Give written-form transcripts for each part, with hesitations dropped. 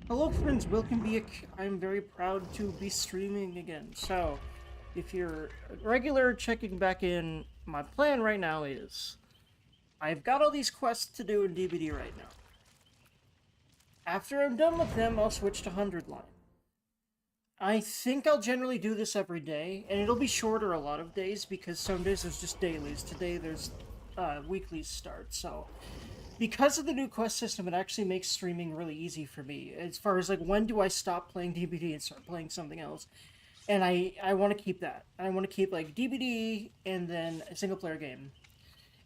Hello friends, welcome back. I'm very proud to be streaming again. So, if you're a regular checking back in, my plan right now is I've got all these quests to do in DBD right now. After I'm done with them, I'll switch to 100 line. I think I'll generally do this every day, and it'll be shorter a lot of days because some days there's just dailies. Today there's weeklies start, so because of the new quest system, it actually makes streaming really easy for me. As far as like when do I stop playing DBD and start playing something else, and I want to keep that. I want to keep like DBD and then a single player game.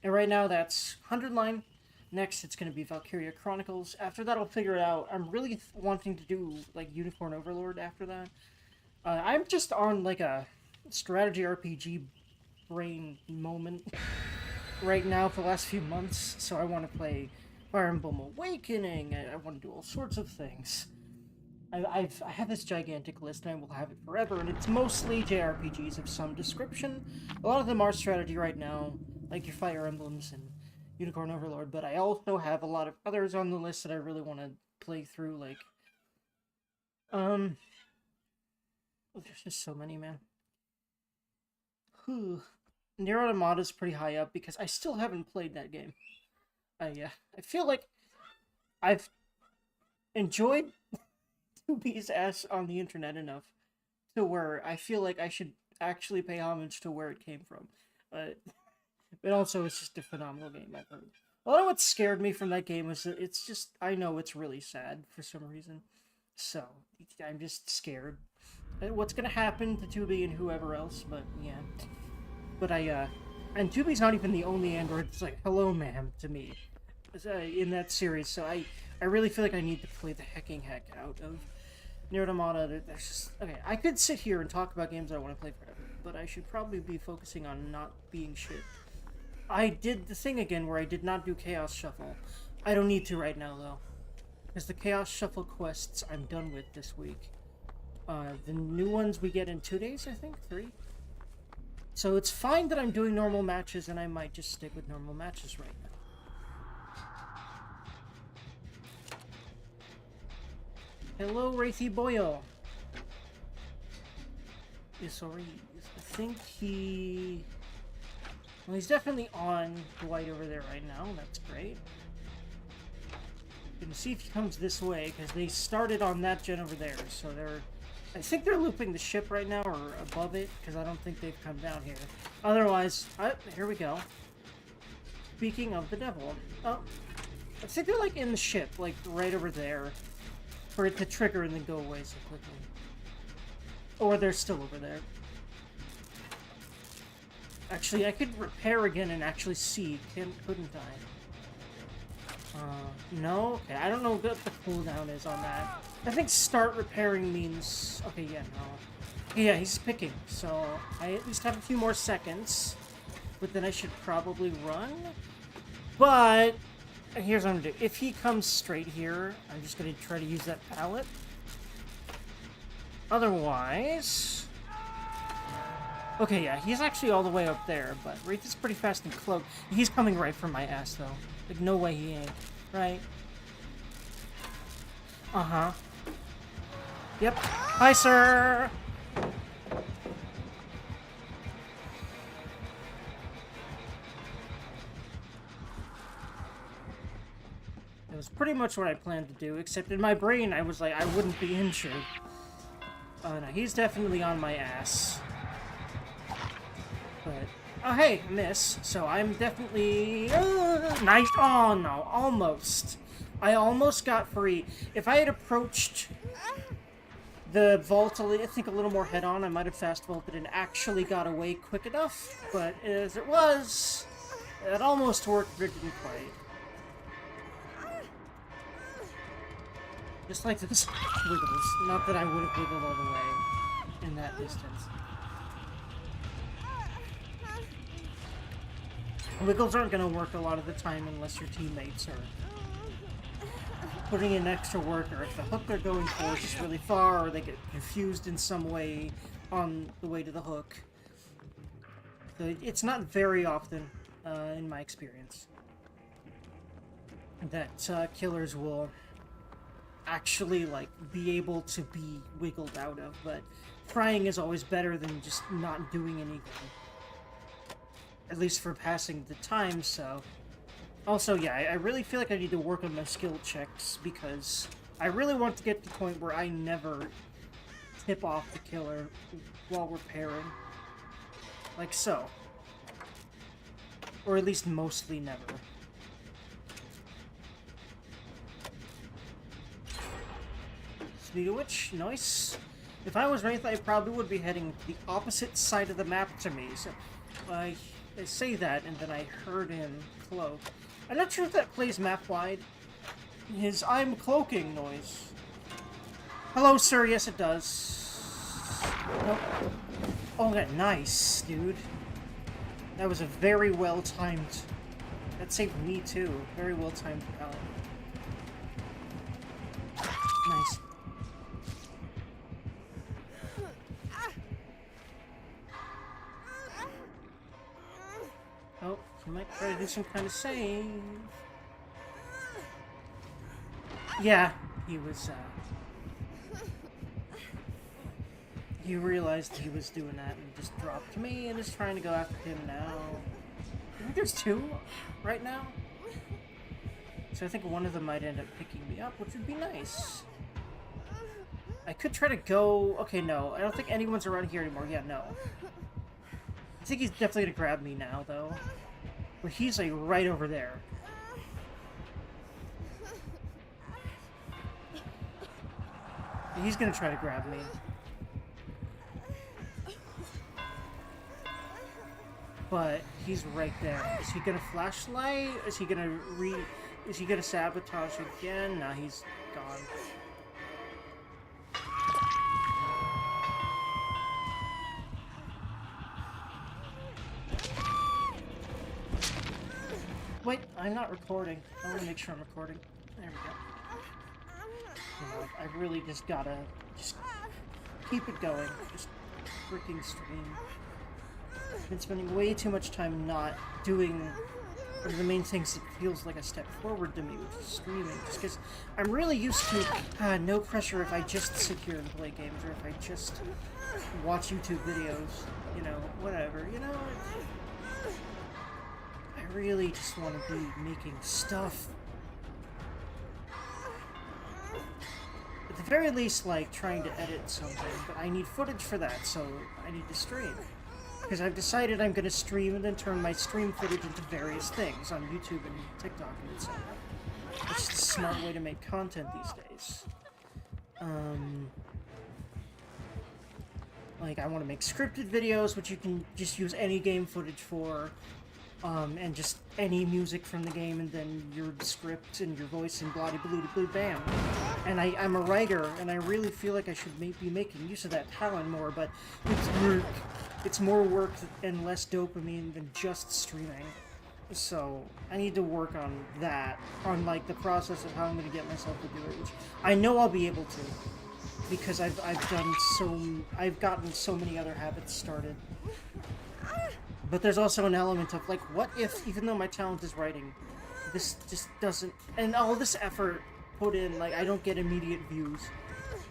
And right now that's 100 line. Next, it's going to be Valkyria Chronicles. After that, I'll figure it out. I'm really wanting to do like Unicorn Overlord after that. I'm just on like a strategy RPG brain moment right now for the last few months, so I want to play Fire Emblem Awakening. I want to do all sorts of things. I have this gigantic list, and I will have it forever, and it's mostly JRPGs of some description. A lot of them are strategy right now, like your Fire Emblems and Unicorn Overlord, but I also have a lot of others on the list that I really want to play through, like, um, there's just so many, man. Whew. Nier Automata is pretty high up because I still haven't played that game. I feel like I've enjoyed 2B's ass on the internet enough to where I feel like I should actually pay homage to where it came from. But also, it's just a phenomenal game, I've heard. A lot of what scared me from that game was that it's just, I know it's really sad for some reason. So, I'm just scared. What's gonna happen to 2B and whoever else, but yeah. But and 2B's not even the only android that's like, hello ma'am, to me. In that series, so I really feel like I need to play the hecking heck out of Nier Automata. There's just, okay, I could sit here and talk about games I want to play forever, but I should probably be focusing on not being shit. I did the thing again where I did not do Chaos Shuffle. I don't need to right now, though. Because the Chaos Shuffle quests I'm done with this week. The new ones we get in 2 days, I think? 3? So it's fine that I'm doing normal matches, and I might just stick with normal matches right now. Hello, Wraithy Boyo. Sorry, I think he... Well, he's definitely on the light over there right now. That's great. Gonna see if he comes this way, because they started on that gen over there, so they're... I think they're looping the ship right now, or above it, because I don't think they've come down here. Otherwise... here we go. Speaking of the devil... Oh, I think they're, like, in the ship, like, right over there, for it to trigger and then go away so quickly. Or they're still over there. Actually, I could repair again and actually see, couldn't I? No? Okay, I don't know what the cooldown is on that. I think start repairing means... Okay, yeah, no. Yeah, he's picking, so I at least have a few more seconds. But then I should probably run. But, here's what I'm gonna do. If he comes straight here, I'm just gonna try to use that pallet. Otherwise... Okay, yeah, he's actually all the way up there, but Wraith is pretty fast and cloak. He's coming right for my ass, though. Like, no way he ain't. Right? Uh-huh. Yep. Hi, sir! It was pretty much what I planned to do, except in my brain I was like, I wouldn't be injured. No, he's definitely on my ass. But, oh hey, miss. So I'm definitely... nice. Oh no, almost. I almost got free. If I had approached the vault, I think a little more head-on, I might have fast-vaulted and actually got away quick enough. But as it was, it almost worked, but it didn't quite. Just like this wiggles. Not that I would have wiggled all the way in that distance. Wiggles aren't going to work a lot of the time unless your teammates are putting in extra work, or if the hook they're going for is just really far, or they get confused in some way on the way to the hook. So it's not very often, in my experience, that killers will actually, like, be able to be wiggled out of, but trying is always better than just not doing anything. At least for passing the time, so... Also, yeah, I really feel like I need to work on my skill checks, because I really want to get to the point where I never tip off the killer while repairing. Like so. Or at least mostly never. Speaking of which, nice. If I was Wraith, I probably would be heading to the opposite side of the map to me. So I say that, and then I heard him cloak. I'm not sure if that plays map-wide. His "I'm cloaking" noise. Hello, sir. Yes, it does. Nope. Oh, that nice, dude. That was a very well-timed... That saved me, too. Very well-timed pallet. Nice. Oh, I might try to do some kind of save. Yeah, he was, he realized he was doing that and just dropped me and is trying to go after him now. I think there's two right now. So I think one of them might end up picking me up, which would be nice. I could try to go... Okay, no. I don't think anyone's around here anymore. Yeah, no. I think he's definitely gonna grab me now, though. But he's, like, right over there. He's gonna try to grab me. But he's right there. Is he gonna flashlight? Is he gonna Is he gonna sabotage again? Nah, he's gone. Wait, I'm not recording. I want to make sure I'm recording. There we go. You know, I really just gotta keep it going. Just freaking stream. I've been spending way too much time not doing one of the main things that feels like a step forward to me, which is streaming. Just because I'm really used to no pressure if I just sit here and play games, or if I just watch YouTube videos, you know, whatever, you know? I really just want to be making stuff. At the very least, like, trying to edit something, but I need footage for that, so I need to stream. Because I've decided I'm going to stream and then turn my stream footage into various things on YouTube and TikTok and etc. It's just a smart way to make content these days. Like, I want to make scripted videos, which you can just use any game footage for, and just any music from the game, and then your script and your voice and blah-de-blue-de-blue, bam. And I'm a writer, and I really feel like I should be making use of that talent more, but it's work. It's more work and less dopamine than just streaming. So I need to work on that, on like the process of how I'm going to get myself to do it, which I know I'll be able to, because I've gotten so many other habits started. But there's also an element of like, what if, even though my talent is writing, this just doesn't, and all this effort put in, like, I don't get immediate views.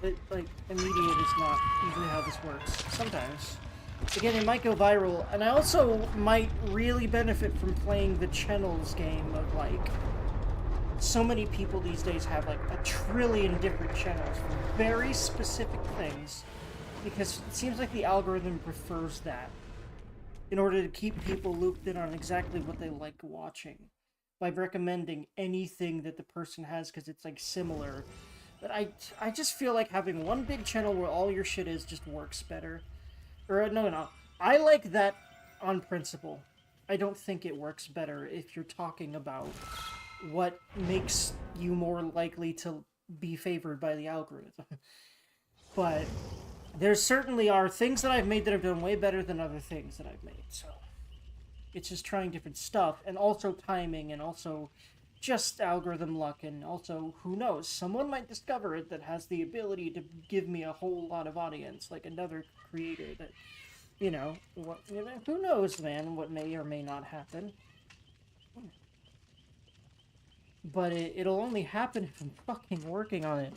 But like, immediate is not usually how this works. Sometimes. Again, it might go viral, and I also might really benefit from playing the channels game of, like, so many people these days have, like, 1 trillion different channels for very specific things, because it seems like the algorithm prefers that in order to keep people looped in on exactly what they like watching, by recommending anything that the person has, because it's, like, similar. But I just feel like having one big channel where all your shit is just works better. Or, no. I like that on principle. I don't think it works better if you're talking about what makes you more likely to be favored by the algorithm. But there certainly are things that I've made that have done way better than other things that I've made, so... It's just trying different stuff, and also timing, and also just algorithm luck, and also, who knows, someone might discover it that has the ability to give me a whole lot of audience, like another creator that, you know, who knows, man, what may or may not happen. but it'll only happen if I'm fucking working on it.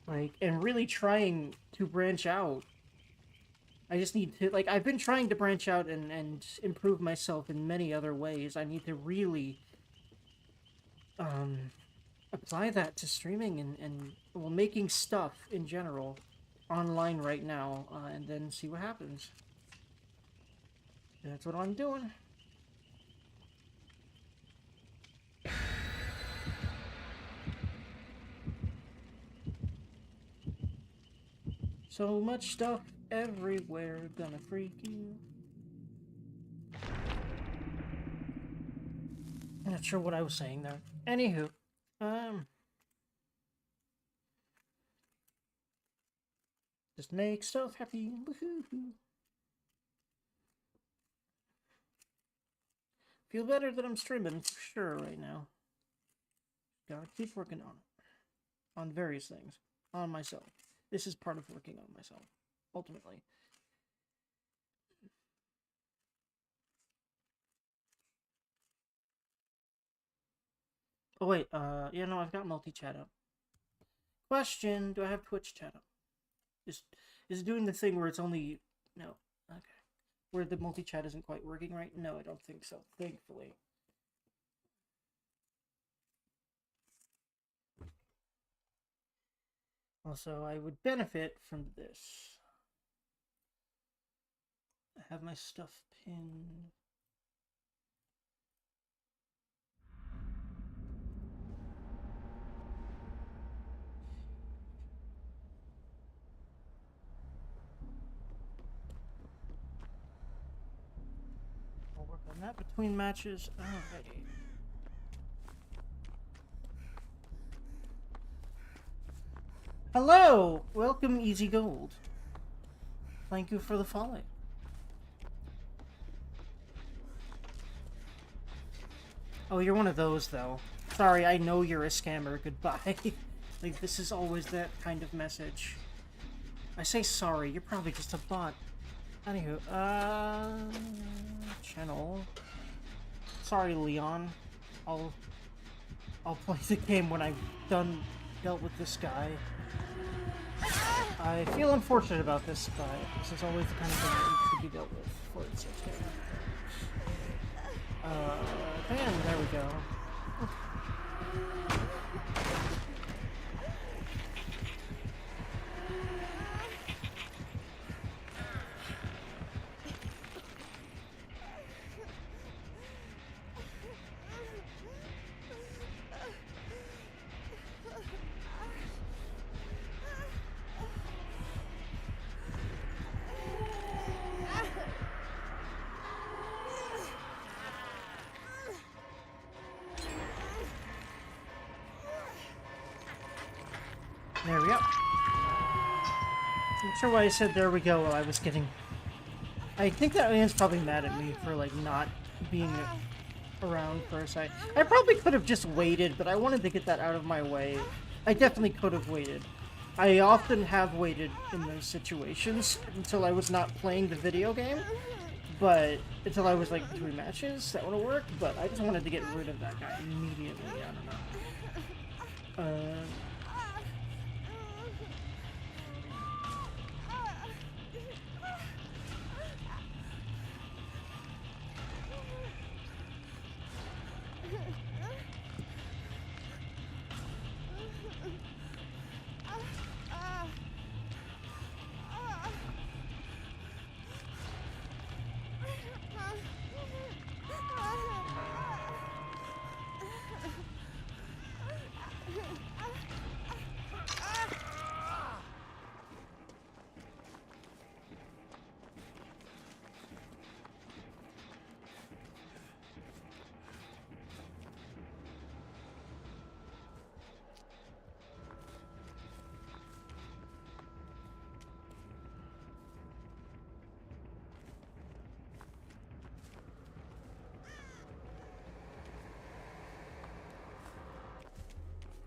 Like, and really trying to branch out. I just need to, like, I've been trying to branch out and improve myself in many other ways. I need to really, apply that to streaming and well, making stuff in general online right now, and then see what happens. That's what I'm doing. So much stuff everywhere, gonna freak you. I'm not sure what I was saying there. Anywho, just make stuff happy. Woohoo. Feel better that I'm streaming for sure right now. Gotta keep working on it. On various things. On myself. This is part of working on myself. Ultimately. Oh wait, yeah, no, I've got multi-chat up. Question, do I have Twitch chat up? Is it doing the thing where it's only... No. Okay. Where the multi-chat isn't quite working right? No, I don't think so, thankfully. Also, I would benefit from this. I have my stuff pinned. I'll work on that between matches. Alrighty. Hello! Welcome, Easy Gold. Thank you for the follow. Oh, you're one of those, though. Sorry, I know you're a scammer. Goodbye. Like, this is always that kind of message. I say sorry, you're probably just a bot. Anywho, channel. Sorry, Leon. I'll play the game when I've dealt with this guy. I feel unfortunate about this, but this is always the kind of thing that needs to be dealt with for its okay. Bam, there we go. There we go. I'm not sure why I said there we go while I was getting... I think that man's probably mad at me for, like, not being around for a second. I probably could have just waited, but I wanted to get that out of my way. I definitely could have waited. I often have waited in those situations until I was not playing the video game, but until I was, like, between matches, that would have worked, but I just wanted to get rid of that guy immediately. I don't know.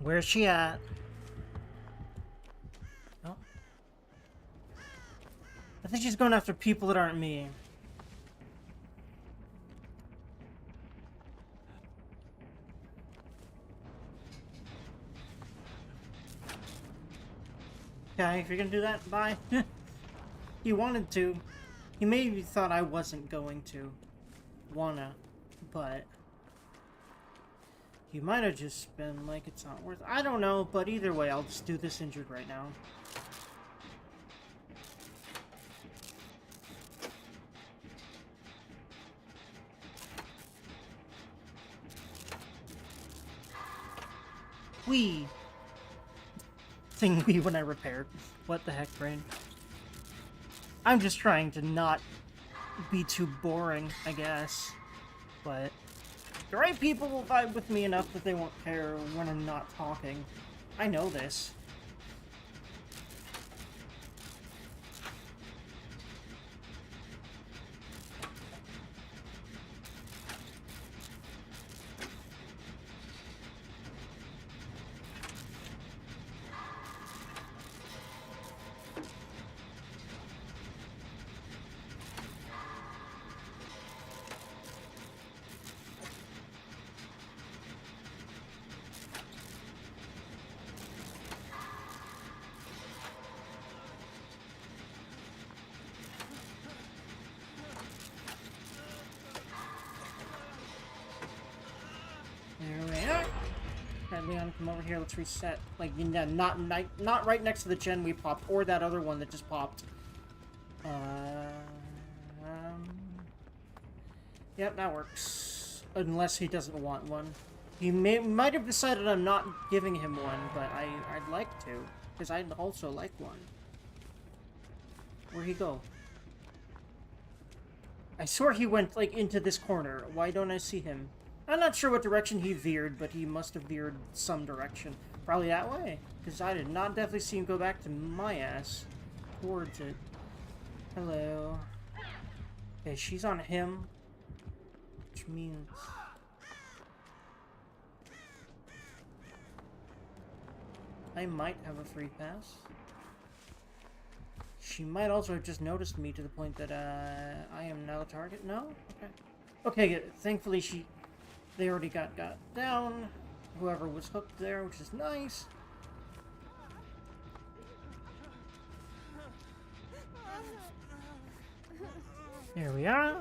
Where's she at? Oh. I think she's going after people that aren't me. Okay, if you're gonna do that, bye. He wanted to. He maybe thought I wasn't going to wanna, but he might have just been like, it's not worth it. I don't know, but either way, I'll just do this injured right now. Wee! Saying wee when I repaired. What the heck, brain? I'm just trying to not be too boring, I guess. But the right people will vibe with me enough that they won't care when I'm not talking. I know this. There we are. Alright, Leon, come over here. Let's reset. Like, yeah, not right next to the gen we popped, or that other one that just popped. Yep, that works. Unless he doesn't want one. He might have decided I'm not giving him one, but I'd like to. Because I'd also like one. Where'd he go? I swear he went, like, into this corner. Why don't I see him? I'm not sure what direction he veered, but he must have veered some direction. Probably that way. Because I did not definitely see him go back to my ass. Towards it. Hello. Okay, she's on him. Which means... I might have a free pass. She might also have just noticed me to the point that, I am now the target. No? Okay. Okay, good. Thankfully they already got down. Whoever was hooked there, which is nice. There we are.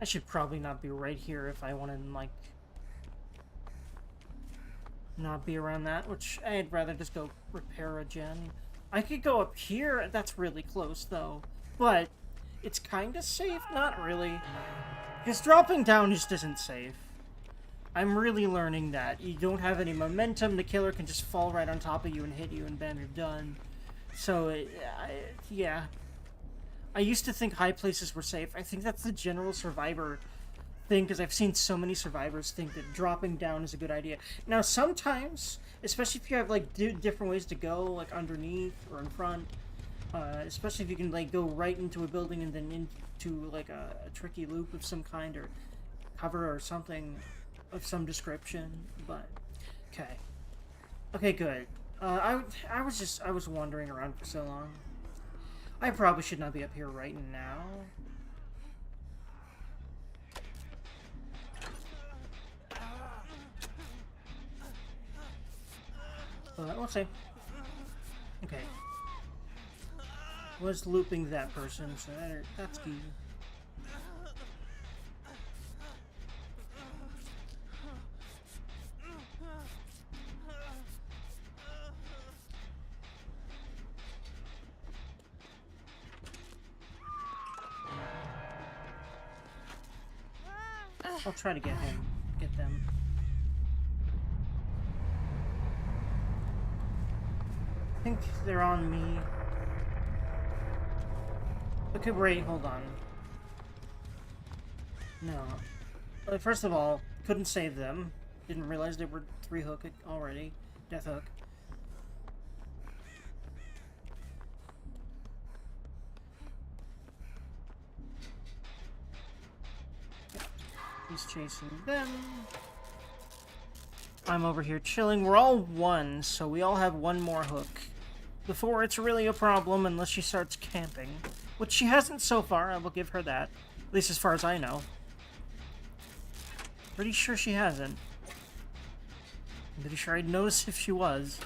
I should probably not be right here if I want to, like, not be around that, which I'd rather just go repair a gen. I could go up here, that's really close, though. But it's kind of safe, not really. Because dropping down just isn't safe. I'm really learning that. You don't have any momentum, the killer can just fall right on top of you and hit you, and bam, you're done. So, yeah. I used to think high places were safe. I think that's the general survivor thing, because I've seen so many survivors think that dropping down is a good idea. Now, sometimes, especially if you have, like, different ways to go, like underneath or in front, especially if you can, like, go right into a building and then into, like, a tricky loop of some kind, or cover or something of some description, but, okay. Okay, good. I was wandering around for so long. I probably should not be up here right now. But we'll see. Okay. Was looping that person, so that's key. I'll try to get them. I think they're on me. Okay, wait, hold on. No. First of all, couldn't save them. Didn't realize they were 3 hook already. Death hook. He's chasing them. I'm over here chilling. We're all one, so we all have one more hook before it's really a problem, unless she starts camping. Which she hasn't so far, I will give her that. At least as far as I know. Pretty sure she hasn't. I'm pretty sure I'd notice if she was.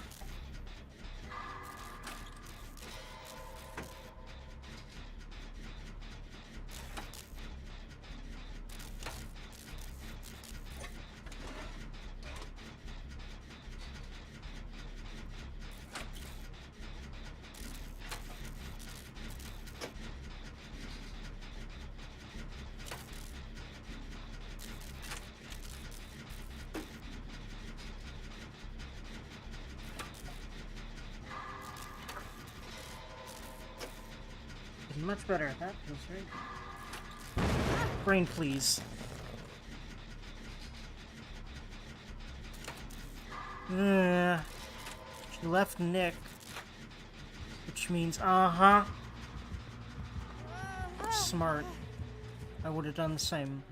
Much better at that piece, right? Brain, please. She left Nick. Which means, smart. I would have done the same.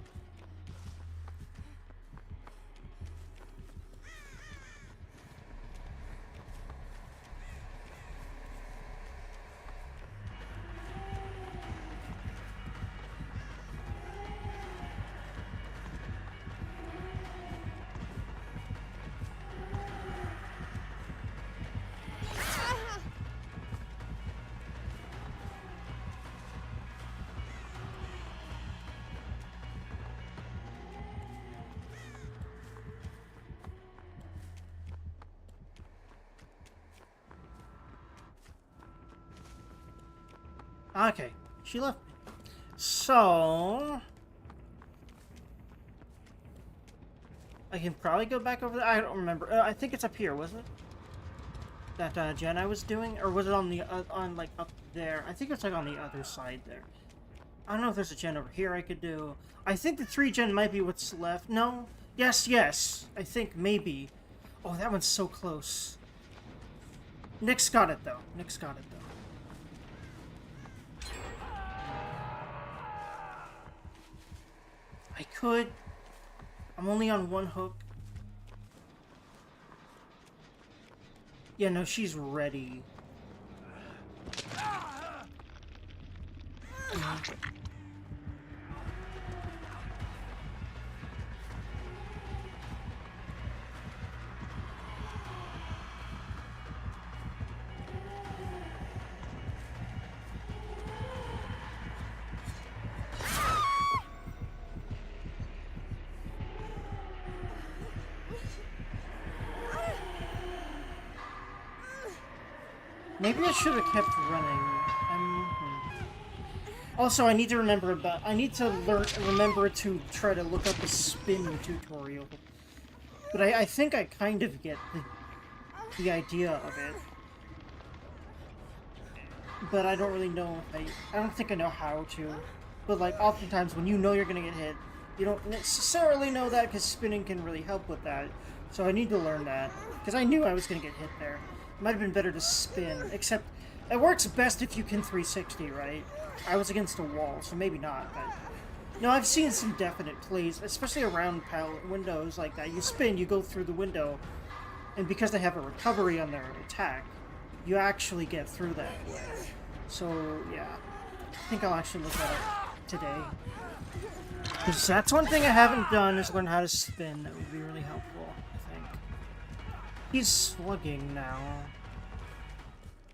Okay, she left me. So I can probably go back over there. I don't remember. I think it's up here, wasn't it? That gen I was doing, or was it on the on like up there? I think it's like on the other side there. I don't know if there's a gen over here I could do. I think the 3 gen might be what's left. No. Yes, yes. I think maybe. Oh, that one's so close. Nick's got it though. Nick's got it though. I could. I'm only on one hook. Yeah, no, she's ready. Maybe I should have kept running. Also, I need to remember about. I need to remember to try to look up a spin tutorial. But I think I kind of get the idea of it. But I don't really know if I don't think I know how to. But like, oftentimes when you know you're gonna get hit, you don't necessarily know that because spinning can really help with that. So I need to learn that. Because I knew I was gonna get hit there. Might have been better to spin, except it works best if you can 360, right? I was against a wall, so maybe not, but... No, I've seen some definite plays, especially around windows like that. You spin, you go through the window, and because they have a recovery on their attack, you actually get through that way. So, yeah. I think I'll actually look that up today. Because that's one thing I haven't done, is learn how to spin. That would be really helpful, I think. He's slugging now.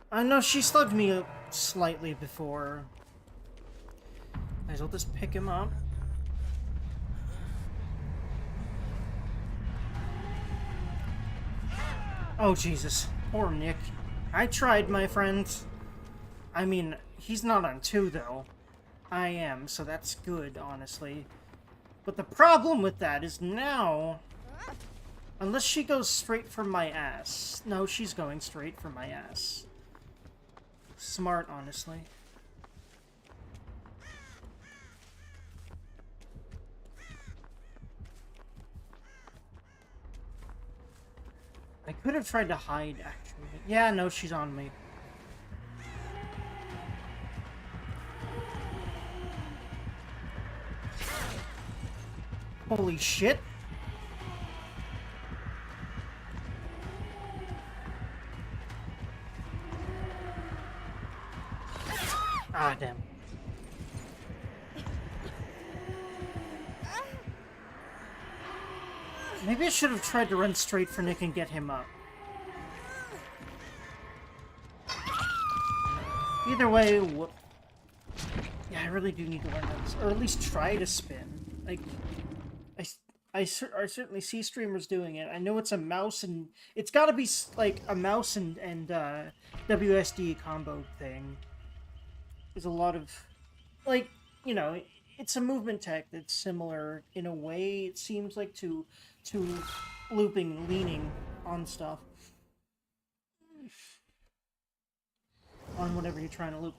I know she slugged me slightly before. Might as well just pick him up. Oh, Jesus. Poor Nick. I tried, my friend. I mean, he's not on 2, though. I am, so that's good, honestly. But the problem with that is now... Unless she goes straight for my ass. No, she's going straight for my ass. Smart, honestly. I could have tried to hide, actually. Yeah, no, she's on me. Holy shit! Ah, damn. Maybe I should have tried to run straight for Nick and get him up. Either way, whoop. Yeah, I really do need to learn how to, or at least try to spin. Like, I certainly see streamers doing it. I know it's a mouse and it's got to be like a mouse and WSD combo thing. There's a lot of, like, you know, it's a movement tech that's similar in a way. It seems like to looping, leaning on stuff, on whatever you're trying to loop.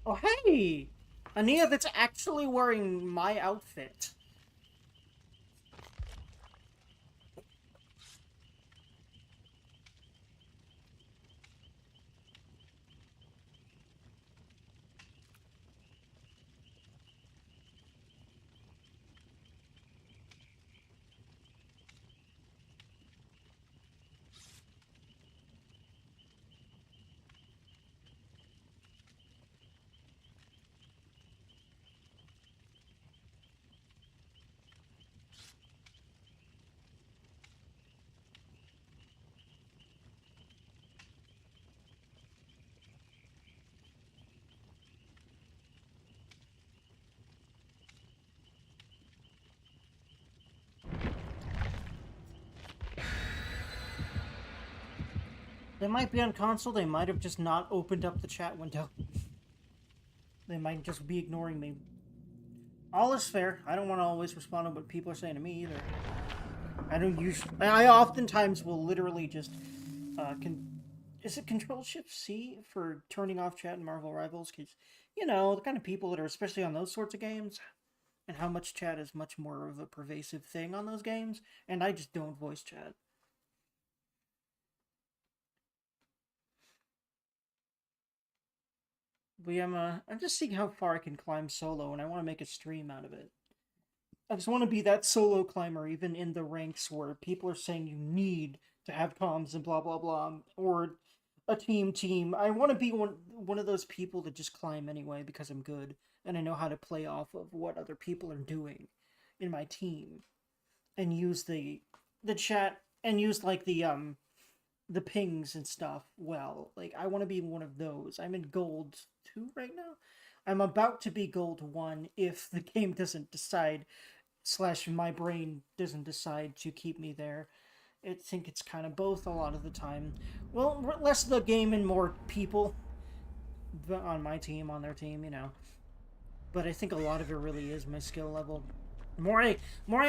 Oh, hey! Ania that's actually wearing my outfit. They might be on console, they might have just not opened up the chat window. They might just be ignoring me. All is fair. I don't want to always respond to what people are saying to me either. I oftentimes will literally just, is it Control-Shift-C for turning off chat in Marvel Rivals? Because, you know, the kind of people that are especially on those sorts of games, and how much chat is much more of a pervasive thing on those games, and I just don't voice chat. But yeah, I'm just seeing how far I can climb solo, and I want to make a stream out of it. I just want to be that solo climber, even in the ranks where people are saying you need to have comms and blah blah blah, or a team. I want to be one of those people that just climb anyway because I'm good, and I know how to play off of what other people are doing in my team, and use the chat, and use like the pings and stuff well. Like, I want to be one of those. I'm in gold 2 right now. I'm about to be gold 1 if the game doesn't decide, / my brain doesn't decide to keep me there. I think it's kind of both a lot of the time. Well, less the game and more people on my team, on their team, you know. But I think a lot of it really is my skill level. The more I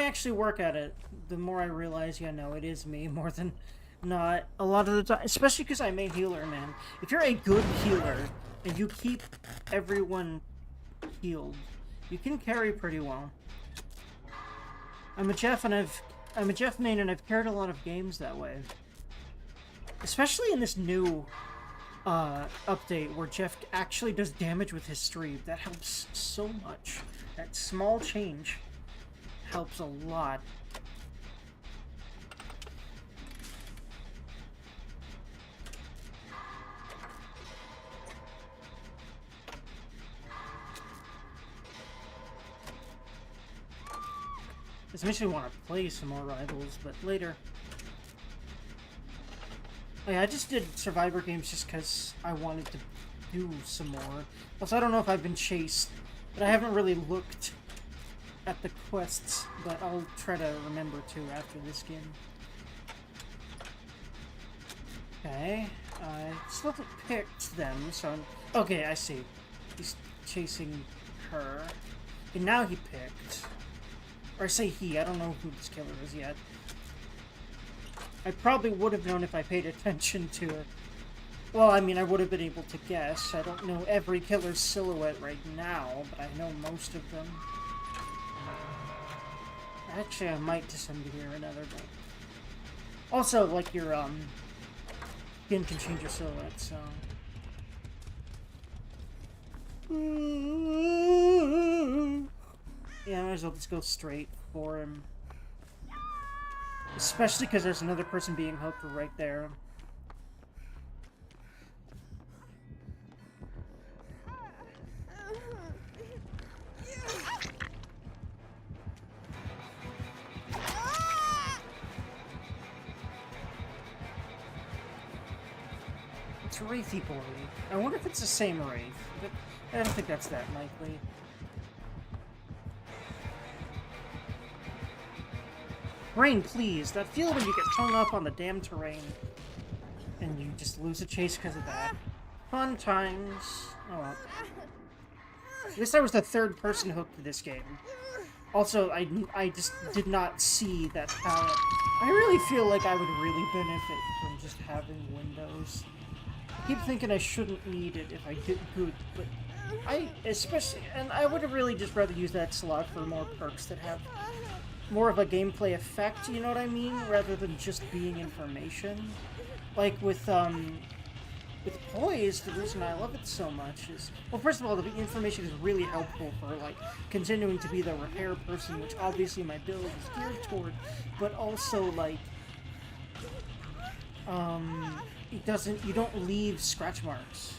actually work at it, the more I realize, yeah, no, it is me more than not a lot of the time, especially because I'm a healer, man. If you're a good healer and you keep everyone healed, you can carry pretty well. I'm a Jeff main, and I've carried a lot of games that way. Especially in this new update where Jeff actually does damage with his stream. That helps so much. That small change helps a lot. This makes me want to play some more Rivals, but later. Oh yeah, I just did Survivor games just because I wanted to do some more. Also, I don't know if I've been chased, but I haven't really looked at the quests, but I'll try to remember to after this game. Okay, I still haven't picked them, so okay, I see. He's chasing her. And now he picked. Or I say he, I don't know who this killer is yet. I probably would have known if I paid attention to it. Well, I mean, I would have been able to guess. I don't know every killer's silhouette right now, but I know most of them. Actually, I might to some degree or another, but... Also, like, your, skin can change your silhouette, so... Yeah, I might as well just go straight for him. Especially because there's another person being hooked right there. It's Wraithy Boy. I wonder if it's the same Wraith. But I don't think that's that likely. Rain, please. That feel when you get hung up on the damn terrain. And you just lose a chase because of that. Fun times. Oh well. At least I was the third person hooked to this game. Also, I just did not see that palette. I really feel like I would really benefit from just having windows. I keep thinking I shouldn't need it if I get good, but and I would have really just rather use that slot for more perks that have more of a gameplay effect, you know what I mean? Rather than just being information. Like with Poise, the reason I love it so much is, well, first of all, the information is really helpful for, like, continuing to be the repair person, which obviously my build is geared toward, but also, like, you don't leave scratch marks.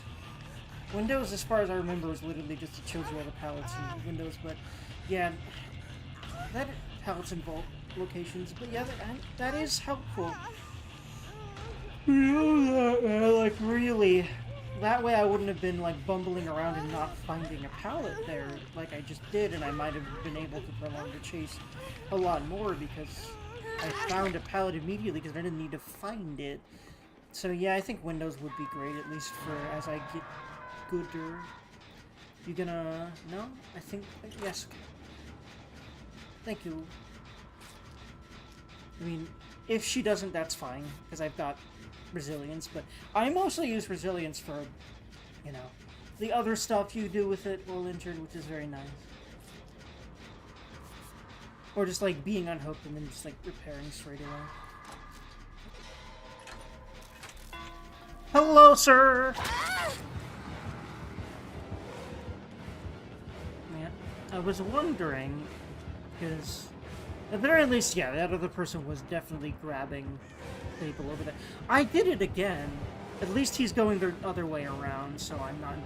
Windows, as far as I remember, was literally just it shows you all the pallets and windows, but, yeah, that pallets and vault locations, but yeah, that is helpful. Like, really, that way I wouldn't have been, like, bumbling around and not finding a pallet there like I just did, and I might have been able to prolong the chase a lot more because I found a pallet immediately because I didn't need to find it. So yeah, I think Windows would be great, at least for as I get gooder. You gonna... No? I think... Yes. Thank you. I mean, if she doesn't, that's fine, because I've got resilience, but I mostly use resilience for, you know, the other stuff you do with it while injured, which is very nice. Or just, like, being unhooked and then just, like, repairing straight away. Hello, sir! Man, I was wondering, because at the very least, yeah, that other person was definitely grabbing people over there. I did it again. At least he's going the other way around, so I'm not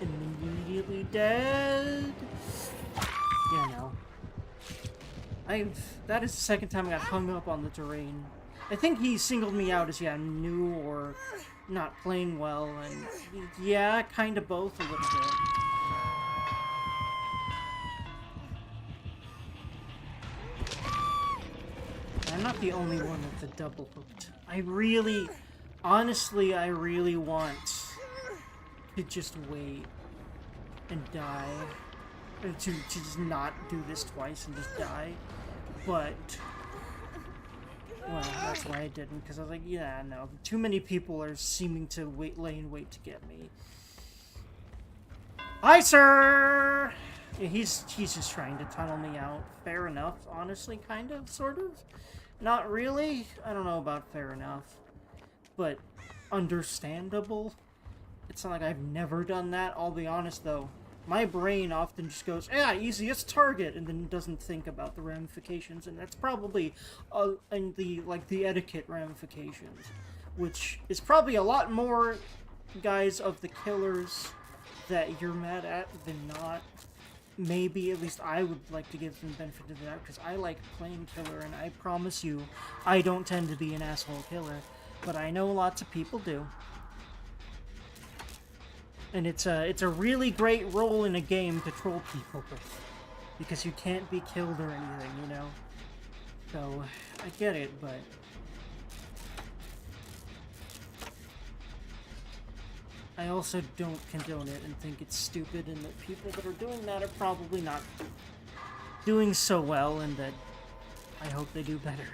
immediately dead. Yeah, no. That is the second time I got hung up on the terrain. I think he singled me out as, yeah, new or not playing well, and yeah, kind of both a little bit. I'm not the only one with the double hooked. Honestly, I really want to just wait and die. To just not do this twice and just die. But, well, that's why I didn't, because I was like, yeah, no, too many people are seeming to lay in wait to get me. Hi, sir! Yeah, he's just trying to tunnel me out. Fair enough, honestly, kind of, sort of. Not really. I don't know about fair enough. But understandable. It's not like I've never done that. I'll be honest, though. My brain often just goes, yeah, easiest target, and then doesn't think about the ramifications, and that's probably in the etiquette ramifications, which is probably a lot more, guys, of the killers that you're mad at than not. Maybe, at least I would like to give them the benefit of the doubt, because I like playing killer, and I promise you, I don't tend to be an asshole killer, but I know lots of people do. And it's a really great role in a game to troll people with, because you can't be killed or anything, you know? So, I get it, but... I also don't condone it and think it's stupid, and that people that are doing that are probably not doing so well, and that I hope they do better.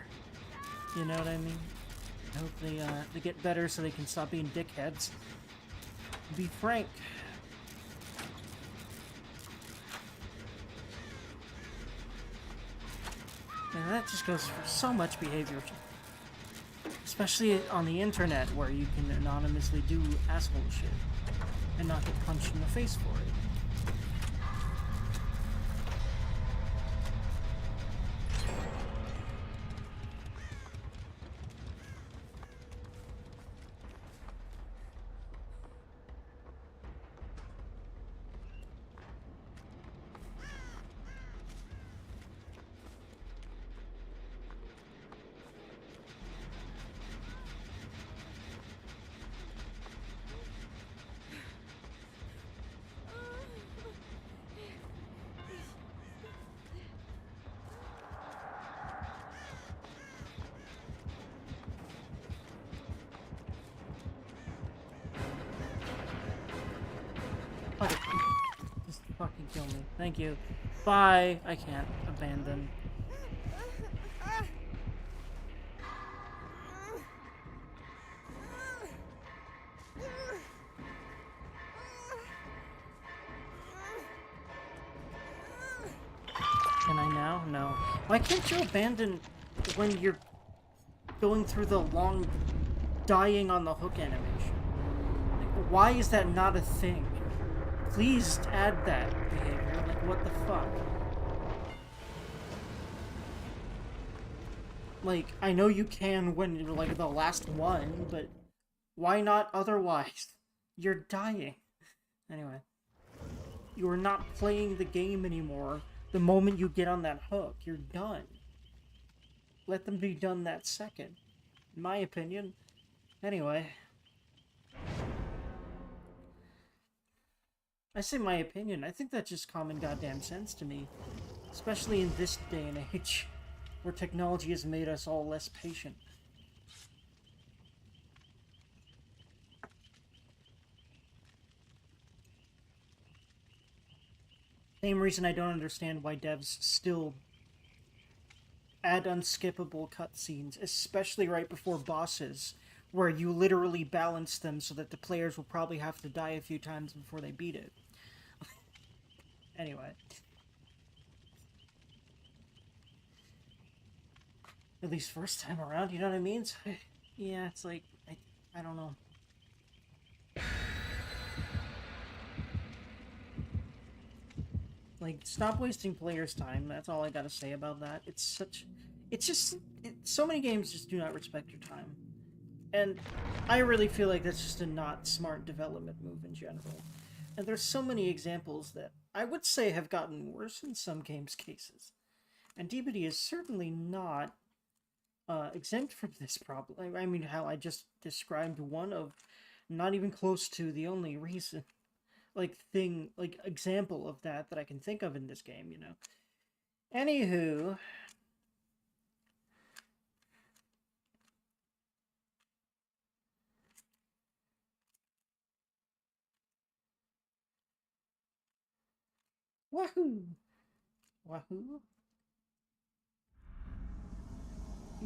You know what I mean? I hope they get better so they can stop being dickheads. Be frank. And that just goes for so much behavior. Especially on the internet, where you can anonymously do asshole shit and not get punched in the face for it. kill me. Thank you. Bye. I can't abandon. Can I now? No. Why can't you abandon when you're going through the long dying on the hook animation? Like, why is that not a thing? Please add that behavior. Like, what the fuck? Like, I know you can when you're, like, the last one, but why not otherwise? You're dying. Anyway. You are not playing the game anymore. The moment you get on that hook, you're done. Let them be done that second. In my opinion. Anyway. I say my opinion. I think that's just common goddamn sense to me. Especially in this day and age, where technology has made us all less patient. Same reason I don't understand why devs still add unskippable cutscenes, especially right before bosses, where you literally balance them so that the players will probably have to die a few times before they beat it. Anyway. At least first time around, you know what I mean? So, yeah, it's like, I don't know. Like, stop wasting players' time. That's all I gotta say about that. So many games just do not respect your time. And I really feel like that's just a not smart development move in general. And there's so many examples that I would say have gotten worse in some games' cases. And DBD is certainly not exempt from this problem. I mean, how I just described one of not even close to the only reason. Example of that I can think of in this game, you know. Anywho. Wahoo! Wahoo!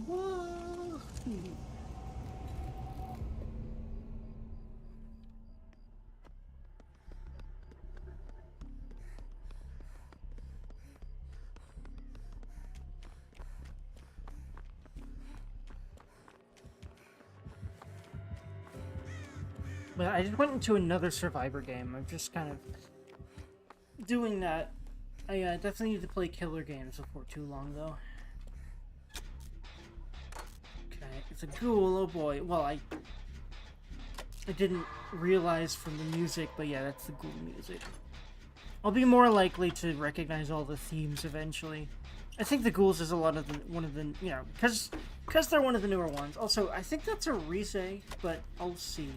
Wahoo! But I just went into another Survivor game. I'm just kind of doing that. I definitely need to play killer games before too long, though. Okay, it's a ghoul. Oh boy. Well, I didn't realize from the music, but yeah, that's the ghoul music. I'll be more likely to recognize all the themes eventually. I think the ghouls is one of the you know, because they're one of the newer ones. Also, I think that's a Rize, but I'll see.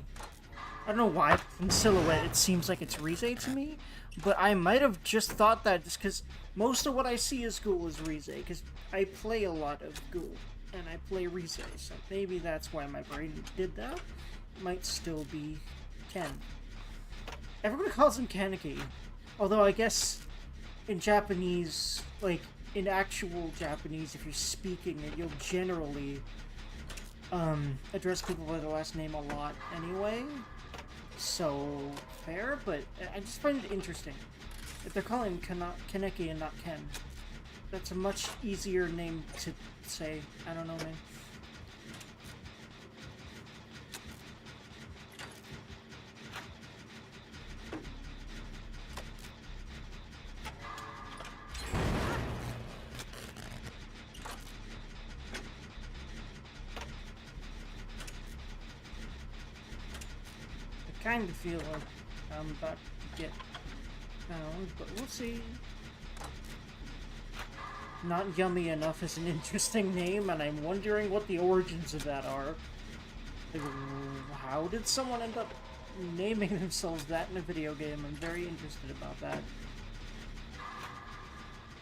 I don't know why from silhouette it seems like it's Rize to me, but I might have just thought that just because most of what I see as ghoul is Rize, because I play a lot of ghoul and I play Rize, so maybe that's why my brain did that. It might still be Ken. Everyone calls him Kaneki. Although I guess in Japanese, like in actual Japanese, if you're speaking it, you'll generally address people by their last name a lot anyway. So fair, but I just find it interesting. If they're calling him Kaneki and not Ken, that's a much easier name to say. I don't know, man. I kind of feel like I'm about to get found, but we'll see. Not Yummy Enough is an interesting name, and I'm wondering what the origins of that are. Like, how did someone end up naming themselves that in a video game? I'm very interested about that.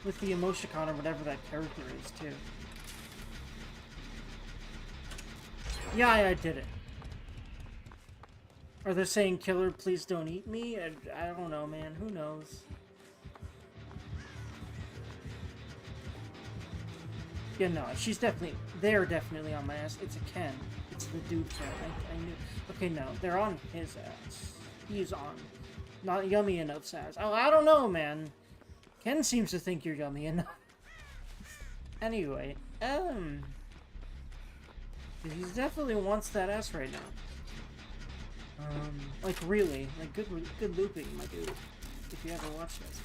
With the emoticon or whatever that character is, too. Yeah, I did it. Are they saying, killer, please don't eat me? I don't know, man. Who knows? Yeah, no, she's definitely... They're definitely on my ass. It's a Ken. It's the dude Ken. I knew... Okay, no, they're on his ass. He's on. Not Yummy Enough's ass. Oh, I don't know, man. Ken seems to think you're yummy enough. Anyway, he definitely wants that ass right now. Like really, like good looping, my dude. If you ever watch this.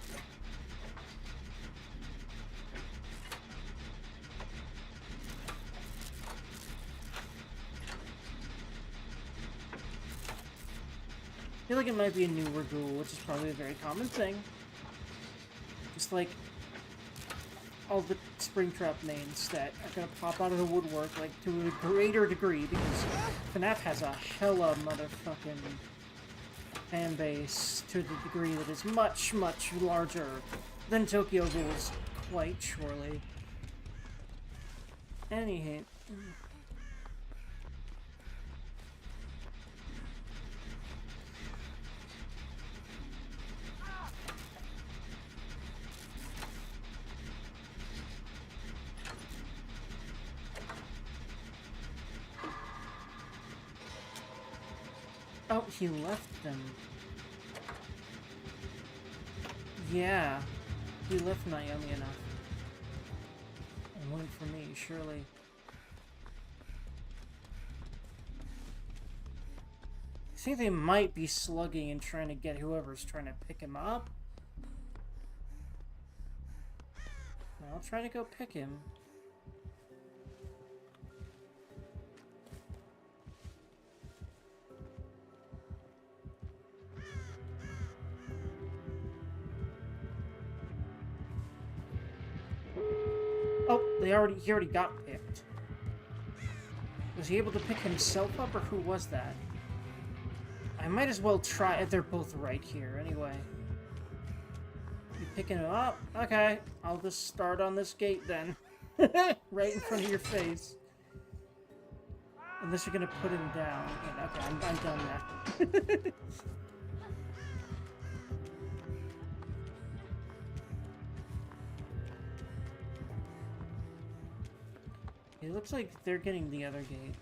I feel like it might be a newer ghoul, which is probably a very common thing. Just like all the Springtrap mains that are gonna pop out of the woodwork, like, to a greater degree, because FNAF has a hella motherfucking fan base to the degree that is much, much larger than Tokyo Ghoul's, quite surely. Anyhow. Oh, he left them. Yeah. He left not yummy enough. And went for me, surely. I think they might be slugging and trying to get whoever's trying to pick him up. I'll try to go pick him. Oh, he already got picked. Was he able to pick himself up, or who was that? I might as well try. They're both right here, anyway. You picking him up? Okay, I'll just start on this gate then. Right in front of your face. Unless you're gonna put him down. Yeah, okay, I'm done now. It looks like they're getting the other gate.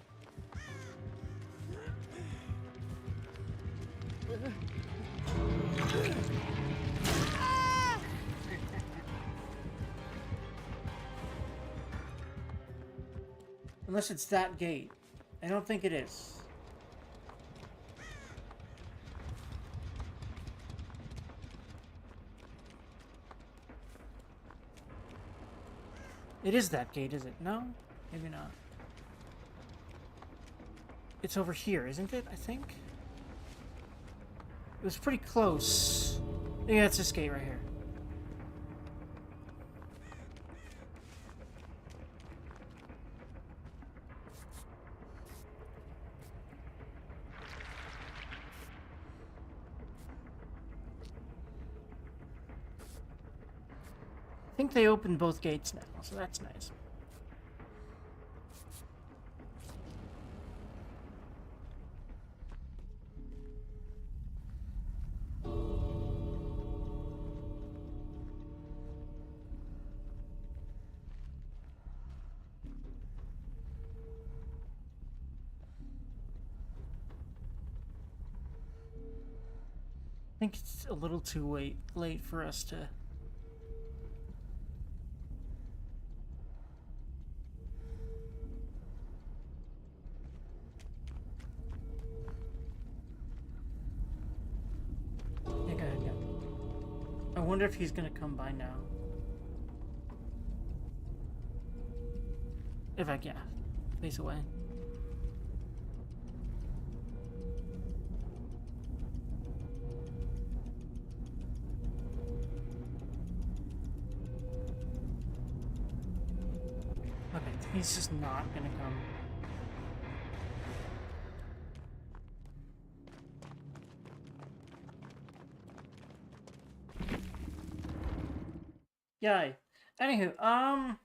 Unless it's that gate. I don't think it is. It is that gate, is it? No? Maybe not. It's over here, isn't it? I think? It was pretty close. Yeah, it's this gate right here. I think they opened both gates now, so that's nice. I think it's a little too late for us to... Yeah, go ahead, yeah. I wonder if he's gonna come by now. If I can. Face away. Okay, he's just not gonna come. Yay. Anywho,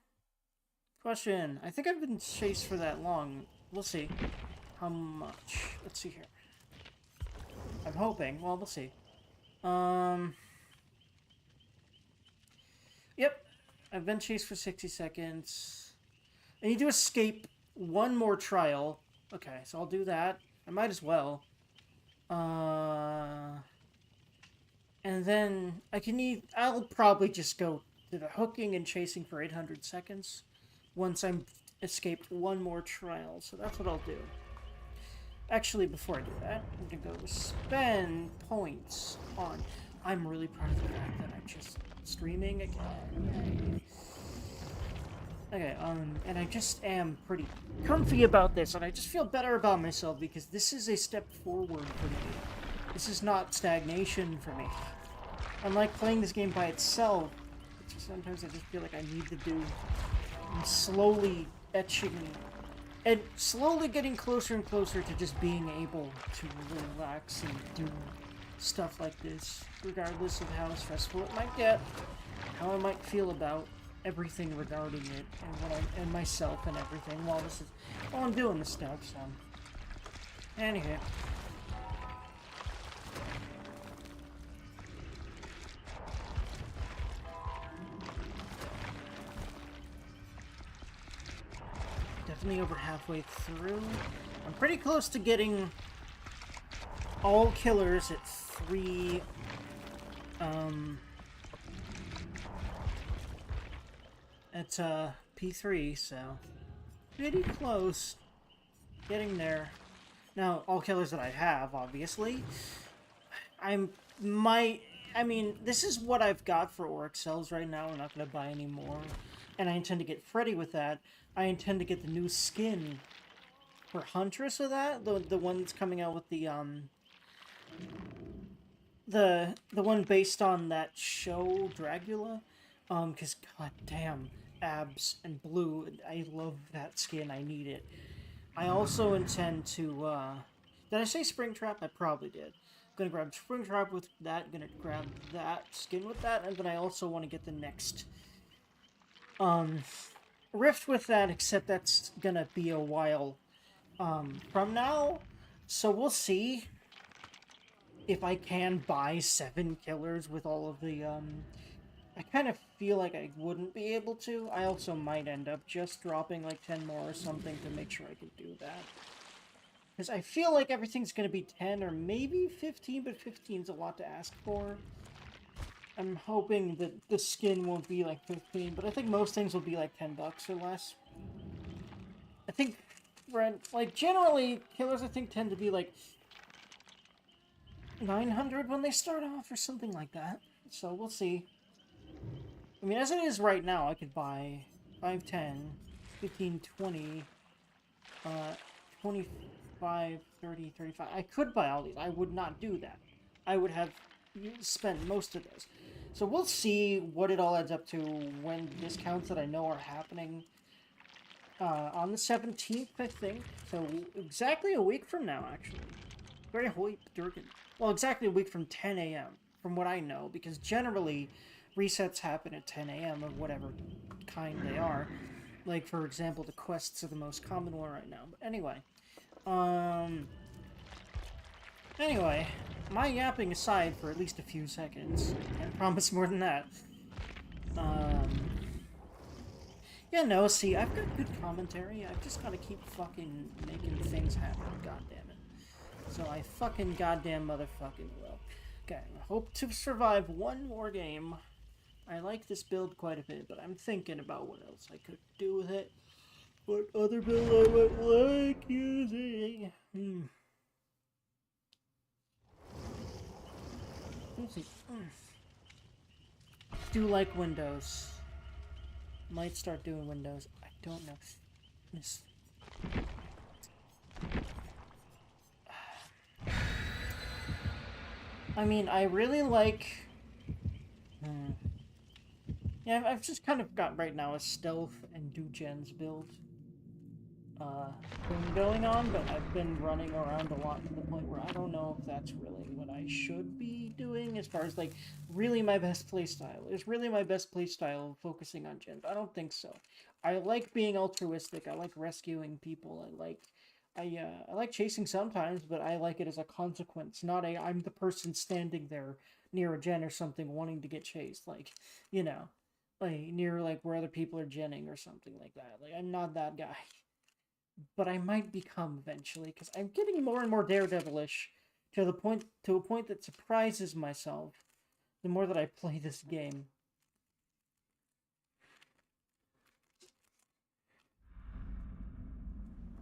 question. I think I've been chased for that long. We'll see. How much? Let's see here. I'm hoping. Well, we'll see. Yep. I've been chased for 60 seconds. I need to escape one more trial. Okay, so I'll do that. I might as well. And then I'll probably just go to the hooking and chasing for 800 seconds once I'm escaped one more trial. So that's what I'll do. Actually, before I do that, I'm gonna go spend points on. I'm really proud of the fact that I'm just streaming again. Okay, and I just am pretty comfy about this, and I just feel better about myself because this is a step forward for me. This is not stagnation for me. Unlike playing this game by itself, sometimes I just feel like I need to do. I'm slowly etching and slowly getting closer and closer to just being able to relax and do stuff like this, regardless of how stressful it might get, how I might feel about everything regarding it, and myself and everything while I'm doing this stuff. So, anyway. Definitely over halfway through. I'm pretty close to getting all killers at 3, at, P3, so pretty close. Getting there. Now, all killers that I have, obviously. I mean, this is what I've got for Auric Cells right now. I'm not going to buy any more. And I intend to get Freddy with that. I intend to get the new skin for Huntress with that. The one that's coming out with the one based on that show, Dragula. Because, god damn, abs and blue. I love that skin. I need it. I also intend to, did I say Springtrap? I probably did. Gonna grab Springtrap with that, gonna grab that skin with that, and then I also want to get the next, Rift with that, except that's gonna be a while, from now. So we'll see if I can buy 7 killers with all of the, I kind of feel like I wouldn't be able to. I also might end up just dropping like 10 more or something to make sure I can do that. Because I feel like everything's going to be 10 or maybe 15, but 15's a lot to ask for. I'm hoping that the skin won't be like 15, but I think most things will be like 10 bucks or less. I think, like, generally, killers, I think, tend to be like 900 when they start off or something like that. So we'll see. I mean, as it is right now, I could buy 5, 10, 15, 20, 25, 30, 35. I could buy all these. I would not do that. I would have spent most of those. So we'll see what it all adds up to when the discounts that I know are happening on the 17th, I think. So exactly a week from now, actually. Very hoip Durgan. Well, exactly a week from 10 a.m., from what I know, because generally resets happen at 10 a.m. of whatever kind they are. Like, for example, the quests are the most common one right now. But anyway. Anyway, my yapping aside for at least a few seconds. Can't promise more than that. Yeah, no, see, I've got good commentary. I've just gotta keep fucking making things happen, goddammit. So I fucking goddamn motherfucking will. Okay, I hope to survive one more game. I like this build quite a bit, but I'm thinking about what else I could do with it. What other build I might like using? Let's see. Do like Windows. Might start doing Windows. I don't know. This. I mean, I really like. Yeah, I've just kind of got right now a stealth and do gens build thing going on, but I've been running around a lot to the point where I don't know if that's really what I should be doing as far as like really my best playstyle. Is really my best playstyle focusing on gens? I don't think so. I like being altruistic. I like rescuing people. I like chasing sometimes, but I like it as a consequence, not a I'm the person standing there near a gen or something wanting to get chased. Like, you know. like near like where other people are genning or something like that. Like I'm not that guy, but I might become eventually because I'm getting more and more daredevilish to a point that surprises myself the more that I play this game.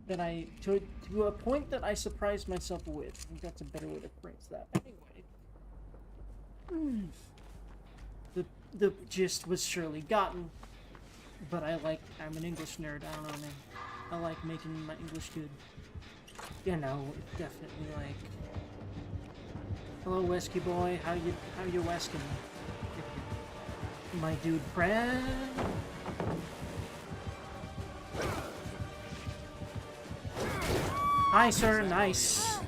That I to a point that I surprise myself with. I think that's a better way to phrase that. Anyway, the gist was surely gotten, but I'm an English nerd. I don't know, man. I like making my English good. You know, definitely like. Hello, Wesky boy. How you wesking? My dude, Brad. Hi, sir. Nice.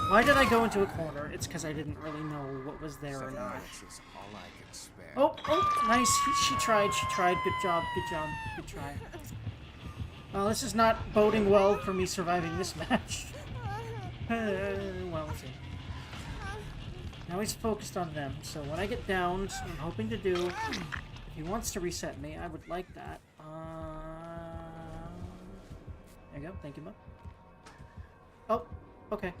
Why did I go into a corner? It's because I didn't really know what was there or not. Oh, nice. She tried. Good job. Good try. Well, this is not boding well for me surviving this match. Well, let's see. Now he's focused on them, so when I get downed, I'm hoping to do... If he wants to reset me, I would like that. There you go. Thank you, Mo. Oh, okay.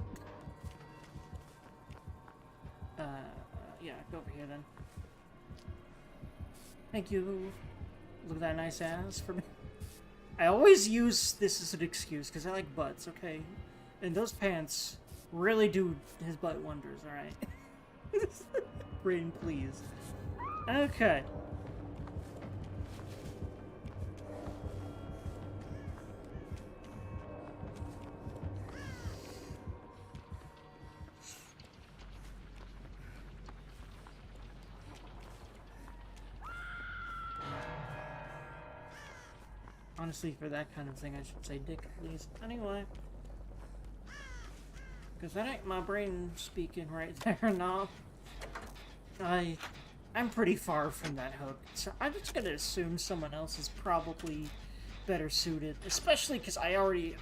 Yeah, go over here then. Thank you. Look at that nice ass for me. I always use this as an excuse because I like butts, okay? And those pants really do his butt wonders, alright? Brain, please. Okay. Honestly, for that kind of thing, I should say dick, please. Anyway. Because that ain't my brain speaking right there, no. I'm pretty far from that hook, so I'm just gonna assume someone else is probably better suited. Especially because I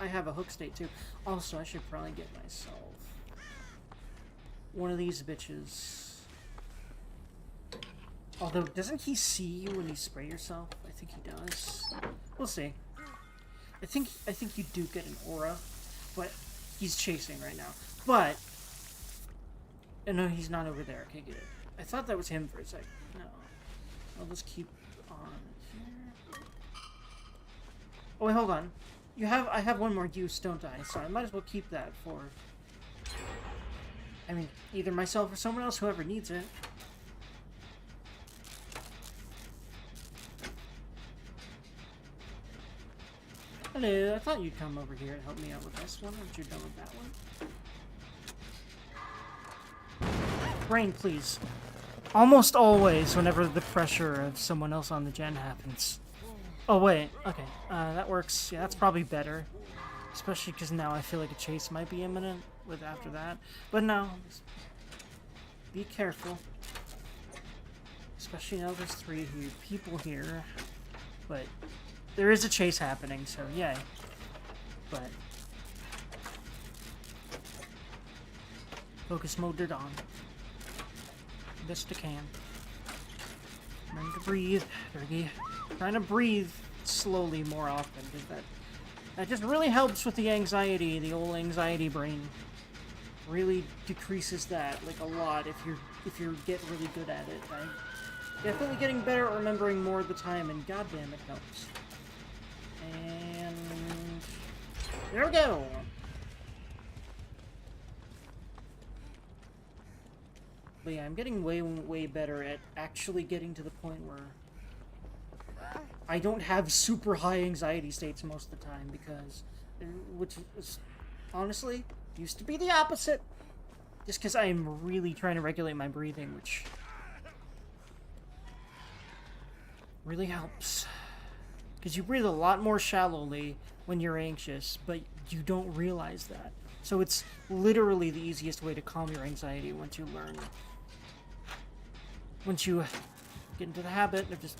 have a hook state, too. Also, I should probably get myself one of these bitches. Although, doesn't he see you when you spray yourself? I think he does. We'll see. I think you do get an aura, but he's chasing right now. But no, he's not over there. Okay, good. I thought that was him for a second. No, I'll just keep on here. Oh wait, hold on. I have one more use, don't I? So I might as well keep that for. I mean, either myself or someone else, whoever needs it. Hello, I thought you'd come over here and help me out with this one. Aren't you done with that one? Brain, please. Almost always, whenever the pressure of someone else on the gen happens. Oh, wait. Okay. That works. Yeah, that's probably better. Especially because now I feel like a chase might be imminent after that. But no. Be careful. Especially now there's 3 people here. But there is a chase happening, so yay. But focus mode it on. Best I can. Trying to breathe. Trying to breathe slowly more often, because that just really helps with the anxiety, the old anxiety brain. Really decreases that like a lot if you get really good at it. I'm definitely getting better at remembering more of the time, and goddamn it helps. And there we go. But yeah, I'm getting way better at actually getting to the point where I don't have super high anxiety states most of the time, because, which is honestly used to be the opposite. Just because I'm really trying to regulate my breathing, which really helps. Because you breathe a lot more shallowly when you're anxious, but you don't realize that. So it's literally the easiest way to calm your anxiety once you learn Once you get into the habit of just,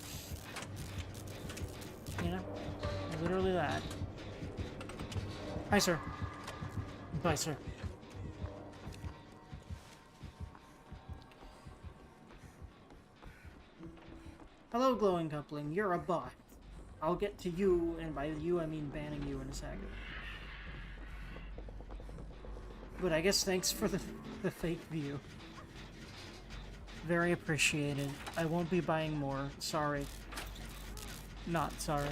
you know, literally that. Hi, sir. Bye, sir. Hello, glowing coupling. You're a bot. I'll get to you, and by you I mean banning you in a second. But I guess thanks for the fake view. Very appreciated. I won't be buying more. Sorry. Not sorry.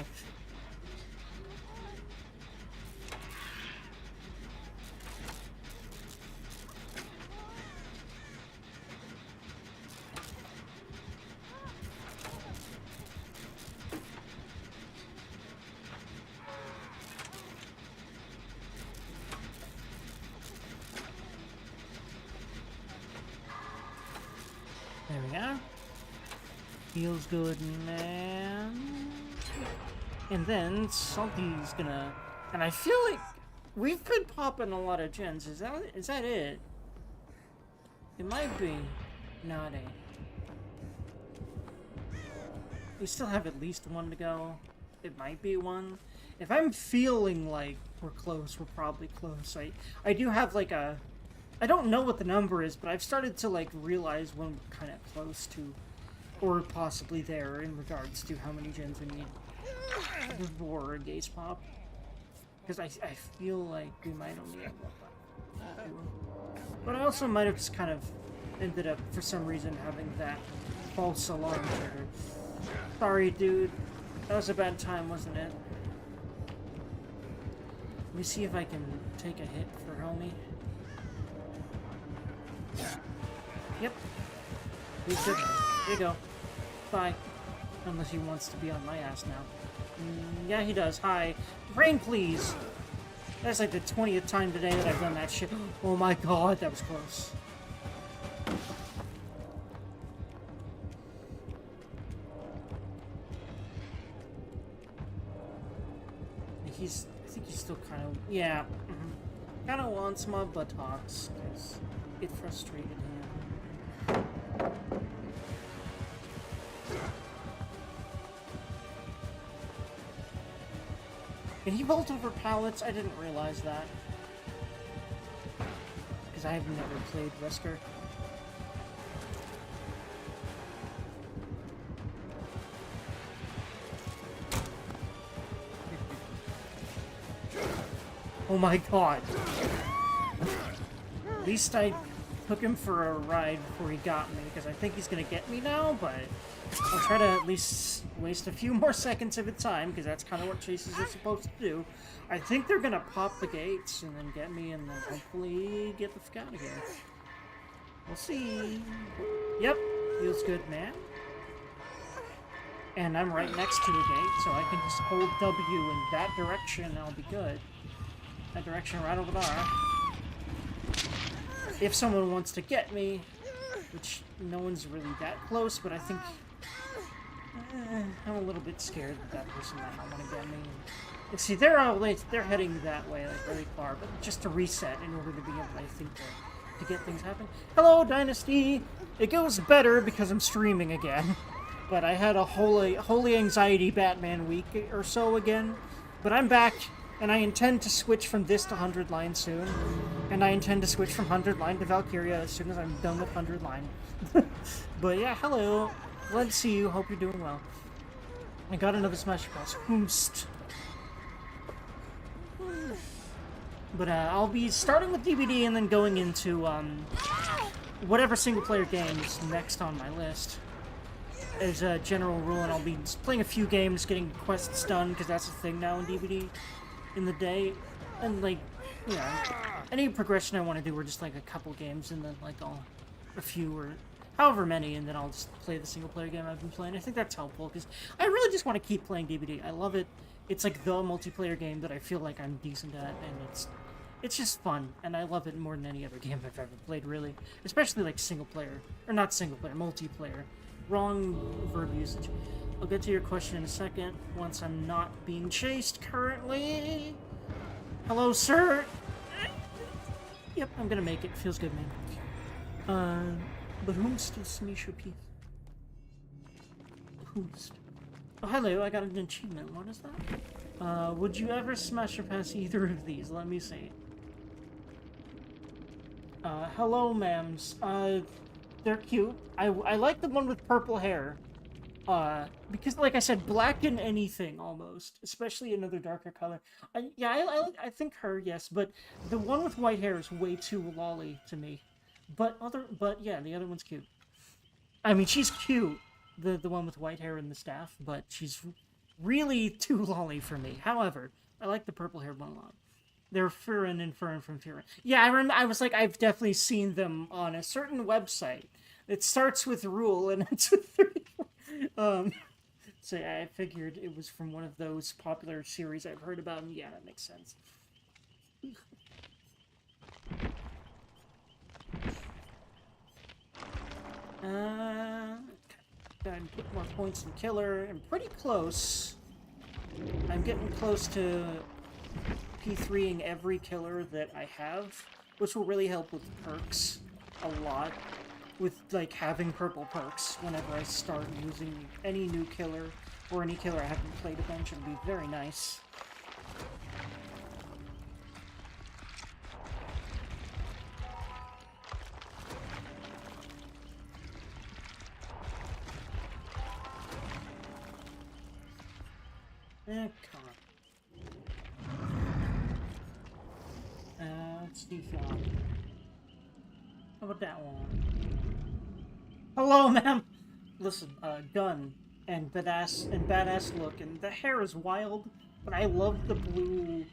There we go. Feels good, man. And then Salty's gonna... And I feel like we've been popping a lot of gens. Is that it? It might be. Not it. We still have at least one to go. It might be one. If I'm feeling like we're close, we're probably close. I do have like a... I don't know what the number is, but I've started to like realize when we're kind of close to, or possibly there in regards to how many gens we need before a gaze pop. Because I feel like we might only have one. But I also might have just kind of ended up, for some reason, having that false alarm trigger. Sorry, dude. That was a bad time, wasn't it? Let me see if I can take a hit for homie. Yep. He's good. There you go. Bye. Unless he wants to be on my ass now. Yeah, he does. Hi. Rain, please! That's like the 20th time today that I've done that shit. Oh my god, that was close. I think he's still kind of... Yeah. Kind of wants my buttocks, because it frustrated him. Can he vault over pallets? I didn't realize that. Because I have never played Wesker. Oh my god. At least I took him for a ride before he got me, because I think he's gonna get me now, but I'll try to at least waste a few more seconds of its time, because that's kind of what chases are supposed to do. I think they're gonna pop the gates and then get me, and then hopefully get the fuck out of here. We'll see. Yep, feels good, man. And I'm right next to the gate, so I can just hold W in that direction and I'll be good. That direction right over there. If someone wants to get me, which no one's really that close, but I think I'm a little bit scared that person might not want to get me. And see, they're heading that way, like really far, but just to reset in order to be able, I think, to get things happen. Hello, Dynasty. It goes better because I'm streaming again, but I had a holy anxiety Batman week or so again. But I'm back. And I intend to switch from this to 100 line soon. And I intend to switch from 100 line to Valkyria as soon as I'm done with 100 line. But yeah, hello. Glad to see you. Hope you're doing well. I got another Smash Bros. Hoomst. But I'll be starting with DBD and then going into whatever single player games next on my list. As a general rule, and I'll be playing a few games, getting quests done, because that's a thing now in DBD. In the day, and like, you know, any progression I want to do are just like a couple games, and then like a few or however many, and then I'll just play the single player game I've been playing. I think that's helpful because I really just want to keep playing DBD. I love it. It's like the multiplayer game that I feel like I'm decent at, and it's just fun, and I love it more than any other game I've ever played, really. Especially like single player, or not single player, multiplayer. Wrong verb usage. I'll get to your question in a second, once I'm not being chased currently. Hello, sir! Yep, I'm gonna make it. Feels good, man. But whom still Smisha P? Boost. Oh, hello, I got an achievement. What is that? Would you ever smash or pass either of these? Let me see. Hello, ma'ams. They're cute. I like the one with purple hair. Because like I said, black in anything almost, especially another darker color. I think her, yes, but the one with white hair is way too lolly to me. But yeah, the other one's cute. I mean, she's cute, the one with white hair and the staff, but she's really too lolly for me. However, I like the purple haired one a lot. They're Furin and Furin from Furin. Yeah, I was like, I've definitely seen them on a certain website. It starts with Rule and it's with 34. So yeah, I figured it was from one of those popular series I've heard about, and yeah, that makes sense. Gotta get more points in Killer. I'm pretty close. I'm getting close to P3ing every killer that I have, which will really help with perks a lot. With, like, having purple perks whenever I start using any new killer or any killer I haven't played a bunch, it'll be very nice. Come on. Let's see if how about that one? Hello, ma'am! Listen, gun and badass look, and the hair is wild, but I love the blue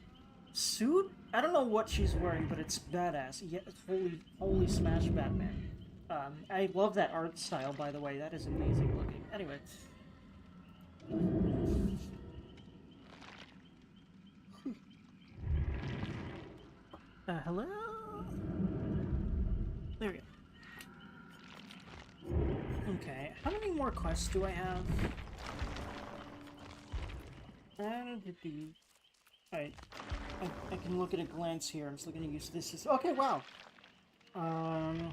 suit? I don't know what she's wearing, but it's badass. Yeah, holy smash Batman. I love that art style, by the way. That is amazing looking. Anyway. Hello? There we go. Okay, how many more quests do I have? Alright. I can look at a glance here. I'm just looking to use this as... Okay, wow! I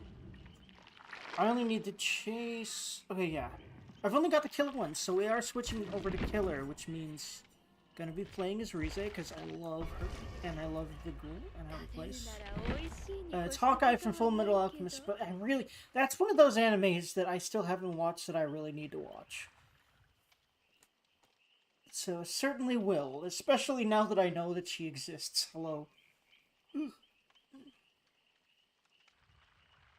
only need to chase... Okay, yeah. I've only got the killer one, so we are switching over to killer, which means... Gonna be playing as Rize, because I love her, and I love the girl and how it plays. It's Hawkeye from Full Metal Alchemist, but I really... That's one of those animes that I still haven't watched that I really need to watch. So, certainly will, especially now that I know that she exists. Hello.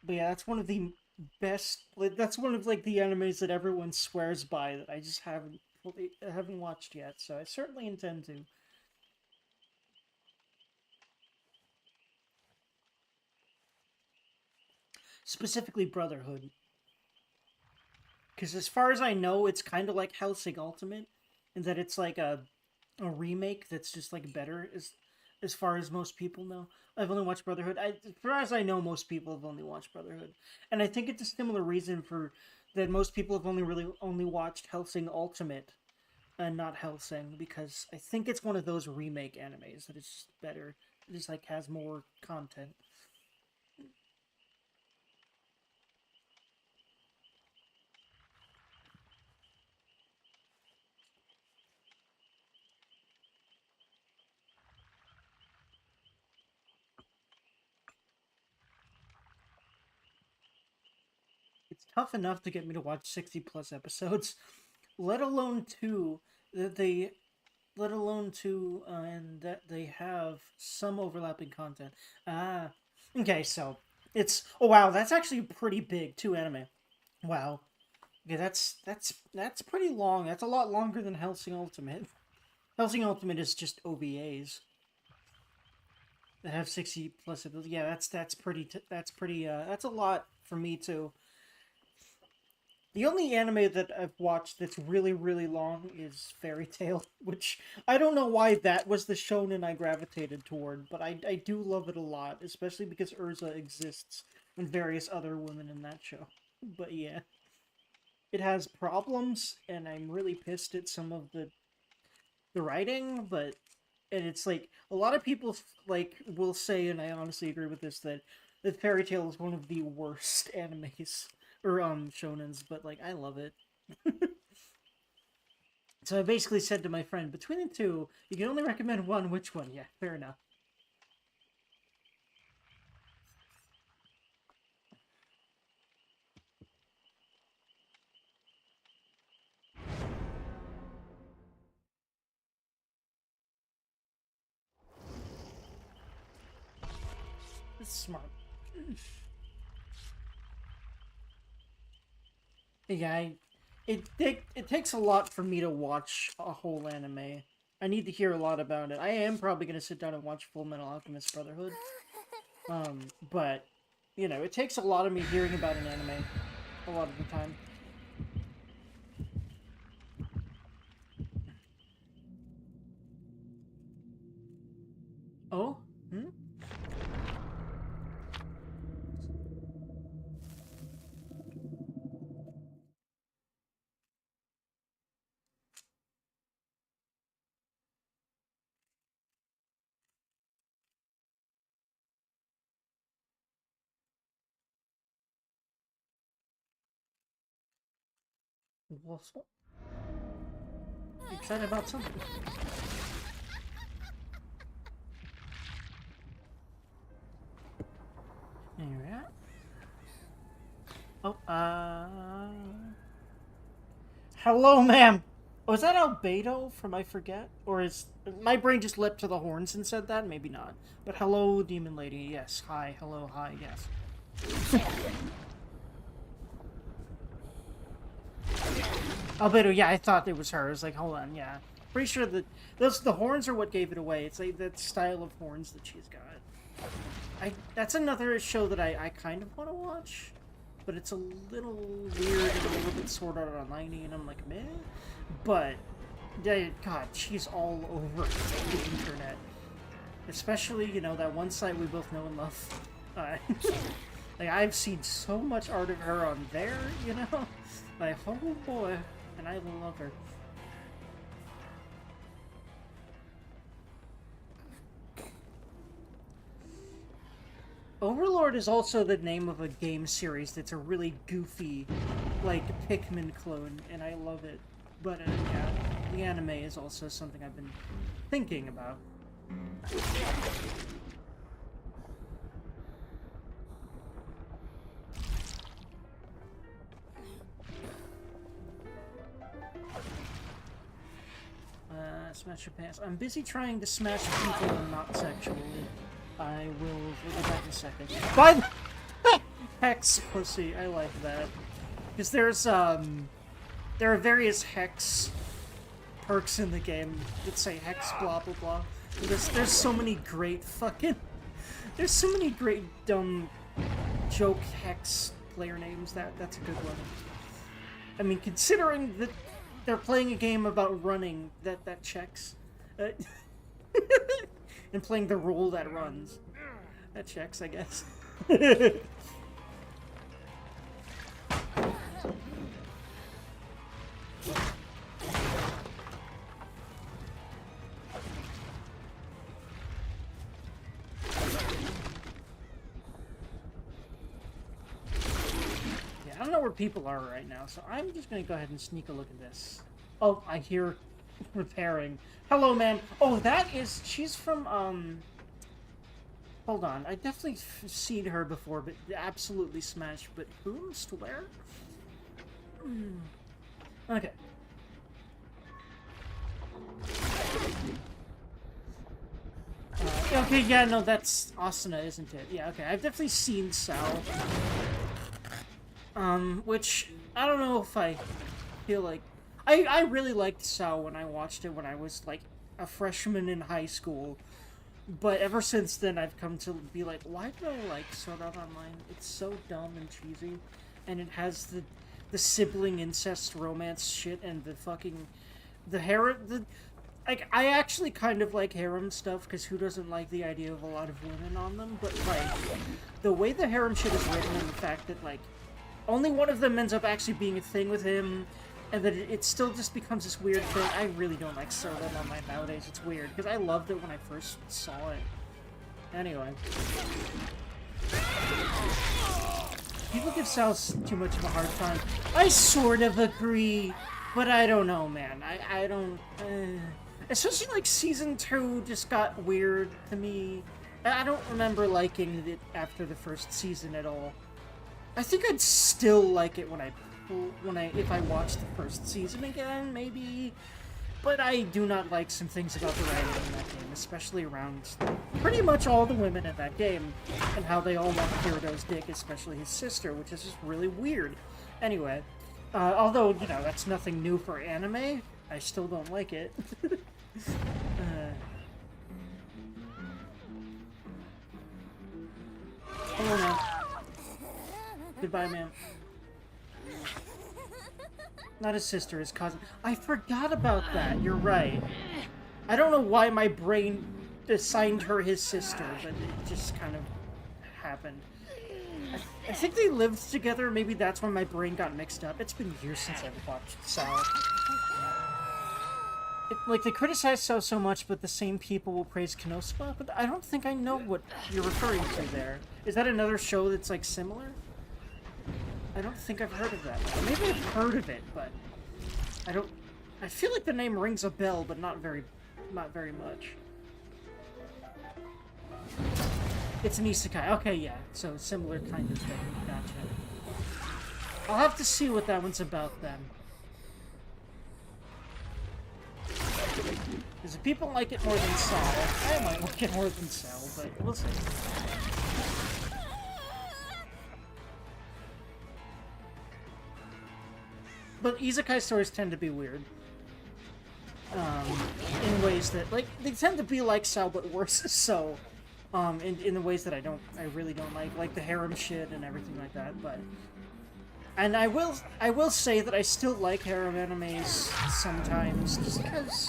But yeah, that's one of the best... That's one of, like, the animes that everyone swears by that I just haven't watched yet, so I certainly intend to. Specifically Brotherhood. Because as far as I know, it's kind of like Hellsing Ultimate, in that it's like a remake that's just like better, as far as most people know. I've only watched Brotherhood. As far as I know, most people have only watched Brotherhood. And I think it's a similar reason for that most people have only watched Hellsing Ultimate and not Hellsing, because I think it's one of those remake animes that is just better. It just like has more content. It's tough enough to get me to watch 60 plus episodes, let alone two that they let alone two and that they have some overlapping content. Okay, so it's oh wow, that's actually pretty big, two anime. Wow. Okay, that's pretty long. That's a lot longer than Hellsing Ultimate. Hellsing Ultimate is just OVAs that have 60 plus episodes. Yeah, that's pretty that's a lot for me too. The only anime that I've watched that's really, really long is Fairy Tail, which I don't know why that was the shonen I gravitated toward, but I do love it a lot, especially because Urza exists and various other women in that show. But yeah, it has problems, and I'm really pissed at some of the writing, but and it's like a lot of people like will say, and I honestly agree with this, that Fairy Tail is one of the worst animes or shonens, but like I love it. So I basically said to my friend, between the two, you can only recommend one. Which one? Yeah, fair enough. That's smart. Yeah, it takes a lot for me to watch a whole anime. I need to hear a lot about it. I am probably gonna sit down and watch Full Metal Alchemist Brotherhood. But you know, it takes a lot of me hearing about an anime a lot of the time. Oh? Hmm? Waffle? You excited about something? Alright. Oh, hello, ma'am! Was that Albedo from I Forget? Or is... My brain just leapt to the horns and said that? Maybe not. But hello, demon lady. Yes. Hi. Hello. Hi. Yes. Albedo, yeah, I thought it was her. I was like, hold on, yeah. Pretty sure that... the horns are what gave it away. It's like that style of horns that she's got. That's another show that I kind of want to watch. But it's a little weird and a little bit Sword Art Online, and I'm like, meh. But, God, she's all over the internet. Especially, you know, that one site we both know and love. Like, I've seen so much art of her on there, you know? Like, oh boy, and I love her. Overlord is also the name of a game series that's a really goofy, like, Pikmin clone, and I love it. But, yeah, the anime is also something I've been thinking about. Smash your pants. I'm busy trying to smash people and not sexually. I will get back in a second. By the Hex pussy, I like that. Because there's, there are various Hex perks in the game that say Hex blah blah blah. There's so many great fucking... There's so many great dumb joke Hex player names. That's a good one. I mean, considering that they're playing a game about running, that checks. And playing the role that runs. That checks, I guess. I don't know where people are right now, so I'm just gonna go ahead and sneak a look at this. Oh, I hear repairing. Hello, man. Oh, that is... She's from, Hold on. I definitely seen her before, but absolutely smashed. But whom's where? Okay. Okay, yeah, no, that's Asuna, isn't it? Yeah, okay. I've definitely seen Sal. Which, I don't know if I feel like... I really liked Sao when I watched it when I was, like, a freshman in high school. But ever since then, I've come to be like, why do I like Sword Art Online? It's so dumb and cheesy. And it has the sibling incest romance shit and the fucking... The harem... Like, I actually kind of like harem stuff, because who doesn't like the idea of a lot of women on them? But, like, the way the harem shit is written and the fact that, like, only one of them ends up actually being a thing with him, and that it still just becomes this weird thing. I really don't like Sword Art Online nowadays. It's weird, because I loved it when I first saw it. Anyway. People give Sal too much of a hard time. I sort of agree. But I don't know, man. I don't... especially, like, Season 2 just got weird to me. I don't remember liking it after the first season at all. I think I'd still like it if I watched the first season again, maybe. But I do not like some things about the writing in that game, especially around pretty much all the women in that game, and how they all want Kirito's dick, especially his sister, which is just really weird. Anyway, although, you know, that's nothing new for anime, I still don't like it. Hello, man. Goodbye, ma'am. Not his sister, his cousin. I forgot about that. You're right. I don't know why my brain assigned her his sister, but it just kind of happened. I think they lived together. Maybe that's when my brain got mixed up. It's been years since I've watched Sao. Like, they criticize Sao so much, but the same people will praise Konosuba? But I don't think I know what you're referring to there. Is that another show that's, like, similar? I don't think I've heard of that. Maybe I've heard of it, but I don't... I feel like the name rings a bell, but not very much. It's an isekai. Okay, yeah. So, similar kind of thing. Gotcha. I'll have to see what that one's about, then. Because if people like it more than Sao, I might like it more than Sao, but we'll see. But isekai stories tend to be weird. In ways that, like, they tend to be like Sao, but worse so. In the ways that I really don't like the harem shit and everything like that, but... And I will say that I still like harem animes sometimes, just because,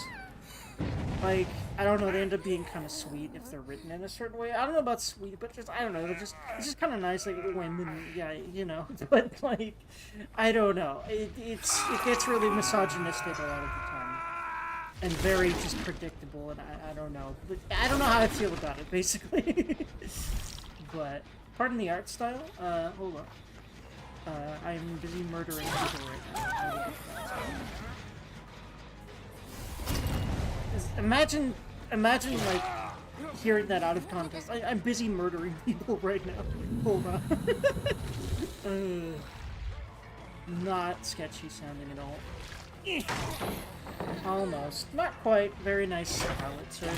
like, I don't know, they end up being kind of sweet if they're written in a certain way. I don't know about sweet, but just, I don't know, it's just kind of nice, like, women, yeah, you know, but, like, I don't know, it gets really misogynistic a lot of the time, and very just predictable, and I don't know, but I don't know how I feel about it, basically, but, pardon the art style, hold on. I'm busy murdering people right now. Imagine, like, hearing that out of context. I'm busy murdering people right now. Hold on. Not sketchy sounding at all. Almost. Not quite. Very nice palette, sir.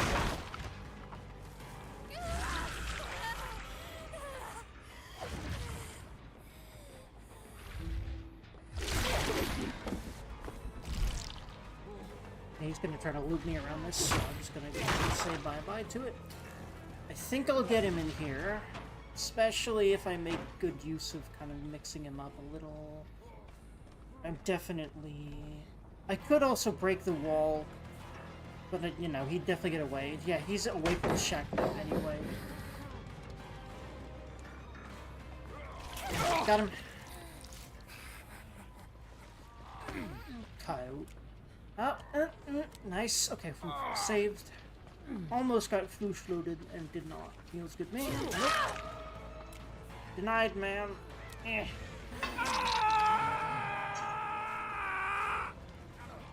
He's gonna try to loop me around this, so I'm just gonna say bye-bye to it. I think I'll get him in here, especially if I make good use of kind of mixing him up a little. I'm definitely... I could also break the wall, but, you know, he'd definitely get away. Yeah, he's away from the shack now anyway. Got him. Coyote. Oh, nice. Okay, saved. Almost got flooded and did not. Feels good. Me. Nope. Denied, man. Eh.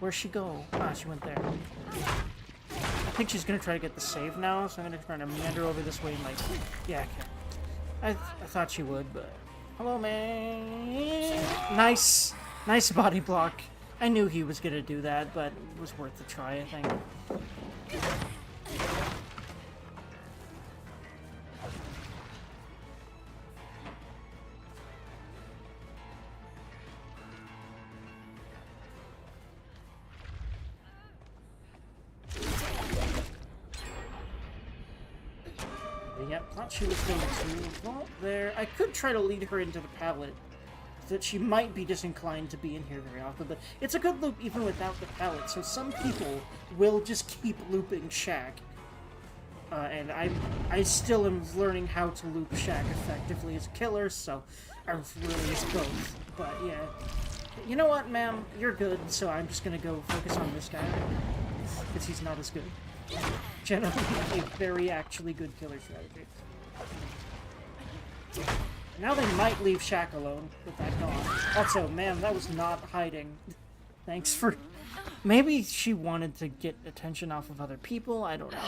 Where'd she go? Ah, she went there. I think she's gonna try to get the save now, so I'm gonna try to meander over this way and, like, yeah, okay. I thought she would, but... Hello, man. Nice. Nice body block. I knew he was gonna do that, but it was worth a try, I think. Yeah, thought she was going to. Well, there. I could try to lead her into the pallet. That she might be disinclined to be in here very often, but it's a good loop even without the palette, so some people will just keep looping Shack. And I still am learning how to loop Shack effectively as a killer, so I really is both. But yeah. You know what, ma'am? You're good, so I'm just gonna go focus on this guy. Because he's not as good. Generally a very actually good killer strategy. Now they might leave Shack alone with that gone. Also, man, that was not hiding. Thanks for... Maybe she wanted to get attention off of other people, I don't know.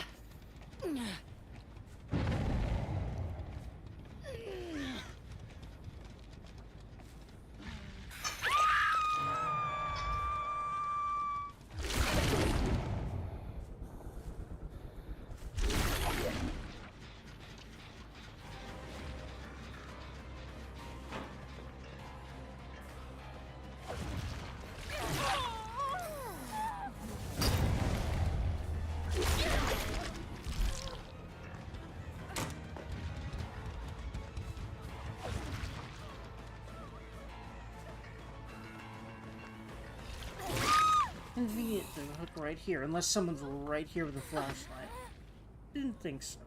Convenient to hook right here, unless someone's right here with a flashlight. Didn't think so.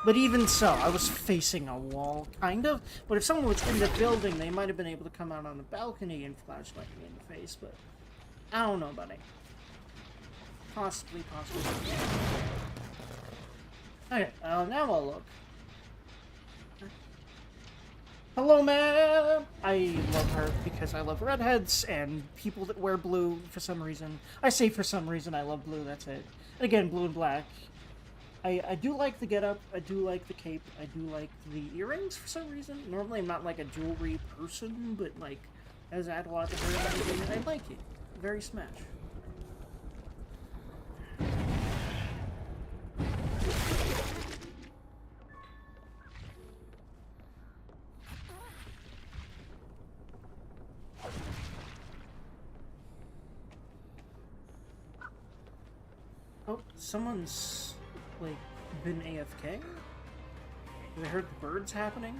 But even so, I was facing a wall, kind of. But if someone was in the building, they might have been able to come out on the balcony and flashlight me in the face, but I don't know, buddy. Possibly. Okay, now I'll look. Hello, ma'am! I love her because I love redheads and people that wear blue for some reason. I say for some reason I love blue, that's it. And again, blue and black. I do like the getup, I do like the cape, I do like the earrings for some reason. Normally I'm not like a jewelry person, but like, as I add a lot to her and everything, I like it. Very Smash. Oh, someone's, like, been AFK? Have they heard the birds happening?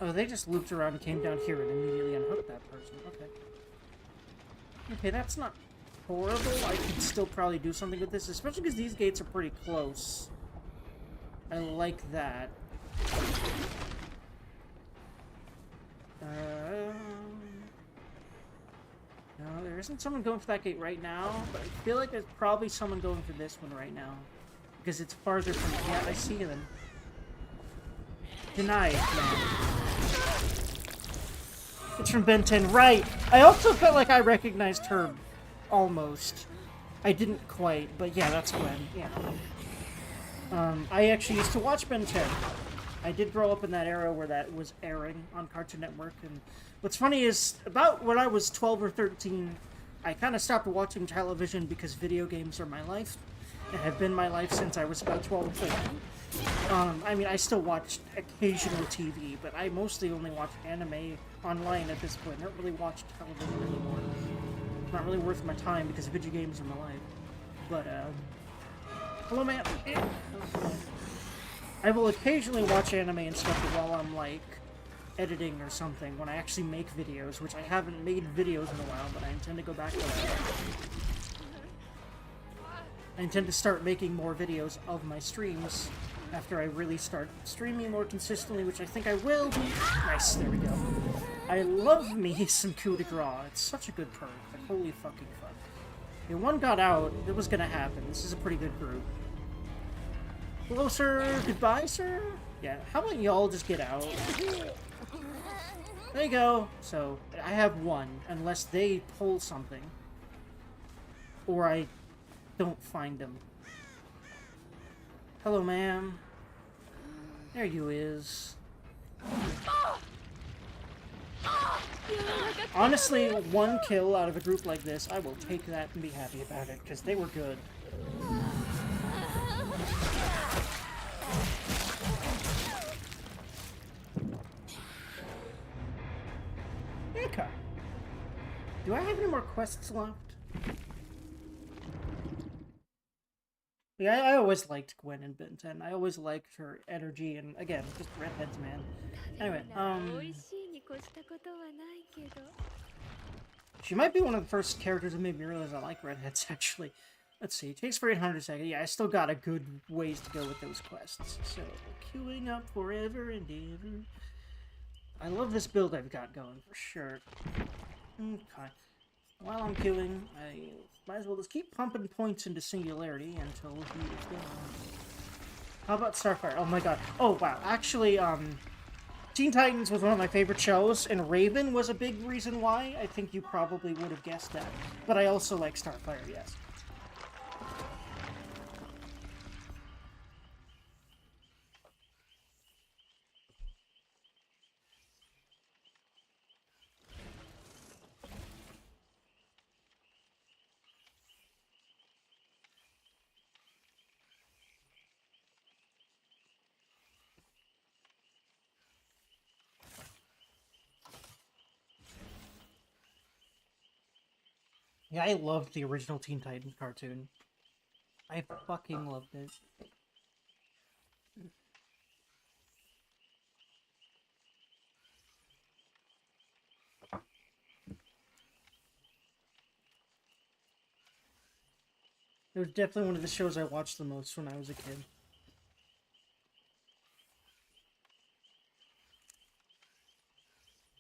Oh, they just looped around and came down here and immediately unhooked that person. Okay. Okay, that's not horrible. I could still probably do something with this, especially because these gates are pretty close. I like that. No, there isn't someone going for that gate right now, but I feel like there's probably someone going for this one right now. Because it's farther from... Yeah, I see them. Denied. It's from Ben 10, right! I also felt like I recognized her, almost. I didn't quite, but yeah, that's Gwen, yeah. I actually used to watch Ben 10. I did grow up in that era where that was airing on Cartoon Network, and what's funny is, about when I was 12 or 13, I kind of stopped watching television because video games are my life, and have been my life since I was about 12 or 13. I mean, I still watch occasional TV, but I mostly only watch anime online at this point. I don't really watch television anymore. It's not really worth my time because video games are my life. But, hello, man. I will occasionally watch anime and stuff while I'm, like, editing or something, when I actually make videos, which I haven't made videos in a while, but I intend to go back to that. I intend to start making more videos of my streams after I really start streaming more consistently, which I think I will be. Nice, there we go. I love me some coup de grace. It's such a good perk. Like, holy fucking fuck. Okay, one got out. It was gonna happen. This is a pretty good group. Hello, sir. Goodbye, sir. Yeah, how about y'all just get out? There you go. So, I have one, unless they pull something. Or I don't find them. Hello, ma'am. There you is. Honestly, one kill out of a group like this, I will take that and be happy about it, because they were good. Okay. Do I have any more quests left? Yeah, I always liked Gwen and Ben 10. I always liked her energy and, again, just redheads, man. Anyway, she might be one of the first characters that made me realize I like redheads, actually. Let's see, it takes for 800 seconds. Yeah, I still got a good ways to go with those quests. So, queuing up forever and ever. I love this build I've got going, for sure. Okay. while I'm queuing, I might as well just keep pumping points into Singularity until he is gone. How about Starfire? Oh my god. Oh wow. Actually, Teen Titans was one of my favorite shows, and Raven was a big reason why. I think you probably would have guessed that. But I also like Starfire, yes. Yeah, I loved the original Teen Titans cartoon. I fucking loved it. It was definitely one of the shows I watched the most when I was a kid.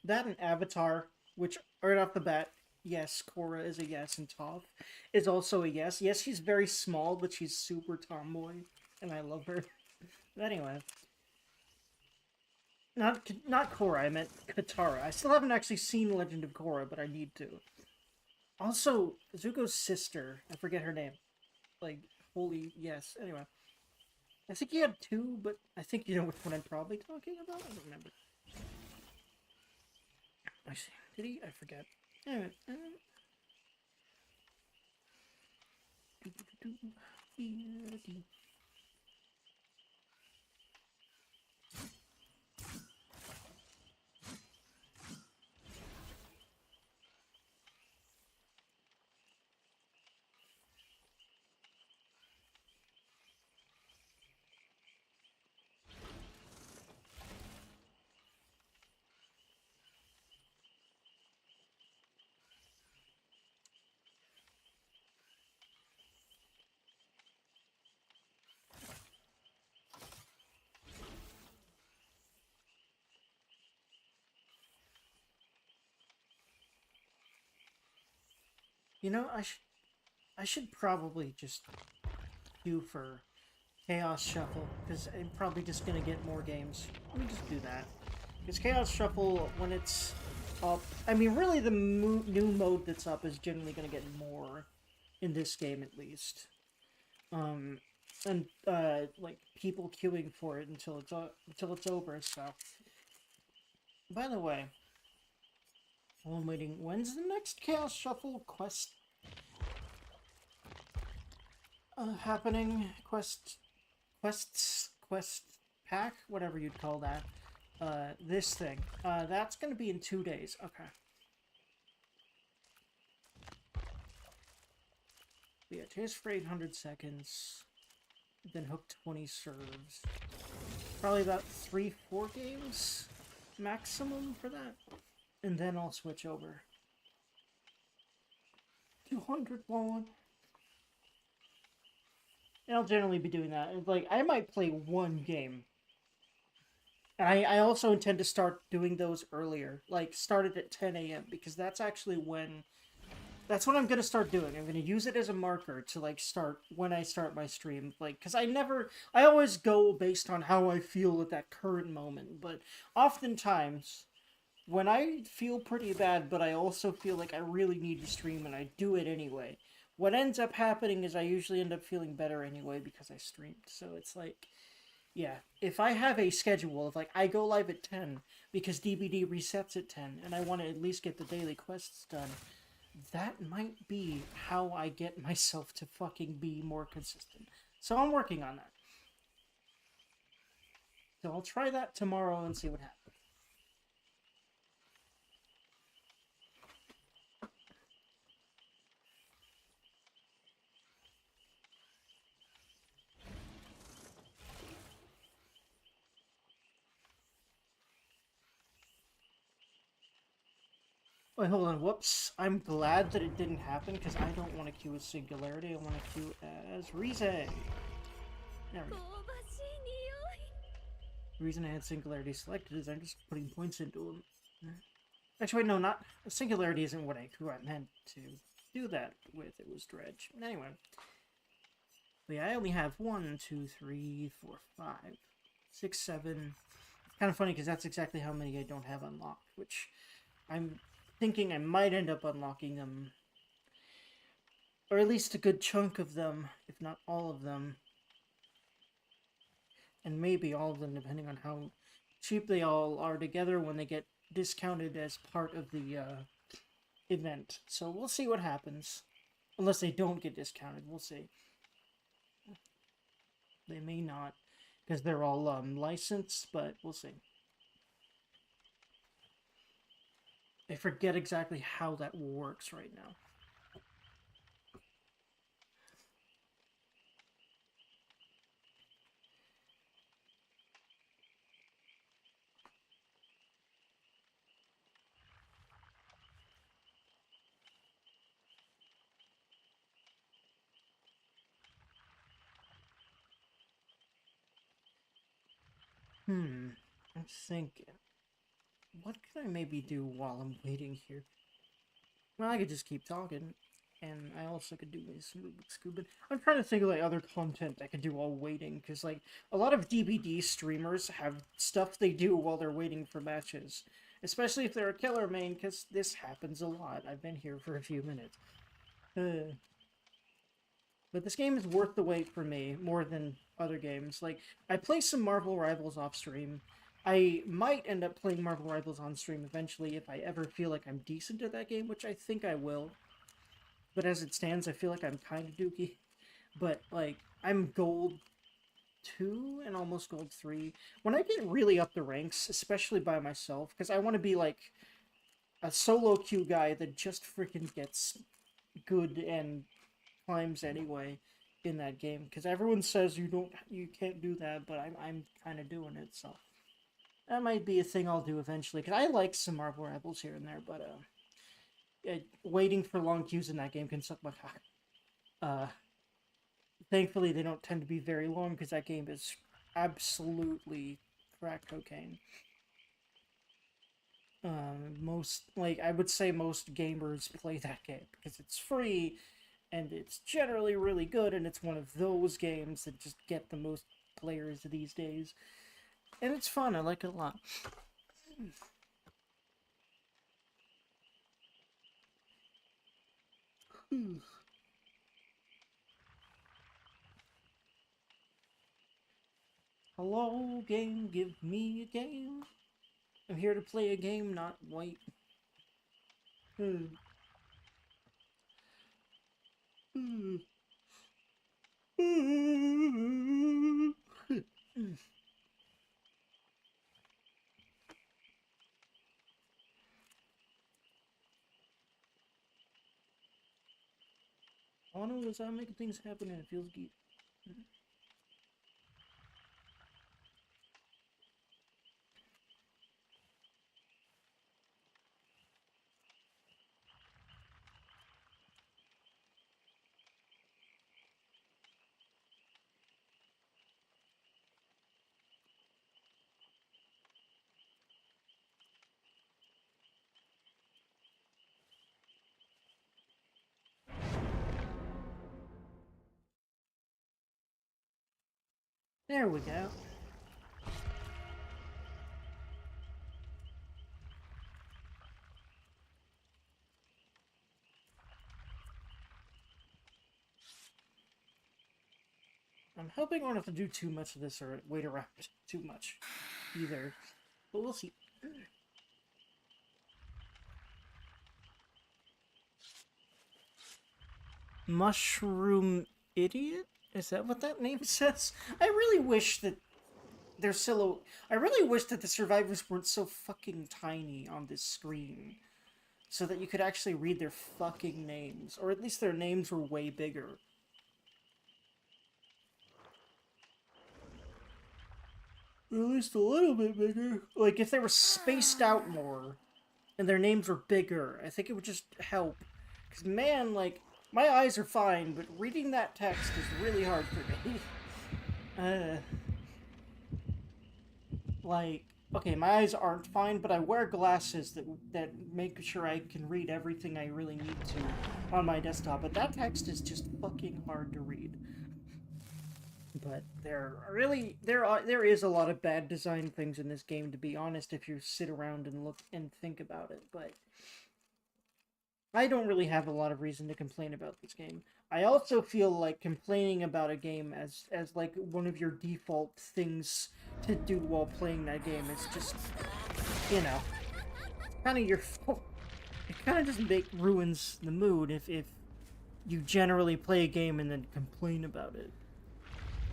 That and Avatar, which right off the bat, yes, Korra is a yes, and Toph is also a yes. Yes, she's very small, but she's super tomboy, and I love her. But anyway, not Korra. I meant Katara. I still haven't actually seen Legend of Korra, but I need to. Also, Zuko's sister. I forget her name. Like, holy yes. Anyway, I think he had two, but I think you know which one I'm probably talking about. I don't remember. I see. Did he? I forget. Anyway. You know, I should probably just queue for Chaos Shuffle, because I'm probably just gonna get more games. Let me just do that. Because Chaos Shuffle, when it's up, I mean, really the new mode that's up is generally gonna get more in this game at least. And like people queuing for it until it's over. So, by the way, while I'm waiting, when's the next Chaos Shuffle quest happening? Quest pack, whatever you'd call that. This thing. That's gonna be in 2 days. Okay. Yeah, chase for 800 seconds. Then hook 20 serves. Probably about 3-4 games maximum for that. And then I'll switch over. 200 won. And I'll generally be doing that. Like, I might play one game. I also intend to start doing those earlier. Like, start it at 10 a.m. because that's actually when... That's what I'm going to start doing. I'm going to use it as a marker to, like, start when I start my stream. Like, because I always go based on how I feel at that current moment. But oftentimes, when I feel pretty bad, but I also feel like I really need to stream and I do it anyway, what ends up happening is I usually end up feeling better anyway because I streamed. So it's like, yeah, if I have a schedule of like I go live at 10 because DBD resets at 10 and I want to at least get the daily quests done, that might be how I get myself to fucking be more consistent. So I'm working on that. So I'll try that tomorrow and see what happens. Wait, hold on. Whoops. I'm glad that it didn't happen because I don't want to queue as Singularity. I want to queue as Rize. There we go. The reason I had Singularity selected is I'm just putting points into him. Actually, no, not Singularity isn't who I meant to do that with. It was Dredge. Anyway, but yeah, I only have 1, 2, 3, 4, 5, 6, 7. It's kind of funny because that's exactly how many I don't have unlocked, which I'm thinking I might end up unlocking them, or at least a good chunk of them, if not all of them, and maybe all of them, depending on how cheap they all are together when they get discounted as part of the event. So we'll see what happens. Unless they don't get discounted, we'll see. They may not, because they're all licensed, but we'll see. I forget exactly how that works right now. I'm thinking. What can I maybe do while I'm waiting here? Well, I could just keep talking, and I also could do some Rubik's Cube. I'm trying to think of like other content I could do while waiting, because like a lot of DBD streamers have stuff they do while they're waiting for matches, especially if they're a killer main, because this happens a lot. I've been here for a few minutes. But this game is worth the wait for me more than other games. Like, I play some Marvel Rivals off stream. I might end up playing Marvel Rivals on stream eventually if I ever feel like I'm decent at that game, which I think I will. But as it stands, I feel like I'm kind of dookie. But, like, I'm gold 2 and almost gold 3. When I get really up the ranks, especially by myself, because I want to be, like, a solo queue guy that just freaking gets good and climbs anyway in that game, because everyone says you can't do that, but I'm kind of doing it, so that might be a thing I'll do eventually, because I like some Marvel Rebels here and there, but waiting for long queues in that game can suck my cock. Thankfully they don't tend to be very long, because that game is absolutely crack cocaine. I would say most gamers play that game because it's free and it's generally really good, and it's one of those games that just get the most players these days. And it's fun, I like it a lot. Hello, game, give me a game. I'm here to play a game, not wait. Ono is making things happen and it feels good. There we go. I'm hoping I don't have to do too much of this or wait around too much either, but we'll see. Mushroom Idiot? Is that what that name says? I really wish that I really wish that the survivors weren't so fucking tiny on this screen, so that you could actually read their fucking names, or at least their names were way bigger. Or at least a little bit bigger. Like, if they were spaced out more, and their names were bigger, I think it would just help. Because, man, like, my eyes are fine, but reading that text is really hard for me. Like, okay, my eyes aren't fine, but I wear glasses that make sure I can read everything I really need to on my desktop. But that text is just fucking hard to read. But there is a lot of bad design things in this game, to be honest, if you sit around and look and think about it. But I don't really have a lot of reason to complain about this game. I also feel like complaining about a game as like one of your default things to do while playing that game is just, you know, kind of your fault. It kind of just ruins the mood if you generally play a game and then complain about it.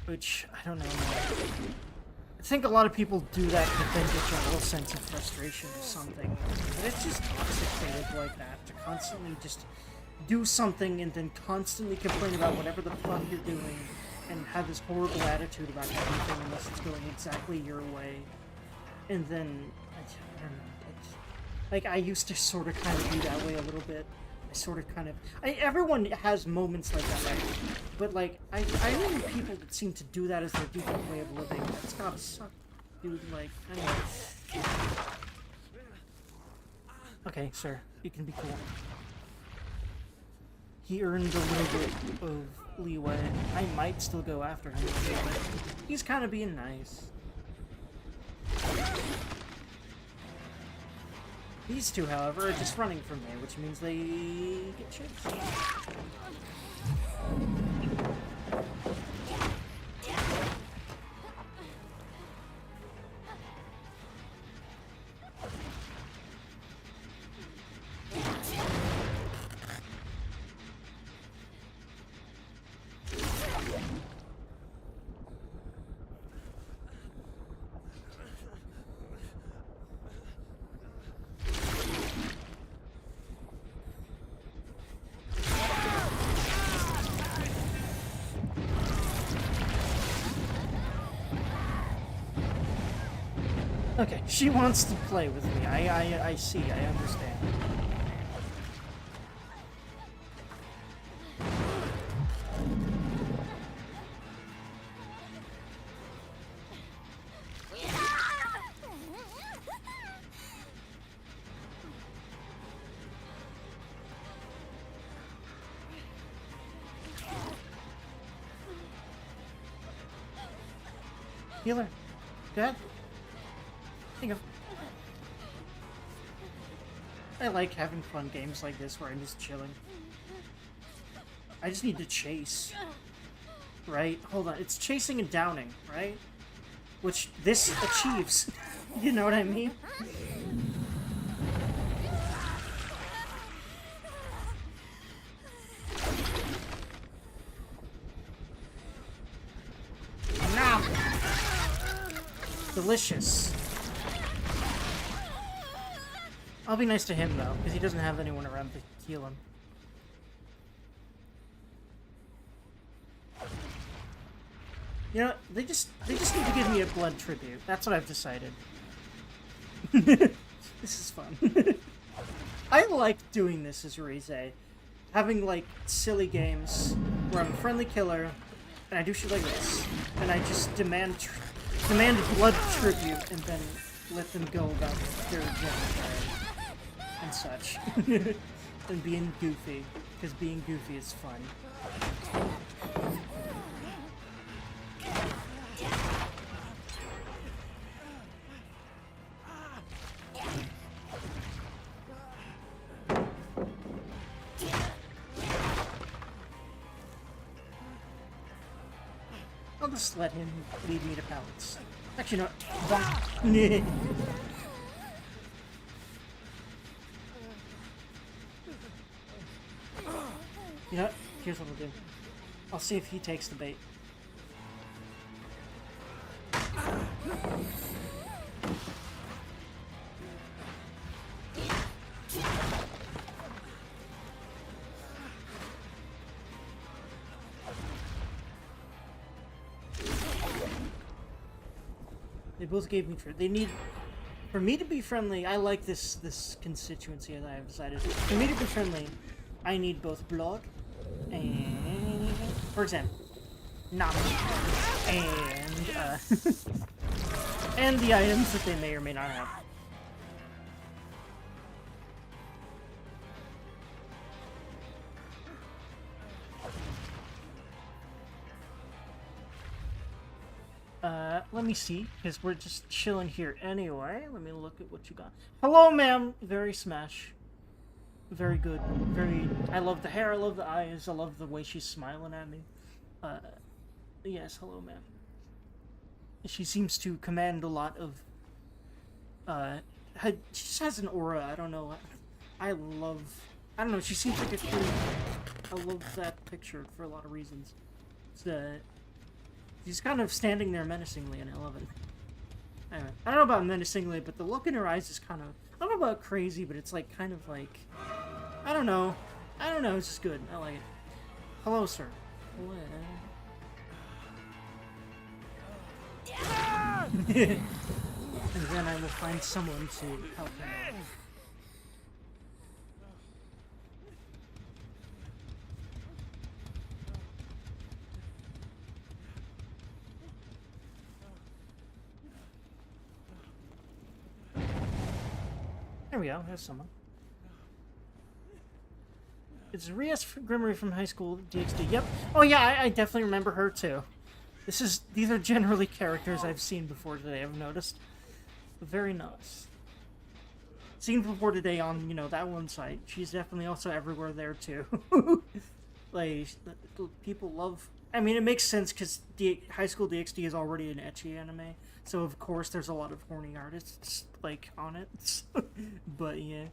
Which, I don't know. I think a lot of people do that to vent a general sense of frustration or something. But it's just toxic to live like that, to constantly just do something and then constantly complain about whatever the fuck you're doing and have this horrible attitude about everything unless it's going exactly your way. And then, I don't know, like, I used to sort of kind of be that way a little bit. Everyone has moments like that, right? But, like, I know people that seem to do that as their default way of living. That's gotta suck, dude. Like, anyway. Okay, sir. You can be cool. He earned a little bit of leeway. I might still go after him, but he's kind of being nice. These two, however, are just running from me, which means they get chased. Okay, she wants to play with me. I see, I understand. Healer. Dad? There you go. I like having fun games like this where I'm just chilling. I just need to chase. Right? Hold on. It's chasing and downing, right? Which this achieves. You know what I mean? Nom! Delicious. I'll be nice to him, though, because he doesn't have anyone around to heal him. You know, they just need to give me a blood tribute. That's what I've decided. This is fun. I like doing this as Rize. Having, like, silly games where I'm a friendly killer, and I do shit like this, and I just demand blood tribute, and then let them go about their genocide and such. And being goofy, because being goofy is fun. I'll just let him lead me to pallets. Actually, no. You know what? Here's what I'll do. I'll see if he takes the bait. They both gave me truth. They need... For me to be friendly, I like this constituency, as I have decided. For me to be friendly, I need both blood and... For example, Nami and, And the items that they may or may not have. Let me see, because we're just chilling here anyway. Let me look at what you got. Hello, ma'am! Very Smash. Very good. Very... I love the hair, I love the eyes, I love the way she's smiling at me. Yes, hello, ma'am. She seems to command a lot of... she just has an aura, I don't know. I love... I don't know, she seems like a kid. I love that picture for a lot of reasons. It's, she's kind of standing there menacingly, and I love it. Anyway, I don't know about menacingly, but the look in her eyes is kind of... I don't know about crazy, but it's like, kind of like... I don't know. I don't know, it's just good. I like it. Hello, sir. Hello. And then I will find someone to help him out. There we go, there's someone. It's Rias Grimmery from High School DxD. Yep. Oh yeah, I definitely remember her too. These are generally characters I've seen before today, I've noticed. Very nice. Seen before today on, you know, that one site. She's definitely also everywhere there too. Like, people love... I mean, it makes sense because High School DxD is already an ecchi anime. So, of course, there's a lot of horny artists, like, on it. But, yeah.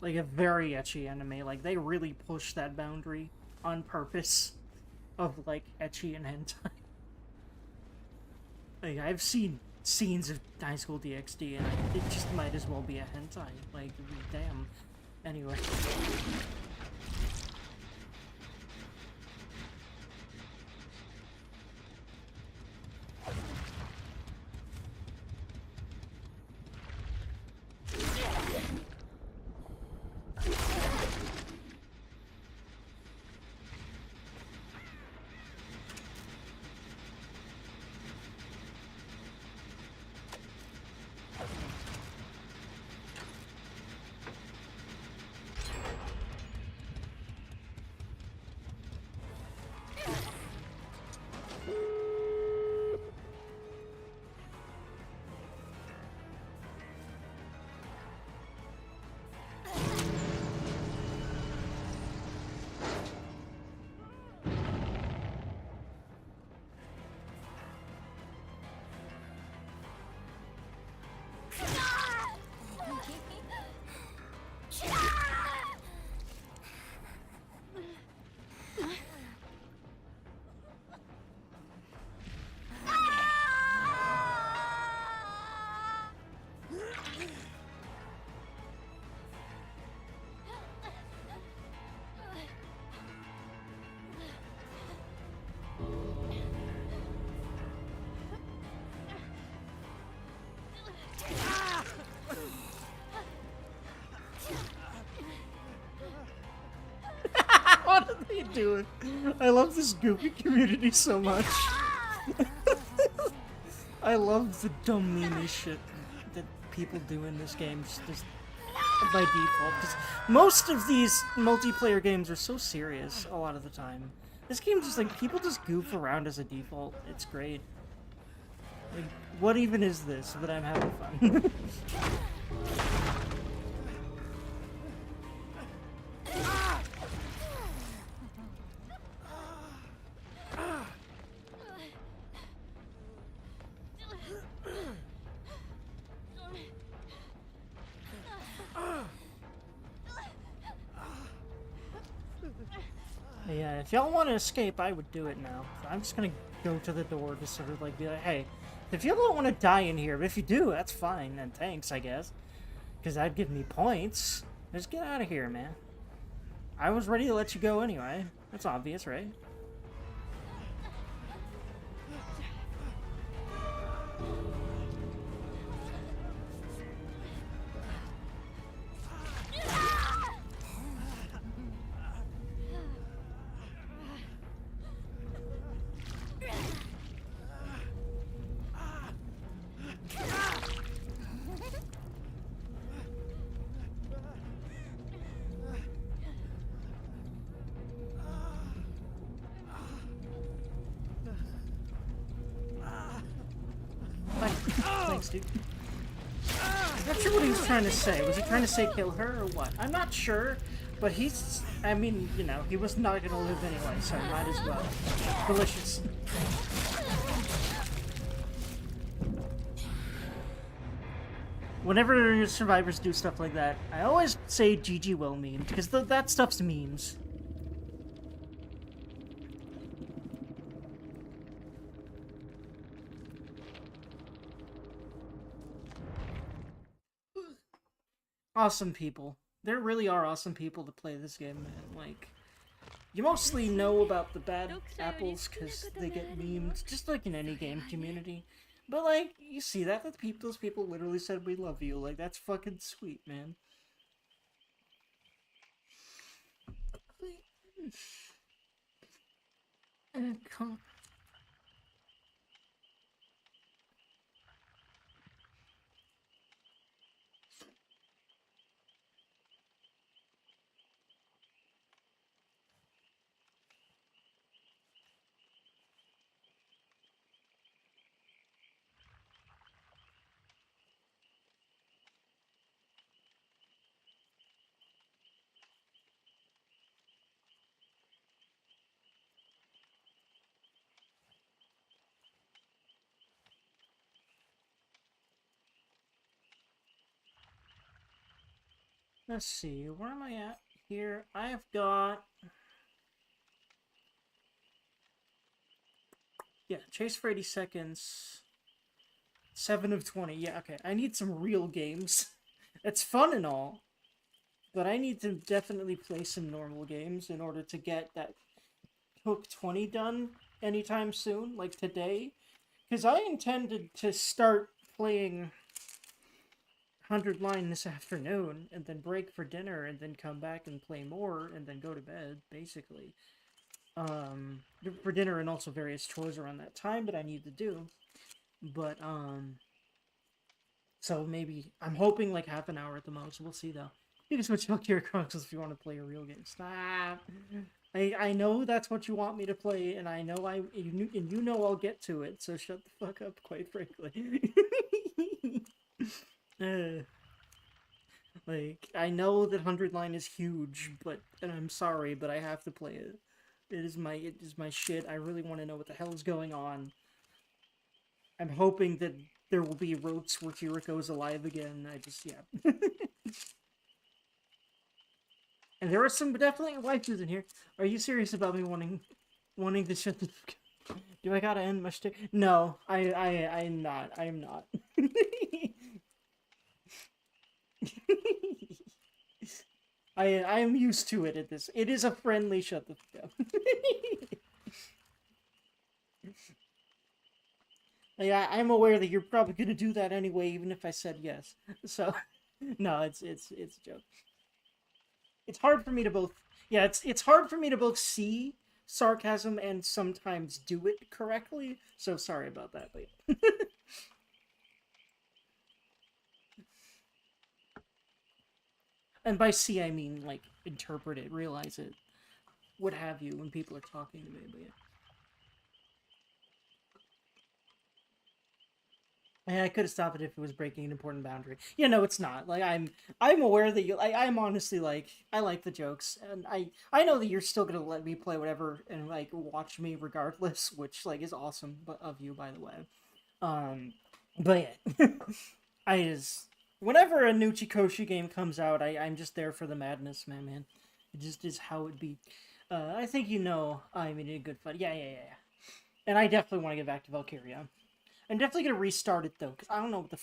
Like, a very ecchi anime. Like, they really push that boundary on purpose of, like, ecchi and hentai. Like, I've seen scenes of High School DxD, and it just might as well be a hentai. Like, damn. Anyway. What are they doing? I love this goofy community so much. I love the dumb meme shit that people do in this game just by default. Because most of these multiplayer games are so serious a lot of the time. This game just like people just goof around as a default. It's great. Like, what even is this? But I'm having fun. Yeah, if y'all want to escape, I would do it now. I'm just gonna go to the door to sort of like be like, hey, if you don't want to die in here, but if you do, that's fine, and thanks, I guess. Because that'd give me points. Just get out of here, man. I was ready to let you go anyway. That's obvious, right? I'm not sure what he was trying to say. Was he trying to say kill her or what? I'm not sure, but he's... I mean, you know, he was not gonna live anyway, so might as well. Delicious. Whenever survivors do stuff like that, I always say GG well memed, because that stuff's memes. Awesome people. There really are awesome people to play this game, man. Like, you mostly know about the bad apples because they get memed, just like in any game community. But, like, you see that with people, those people literally said, we love you. Like, that's fucking sweet, man. Come. Let's see, where am I at here? I've got... Yeah, chase for 80 seconds. 7 of 20. Yeah, okay. I need some real games. It's fun and all, but I need to definitely play some normal games in order to get that Hook 20 done anytime soon, like today. Because I intended to start playing 100 Line this afternoon, and then break for dinner, and then come back and play more, and then go to bed, basically. For dinner, and also various chores around that time that I need to do. But, so maybe, I'm hoping like half an hour at the most, we'll see though. You can switch Valkyria Chronicles if you want to play a real game. Stop! I know that's what you want me to play, and I know you know I'll get to it, so shut the fuck up, quite frankly. Like, I know that 100 Line is huge, and I'm sorry, but I have to play it. It is my shit. I really want to know what the hell is going on. I'm hoping that there will be routes where Kiriko's alive again. Yeah. And there are some definitely waifus in here. Are you serious about me wanting to shut the... Do I gotta end my shtick? No, I'm not. I'm not. I am used to it at this. It is a friendly shut the fuck up. Yeah, I'm aware that you're probably gonna do that anyway, even if I said yes. So, no, it's a joke. It's hard for me to both. Yeah, it's hard for me to both see sarcasm and sometimes do it correctly. So sorry about that, but. And by see, I mean, like, interpret it, realize it, what have you, when people are talking to me, but yeah. Yeah, I could have stopped it if it was breaking an important boundary. Yeah, no, it's not. Like, I'm aware that you... I'm honestly, like, I like the jokes, and I know that you're still gonna let me play whatever and, like, watch me regardless, which, like, is awesome of you, by the way. But yeah. I just... Whenever a new Chikoshi game comes out, I'm just there for the madness, man. It just is how it be. I think you know I'm in a good fight. Yeah. And I definitely want to get back to Valkyria. I'm definitely going to restart it, though, because I don't know what the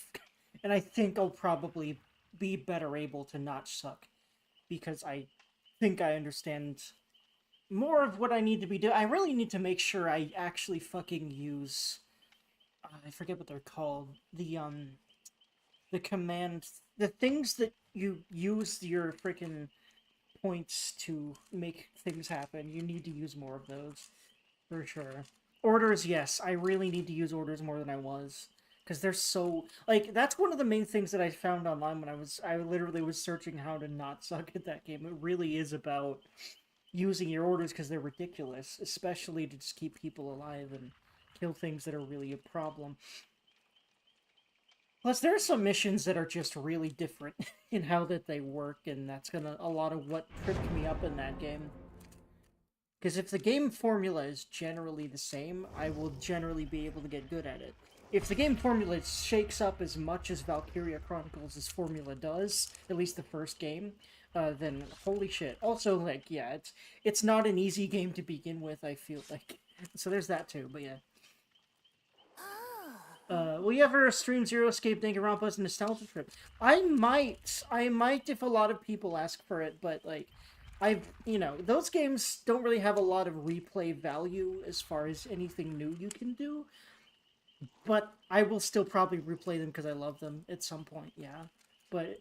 and I think I'll probably be better able to not suck. Because I think I understand more of what I need to be doing. I really need to make sure I actually fucking use... I forget what they're called. The command, the things that you use your freaking points to make things happen, you need to use more of those, for sure. Orders, yes, I really need to use orders more than I was, because they're so, like, that's one of the main things that I found online when I literally was searching how to not suck at that game. It really is about using your orders because they're ridiculous, especially to just keep people alive and kill things that are really a problem. Plus, there are some missions that are just really different in how that they work, and that's gonna a lot of what tripped me up in that game. Because if the game formula is generally the same, I will generally be able to get good at it. If the game formula shakes up as much as Valkyria Chronicles' formula does, at least the first game, then holy shit. Also, like, yeah, it's not an easy game to begin with, I feel like. So there's that too, but yeah. Will you ever stream Zero Escape Danganronpa's Nostalgia Trip? I might if a lot of people ask for it, but, like, those games don't really have a lot of replay value as far as anything new you can do, but I will still probably replay them because I love them at some point, yeah. But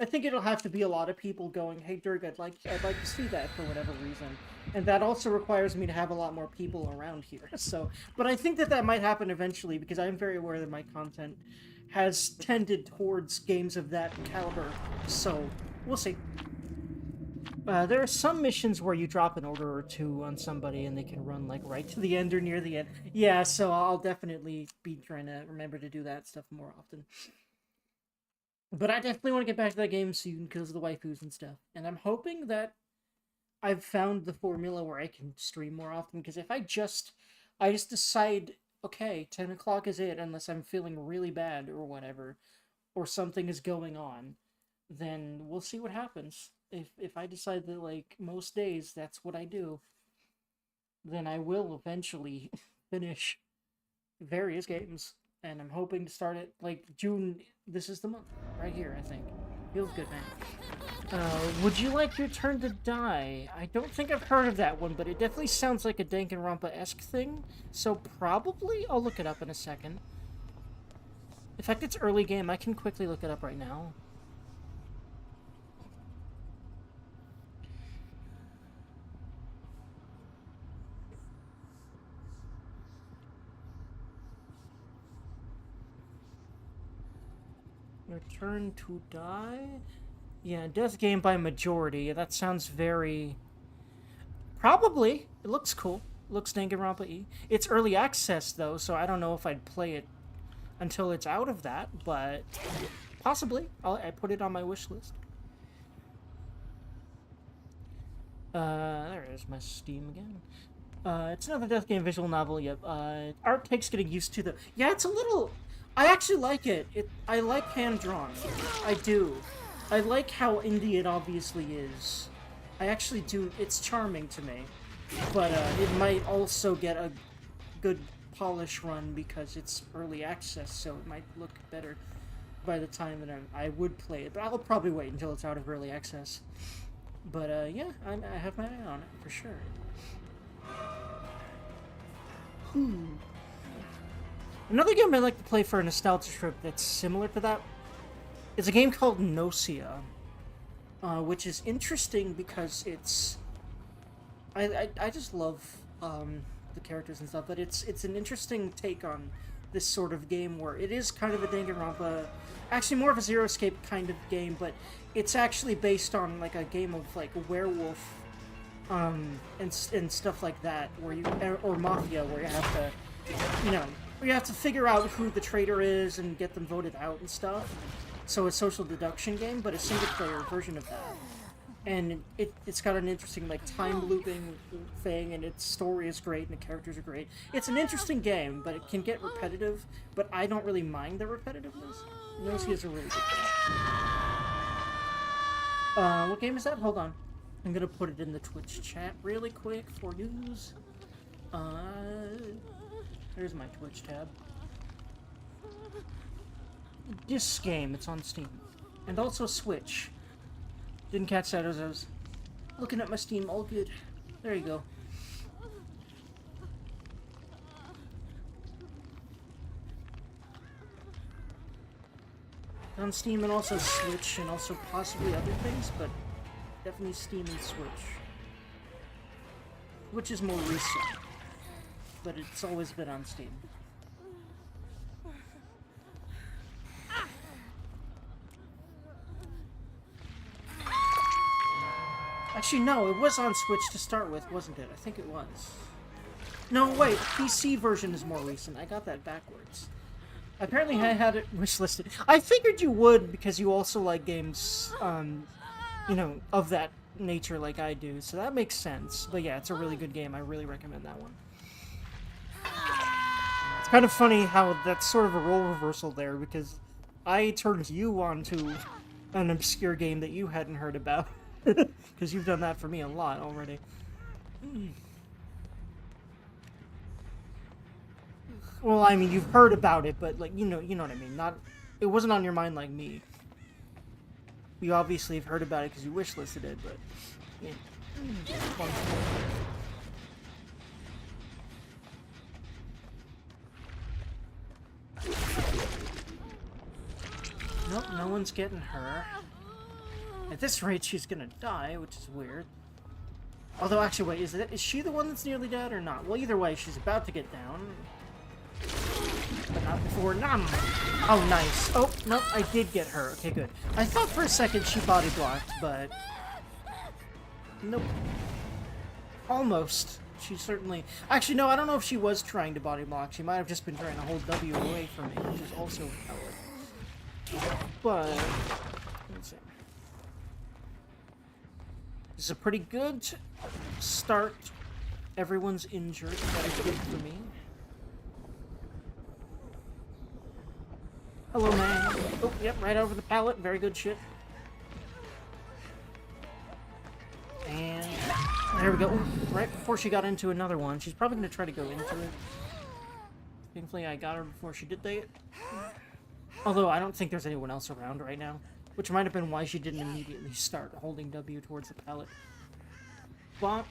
I think it'll have to be a lot of people going, "Hey, Dirk, I'd like to see that for whatever reason," and that also requires me to have a lot more people around here. So, but I think that might happen eventually because I'm very aware that my content has tended towards games of that caliber. So we'll see. There are some missions where you drop an order or two on somebody and they can run, like, right to the end or near the end. Yeah, so I'll definitely be trying to remember to do that stuff more often. But I definitely want to get back to that game soon because of the waifus and stuff. And I'm hoping that I've found the formula where I can stream more often, because if I just decide, okay, 10 o'clock is it, unless I'm feeling really bad or whatever, or something is going on, then we'll see what happens. If I decide that, like, most days that's what I do, then I will eventually finish various games. And I'm hoping to start it, like, June. This is the month. Right here, I think. Feels good, man. Would you like your turn to die? I don't think I've heard of that one, but it definitely sounds like a Danganronpa-esque thing. So probably I'll look it up in a second. In fact, it's early game. I can quickly look it up right now. Return to die? Yeah, death game by majority. That sounds very... Probably. It looks cool. It looks Danganronpa-y. It's early access, though, so I don't know if I'd play it until it's out of that, but possibly. I put it on my wish list. There is my Steam again. It's another death game visual novel. Yep. Art takes getting used to the... Yeah, it's a little... I actually like it. I like hand-drawn. I do. I like how indie it obviously is. I actually do. It's charming to me. But it might also get a good polish run because it's early access, so it might look better by the time that I would play it. But I'll probably wait until it's out of early access. But yeah, I have my eye on it, for sure. Another game I like to play for a nostalgia trip that's similar to that is a game called Gnosia, which is interesting because it's... I just love the characters and stuff, but it's an interesting take on this sort of game where it is kind of a Danganronpa, actually more of a Zero Escape kind of game, but it's actually based on, like, a game of, like, a werewolf and stuff like that, where you... or Mafia, where you have to, where you have to figure out who the traitor is and get them voted out and stuff. So a social deduction game, but a single-player version of that. And it's got an interesting, like, time-looping thing, and its story is great, and the characters are great. It's an interesting game, but it can get repetitive, but I don't really mind the repetitiveness. Gnosia is a really good game. What game is that? Hold on. I'm gonna put it in the Twitch chat really quick for news. There's my Twitch tab. This game, it's on Steam. And also Switch. Didn't catch that as I was looking at my Steam. All good. There you go. On Steam and also Switch and also possibly other things, but definitely Steam and Switch. Which is more recent. But it's always been on Steam. Actually, no, it was on Switch to start with, wasn't it? I think it was. No, wait, PC version is more recent. I got that backwards. Apparently I had it wishlisted. I figured you would because you also like games, you know, of that nature like I do, so that makes sense. But yeah, it's a really good game. I really recommend that one. It's kind of funny how that's sort of a role reversal there, because I turned you on to an obscure game that you hadn't heard about. Because you've done that for me a lot already. Well, I mean, you've heard about it, but, like, you know what I mean. It wasn't on your mind like me. You obviously have heard about it because you wishlisted it, but... Yeah. Nope, no one's getting her. At this rate, she's gonna die, which is weird. Although, actually, wait, is she the one that's nearly dead or not? Well, either way, she's about to get down. But not before Nom! Oh, nice. Oh, nope, I did get her. Okay, good. I thought for a second she body blocked, but... Nope. Almost. She certainly... Actually, no, I don't know if she was trying to body block. She might have just been trying to hold W away from me, which is also valid. But... Let's see. This is a pretty good start. Everyone's injured. That is good for me. Hello, man. Oh, yep, right over the pallet. Very good shit. And there we go. Ooh, right before she got into another one. She's probably going to try to go into it. Thankfully, I got her before she did that. Although, I don't think there's anyone else around right now. Which might have been why she didn't immediately start holding W towards the pallet. Bonk.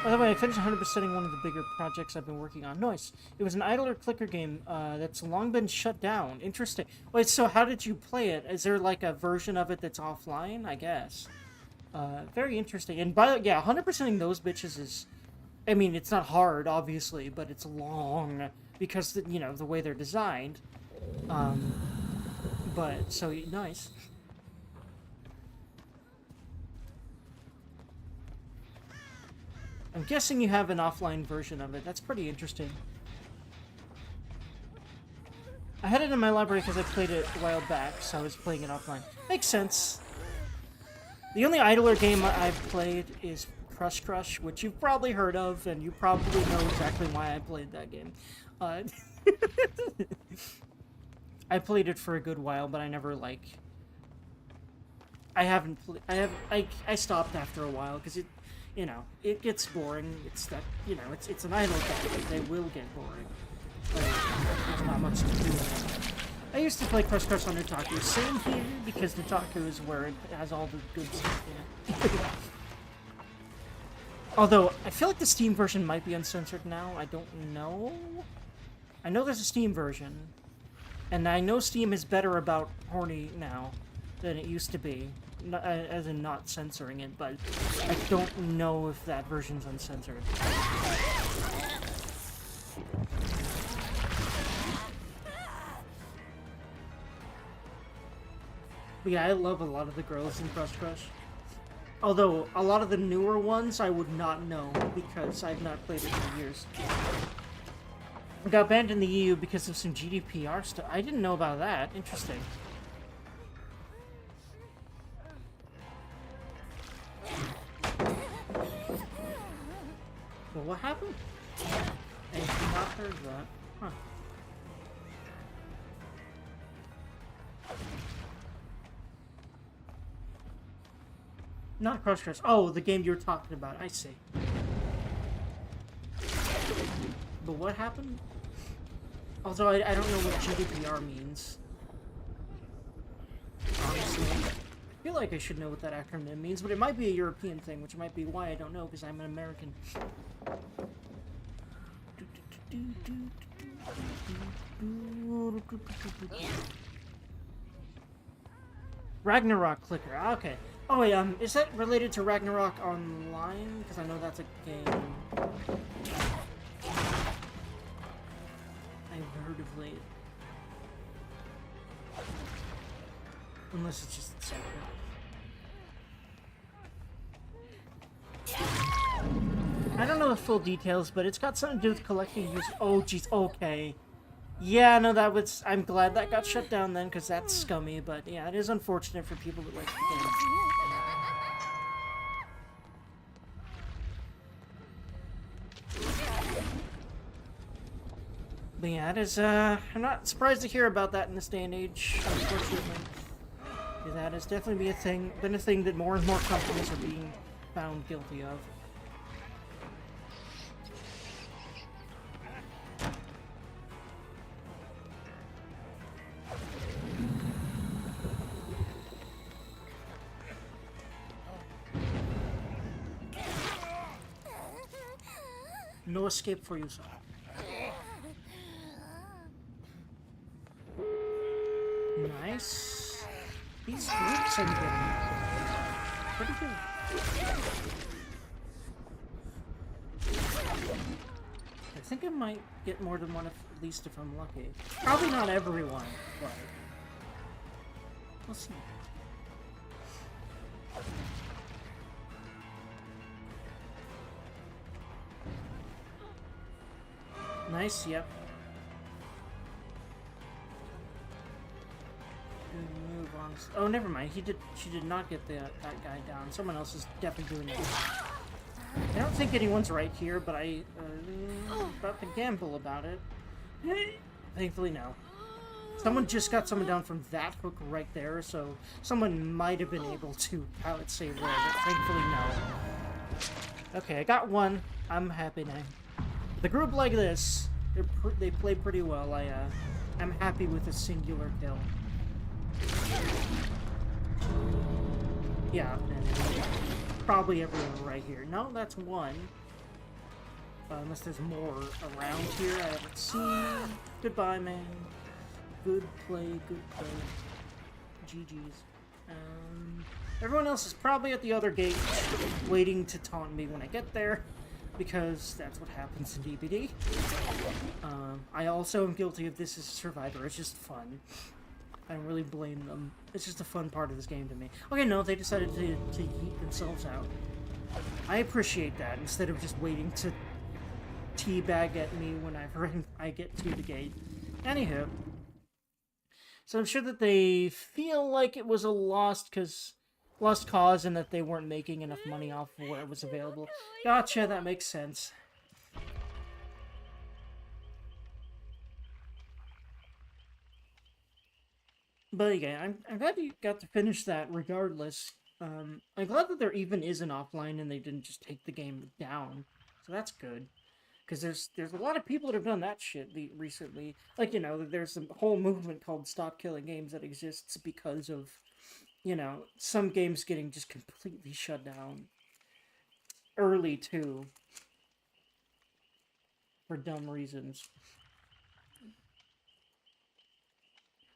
By the way, I finished 100%ing one of the bigger projects I've been working on. Nice. It was an idler clicker game that's long been shut down. Interesting. Wait, so how did you play it? Is there like a version of it that's offline? I guess. Very interesting. And yeah, 100%ing those bitches is... I mean, it's not hard, obviously, but it's long because, you know, the way they're designed. But, so, nice. I'm guessing you have an offline version of it. That's pretty interesting. I had it in my library because I played it a while back, so I was playing it offline. Makes sense. The only idler game I've played is Crush Crush, which you've probably heard of, and you probably know exactly why I played that game. I played it for a good while, but I never, like... I stopped after a while, because it... You know, it gets boring. It's that, you know, it's an idle game. They will get boring. Like, there's not much to do. I used to play Crush Crush on Nutaku. Same here, because Nutaku is where it has all the good stuff in it. Although, I feel like the Steam version might be uncensored now. I don't know. I know there's a Steam version. And I know Steam is better about horny now than it used to be. As in not censoring it, but I don't know if that version's uncensored. But yeah, I love a lot of the girls in Crush Crush. Although, a lot of the newer ones I would not know, because I've not played it in years. I got banned in the EU because of some GDPR stuff. I didn't know about that. Interesting. Well, what happened? I have not heard that. Huh. Not Crush Crush. Oh, the game you're talking about. I see. But what happened? Although I don't know what GDPR means. Honestly. I feel like I should know what that acronym means, but it might be a European thing, which might be why I don't know, because I'm an American. Ragnarok clicker. Okay. Oh wait, is that related to Ragnarok Online? Because I know that's a game I've heard of late. Unless it's just separate. I don't know the full details, but it's got something to do with collecting users. Oh, jeez, okay. Yeah, no, that was. I'm glad that got shut down then, because that's scummy. But yeah, it is unfortunate for people that like the game. But yeah, it is. I'm not surprised to hear about that in this day and age. Unfortunately, yeah, that has definitely been a thing that more and more companies are being found guilty of. No escape for you, sir. Nice. These groups I'm getting pretty good. I think I might get more than one, at least if I'm lucky. Probably not everyone, but we'll see. Nice, yep. Move on. Oh, never mind. She did not get that guy down. Someone else is definitely doing it. I don't think anyone's right here, but I about to gamble about it. Thankfully, no. Someone just got someone down from that hook right there, so someone might have been able to pilot save there, but thankfully, no. Okay, I got one. I'm happy now. The group like this, they play pretty well. I'm happy with a singular kill. Yeah, and probably everyone right here. No, that's one. Unless there's more around here I haven't seen. Goodbye, man. Good play, good play. GG's. Everyone else is probably at the other gate, waiting to taunt me when I get there, because that's what happens in DBD. I also am guilty of this as a survivor. It's just fun. I don't really blame them. It's just a fun part of this game to me. Okay, no, they decided to yeet themselves out. I appreciate that, instead of just waiting to teabag at me whenever I get to the gate. Anywho. So I'm sure that they feel like it was a lost cause and that they weren't making enough money off of what was available. Gotcha, that makes sense. But again, I'm glad you got to finish that regardless. I'm glad that there even is an offline and they didn't just take the game down. So that's good. Because there's a lot of people that have done that shit recently. Like, you know, there's a whole movement called Stop Killing Games that exists because of, you know, some games getting just completely shut down. Early, too. For dumb reasons.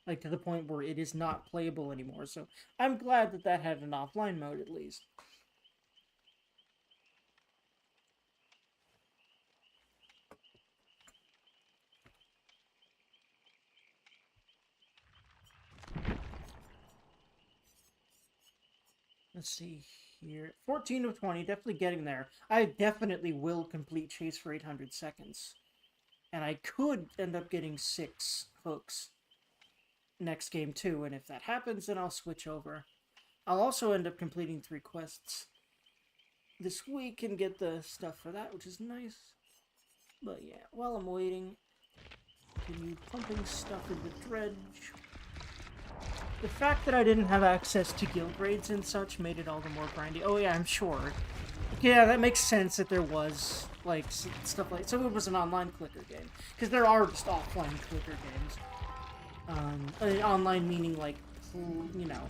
Like, to the point where it is not playable anymore. So, I'm glad that that had an offline mode, at least. Let's see here. 14 of 20, definitely getting there. I definitely will complete Chase for 800 seconds. And I could end up getting 6 hooks next game too, and if that happens, then I'll switch over. I'll also end up completing 3 quests this week and get the stuff for that, which is nice. But yeah, while I'm waiting, continue pumping stuff into Dredge. The fact that I didn't have access to guild raids and such made it all the more grindy. Oh yeah, I'm sure. Yeah, that makes sense that there was, like, stuff like... So it was an online clicker game. Because there are just offline clicker games. Online meaning, like, you know...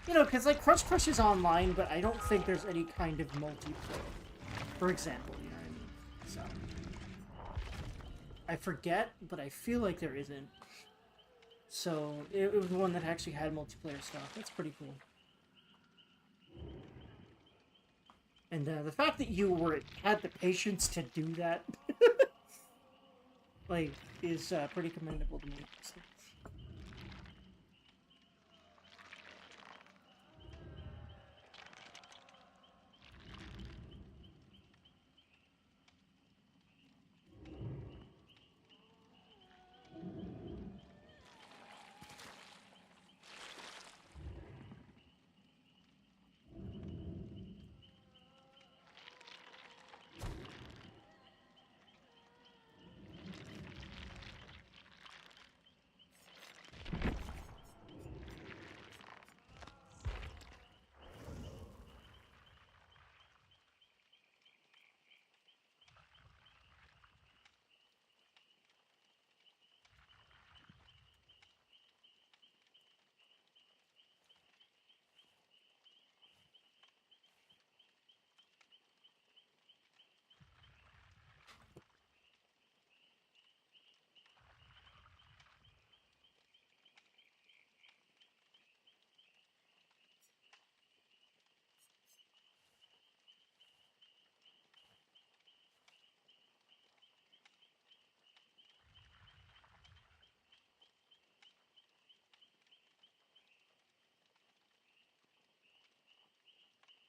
You know, because, like, Crush Crush is online, but I don't think there's any kind of multiplayer. For example, you know what I mean? So... I forget, but I feel like there isn't. So, it was one that actually had multiplayer stuff. That's pretty cool. And the fact that you had the patience to do that, like, is pretty commendable to me. So.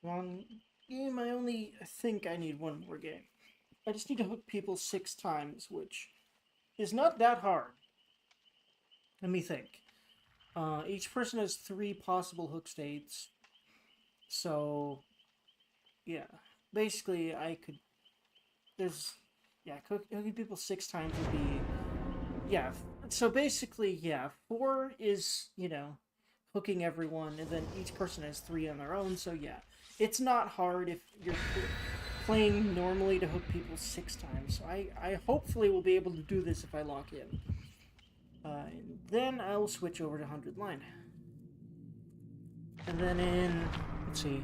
One game, I only think I need one more game. I just need to hook people 6 times, which is not that hard. Let me think. Each person has 3 possible hook states. So, yeah. Basically, I could... There's... Yeah, hooking people 6 times would be... Yeah, so basically, yeah, 4 is, you know, hooking everyone, and then each person has 3 on their own, so yeah. It's not hard if you're playing normally to hook people 6 times, so I hopefully will be able to do this if I lock in. And then I'll switch over to 100 line. And then in... Let's see.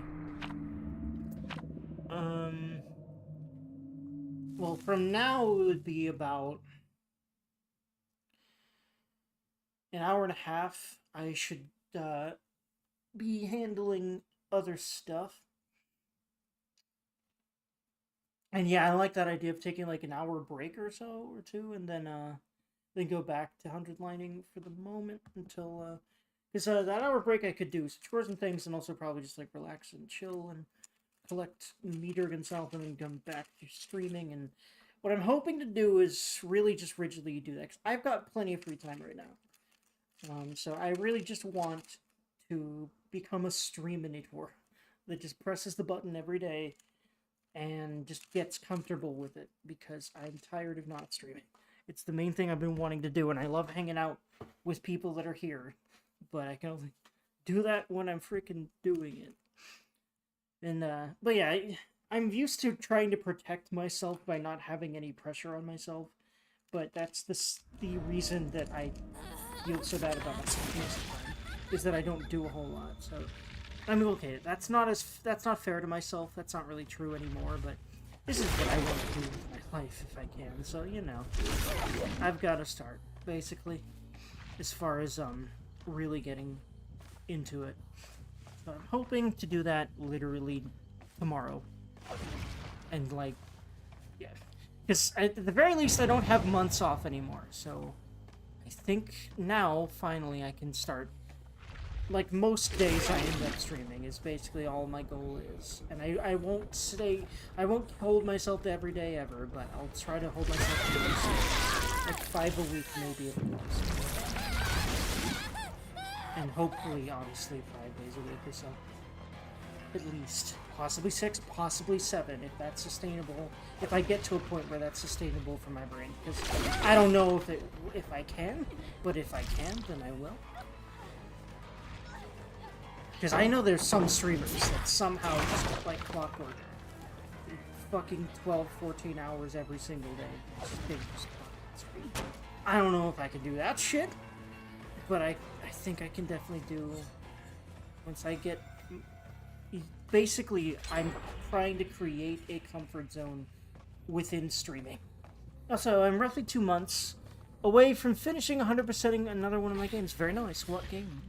Well, from now it would be about... an hour and a half. I should be handling other stuff. And yeah, I like that idea of taking like an hour break or so, or two, and then go back to 100 lining for the moment until... Because that hour break I could do chores and things, and also probably just like relax and chill and collect meter and stuff, and then come back to streaming. And what I'm hoping to do is really just rigidly do that, because I've got plenty of free time right now. So I really just want to become a streaminator that just presses the button every day and just gets comfortable with it, because I'm tired of not streaming. It's the main thing I've been wanting to do, and I love hanging out with people that are here, but I can only do that when I'm freaking doing it. And, but yeah, I'm used to trying to protect myself by not having any pressure on myself, but that's the reason that I feel so bad about myself most of the time, is that I don't do a whole lot. So I mean, okay, that's not fair to myself. That's not really true anymore, but this is what I want to do with my life if I can. So, you know, I've got to start, basically, as far as really getting into it. So I'm hoping to do that literally tomorrow. And like, yeah, because at the very least I don't have months off anymore, so I think now, finally, I can start. Like, most days I end up streaming is basically all my goal is. And I won't hold myself to every day ever, but I'll try to hold myself to least, like 5 a week maybe at the most. And hopefully, obviously, 5 days a week or so. At least. Possibly 6, possibly 7, if that's sustainable. If I get to a point where that's sustainable for my brain. Because I don't know if I can, but if I can, then I will. Because I know there's some streamers that somehow just like clockwork. Fucking 12, 14 hours every single day. I don't know if I can do that shit. But I think I can definitely do... Once I get... Basically, I'm trying to create a comfort zone within streaming. Also, I'm roughly 2 months away from finishing 100%ing another one of my games. Very nice. What game?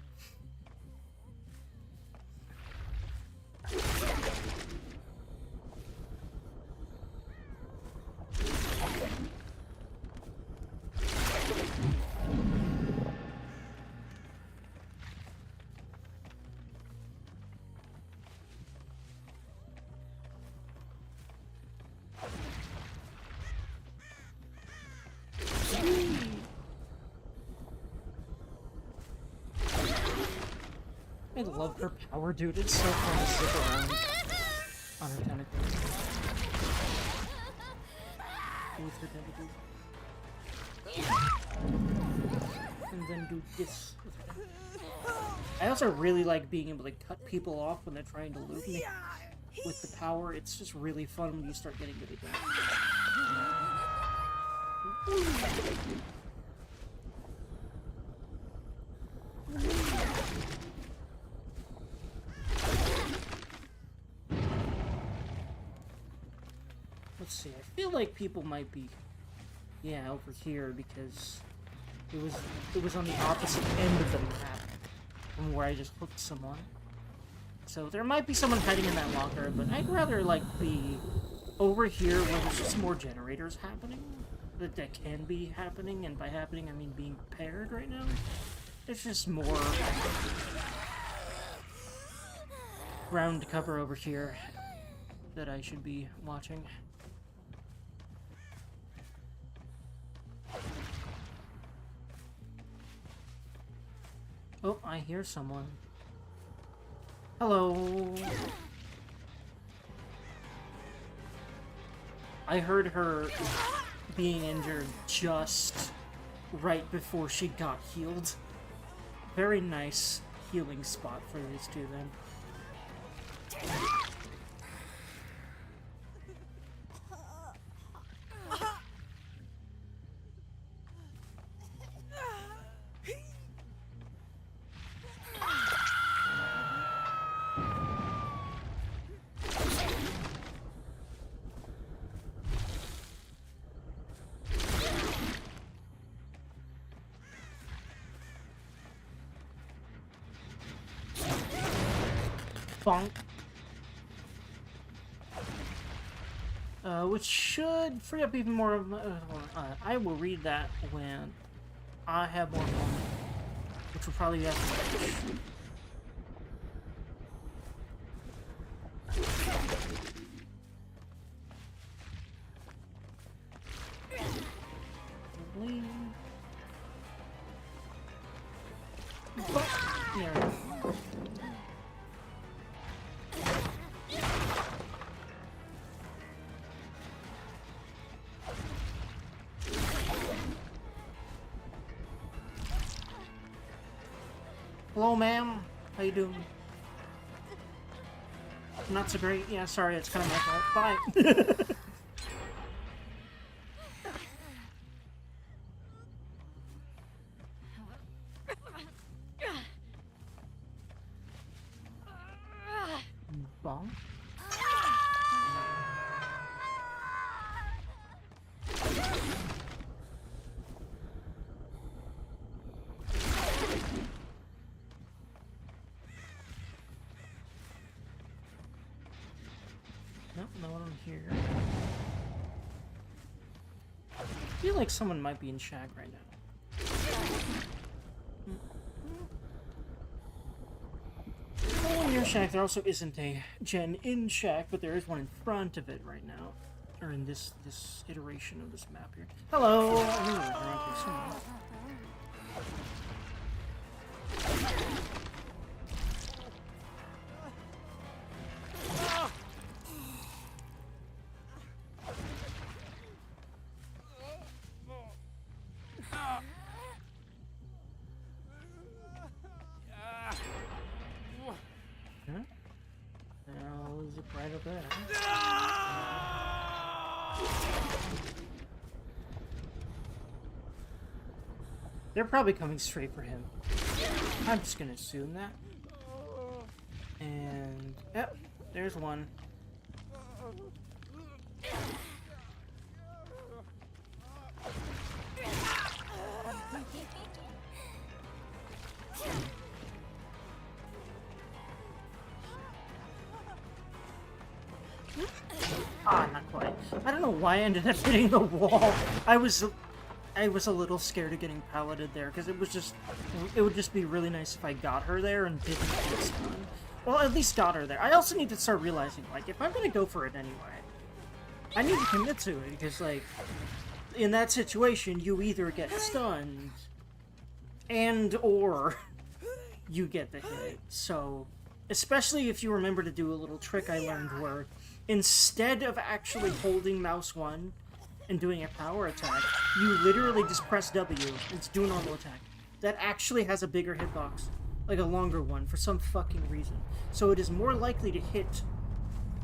I love her power, dude. It's so fun to zip around on her tentacles. With her tentacles. And then do this with her. I also really like being able to cut people off when they're trying to loot me with the power. It's just really fun when you start getting good at that. Let's see, I feel like people might be, yeah, over here, because it was on the opposite end of the map from where I just hooked someone. So there might be someone hiding in that locker, but I'd rather, like, be over here where there's just more generators happening, that can be happening, and by happening I mean being paired right now. There's just more... ground cover over here that I should be watching. Oh, I hear someone. Hello. I heard her being injured just right before she got healed. Very nice healing spot for these two then. Bonk. Which should free up even more of I will read that when I have more fun, which will probably have to there. Hello, ma'am. How you doing? Not so great. Yeah, sorry, it's kind of my fault. Bye. Bonk. Nope, no one here. I feel like someone might be in Shack right now. Oh, near Shack, there also isn't a gen in Shack, but there is one in front of it right now. Or in this iteration of this map here. Hello! I knew there was around here somewhere. Right up there. They're probably coming straight for him. I'm just gonna assume that. And yep, there's one. Ah, not quite. I don't know why I ended up hitting the wall. I was a little scared of getting palleted there, because it would just be really nice if I got her there and didn't get stunned. Well, at least got her there. I also need to start realizing, like, if I'm gonna go for it anyway, I need to commit to it, because, like, in that situation, you either get stunned, or you get the hit. So, especially if you remember to do a little trick I learned where, instead of actually holding mouse 1 and doing a power attack, you literally just press W and do a normal attack. That actually has a bigger hitbox, like a longer one, for some fucking reason. So it is more likely to hit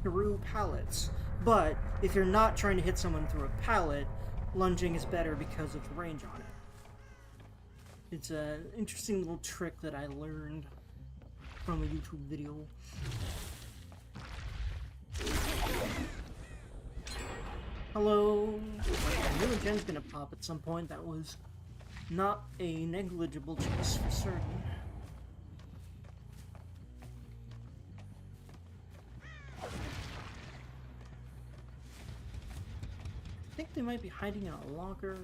through pallets. But if you're not trying to hit someone through a pallet, lunging is better because of the range on it. It's an interesting little trick that I learned from a YouTube video. Hello. I knew a gen's gonna pop at some point. That was not a negligible chance for certain. I think they might be hiding in a locker.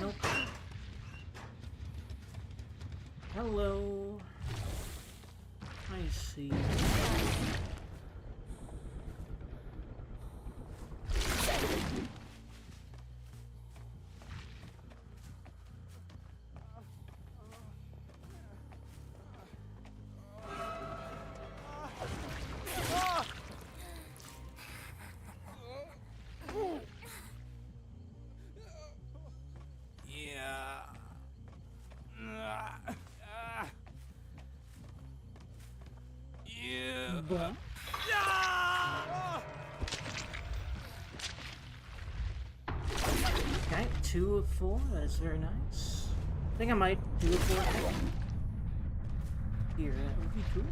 Nope. Hello. I see. But okay, 2 of 4. That's very nice. I think I might do a 4 here. That would be cool.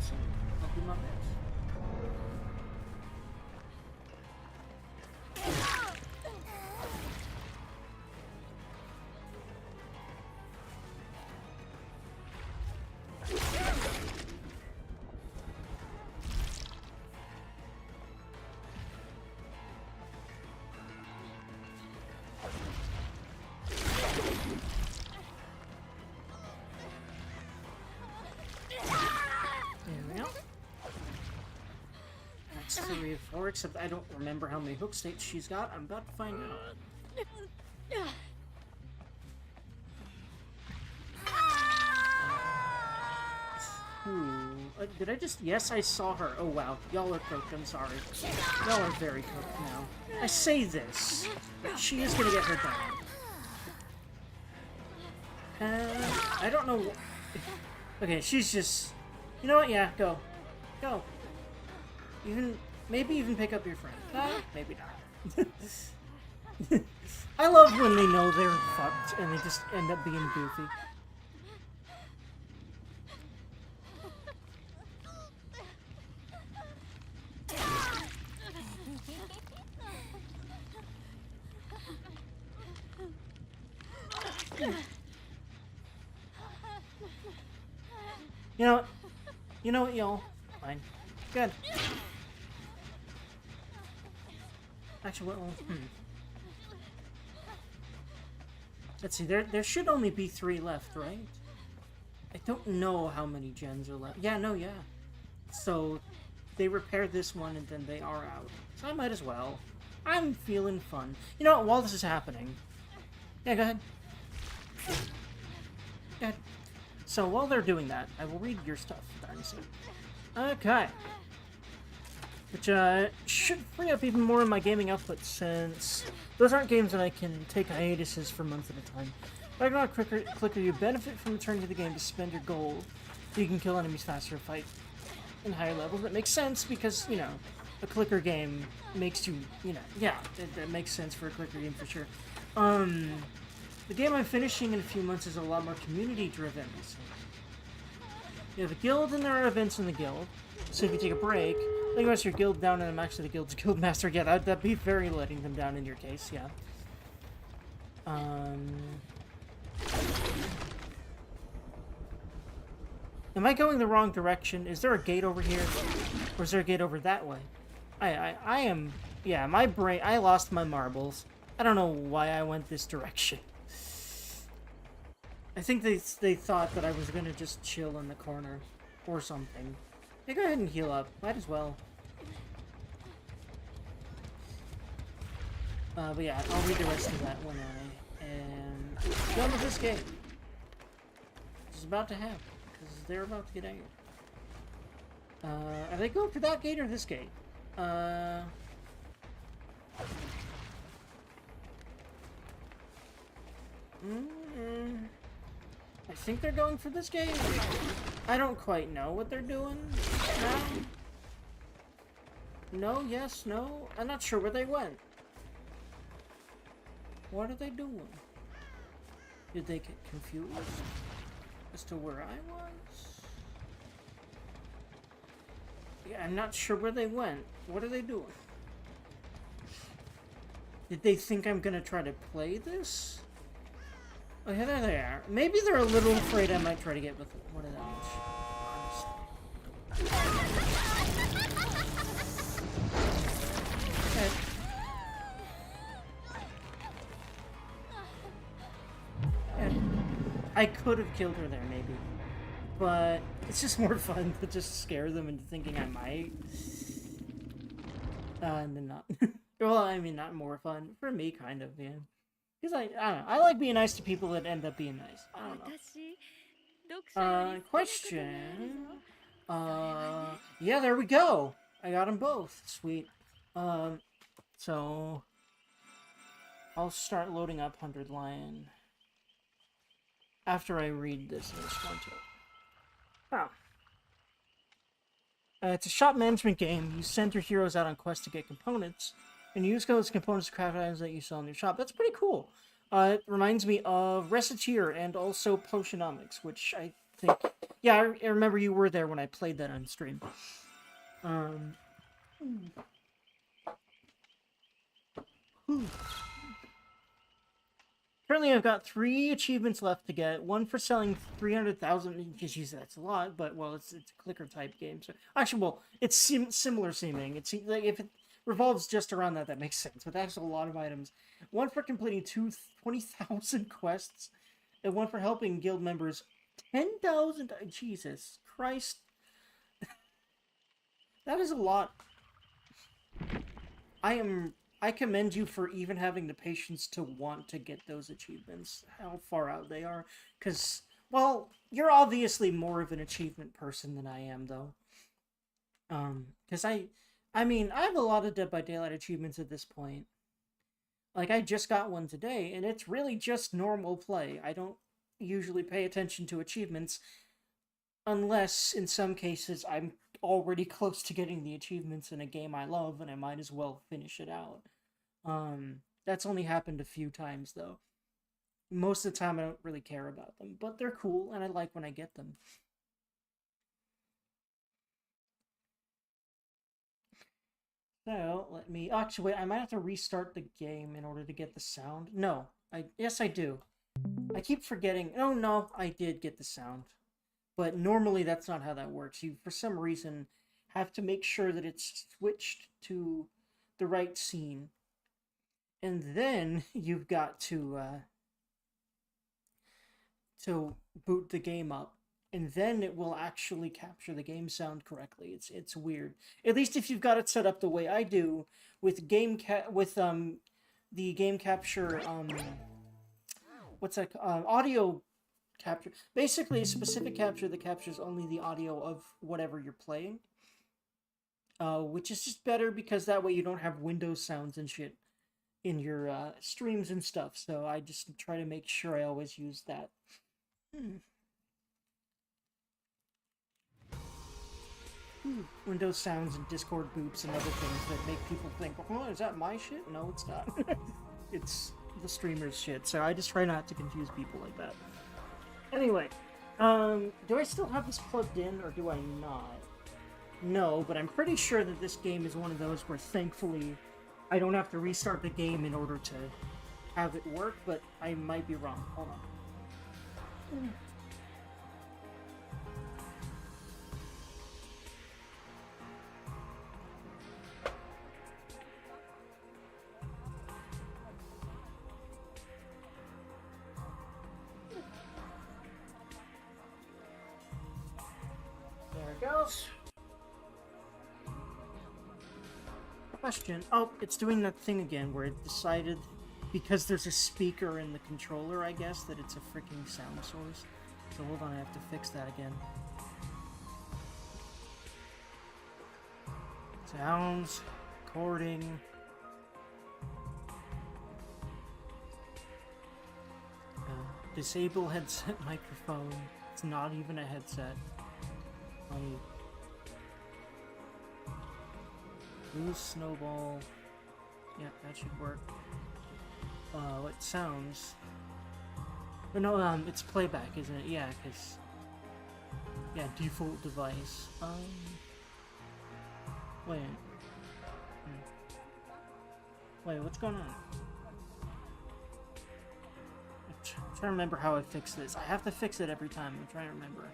So I'll do my best. That's 3 of 4, except I don't remember how many hook states she's got. I'm about to find out. Did I just... Yes, I saw her. Oh, wow. Y'all are cooked. I'm sorry. Y'all are very cooked now. I say this, but she is gonna get her down. I don't know... Okay, she's just... You know what? Yeah, go. Go. Maybe even pick up your friend. Maybe not. I love when they know they're fucked and they just end up being goofy. You know what, y'all? Fine. Good. Actually, well, let's see, there should only be 3 left, right? I don't know how many gens are left. Yeah, no, yeah. So, they repaired this one and then they are out. So I might as well. I'm feeling fun. You know what, while this is happening... Yeah, go ahead. Go ahead. So, while they're doing that, I will read your stuff, Dynasty. Okay. Which should free up even more of my gaming output, since those aren't games that I can take hiatuses for months at a time. Ragnarok Clicker, you benefit from returning to the game to spend your gold so you can kill enemies faster, fight in higher levels. That makes sense because, you know, a clicker game makes you, you know, yeah, that makes sense for a clicker game for sure. The game I'm finishing in a few months is a lot more community-driven. So you have a guild, and there are events in the guild. So if you take a break, think about your guild down, and I'm actually the guild's guild master. Yeah, that'd be very letting them down in your case. Yeah. Am I going the wrong direction? Is there a gate over here, or is there a gate over that way? I am. Yeah, my brain. I lost my marbles. I don't know why I went this direction. I think they thought that I was gonna just chill in the corner or something. Hey, go ahead and heal up. Might as well. But yeah, I'll read the rest of that when I am done with this game. It's about to happen because they're about to get angry. Are they going for that gate or this gate? I think they're going for this gate. I don't quite know what they're doing. No, yes, no. I'm not sure where they went. What are they doing? Did they get confused as to where I was? Yeah, I'm not sure where they went. What are they doing? Did they think I'm gonna try to play this? Oh, yeah, there they are. Maybe they're a little afraid I might try to get with one of them. Okay. I could have killed her there, maybe. But it's just more fun to just scare them into thinking I might. And then not. Well, I mean, not more fun. For me, kind of, yeah. Because I don't know. I like being nice to people that end up being nice. I don't know. Question. Yeah, there we go. I got them both. Sweet. So I'll start loading up 100 Lion after I read this in this one too. Oh. It's a shop management game. You send your heroes out on quests to get components, and you use those components to craft items that you sell in your shop. That's pretty cool. It reminds me of Recettear and also Potionomics, which I think... Yeah, I remember you were there when I played that on stream. Currently, I've got 3 achievements left to get. One for selling 300,000. Geez, that's a lot, but, well, it's a clicker-type game. So, actually, well, it's similar seeming. It's like if it revolves just around that, that makes sense. But that's a lot of items. One for completing 20,000 quests, and one for helping guild members 10,000. Jesus Christ. That is a lot. I commend you for even having the patience to want to get those achievements, how far out they are. Because, well, you're obviously more of an achievement person than I am, though. Because I mean, I have a lot of Dead by Daylight achievements at this point. Like, I just got one today, and it's really just normal play. I don't usually pay attention to achievements, unless, in some cases, I'm already close to getting the achievements in a game I love, and I might as well finish it out. That's only happened a few times, though. Most of the time, I don't really care about them, but they're cool, and I like when I get them. So, let me... Actually, wait, I might have to restart the game in order to get the sound. No, yes, I do. I keep forgetting... Oh, no, I did get the sound. But normally that's not how that works. You, for some reason, have to make sure that it's switched to the right scene. And then you've got to boot the game up. And then it will actually capture the game sound correctly. It's weird. At least if you've got it set up the way I do with the game capture what's that audio capture, basically a specific capture that captures only the audio of whatever you're playing, which is just better because that way you don't have Windows sounds and shit in your streams and stuff. So I just try to make sure I always use that. Windows sounds and Discord boops and other things that make people think, oh, is that my shit? No, it's not. It's the streamer's shit, so I just try not to confuse people like that. Anyway, do I still have this plugged in, or do I not? No, but I'm pretty sure that this game is one of those where, thankfully, I don't have to restart the game in order to have it work, but I might be wrong. Hold on. There it goes. Question. Oh, it's doing that thing again where it decided, because there's a speaker in the controller, I guess, that it's a freaking sound source. So hold on, I have to fix that again. Sounds, recording. Disable headset microphone. It's not even a headset. Loose snowball. Yeah, that should work. What sounds? But no, it's playback, isn't it? Yeah, because... Yeah, default device. Wait. Wait, what's going on? I'm trying to remember how I fix this. I have to fix it every time. I'm trying to remember.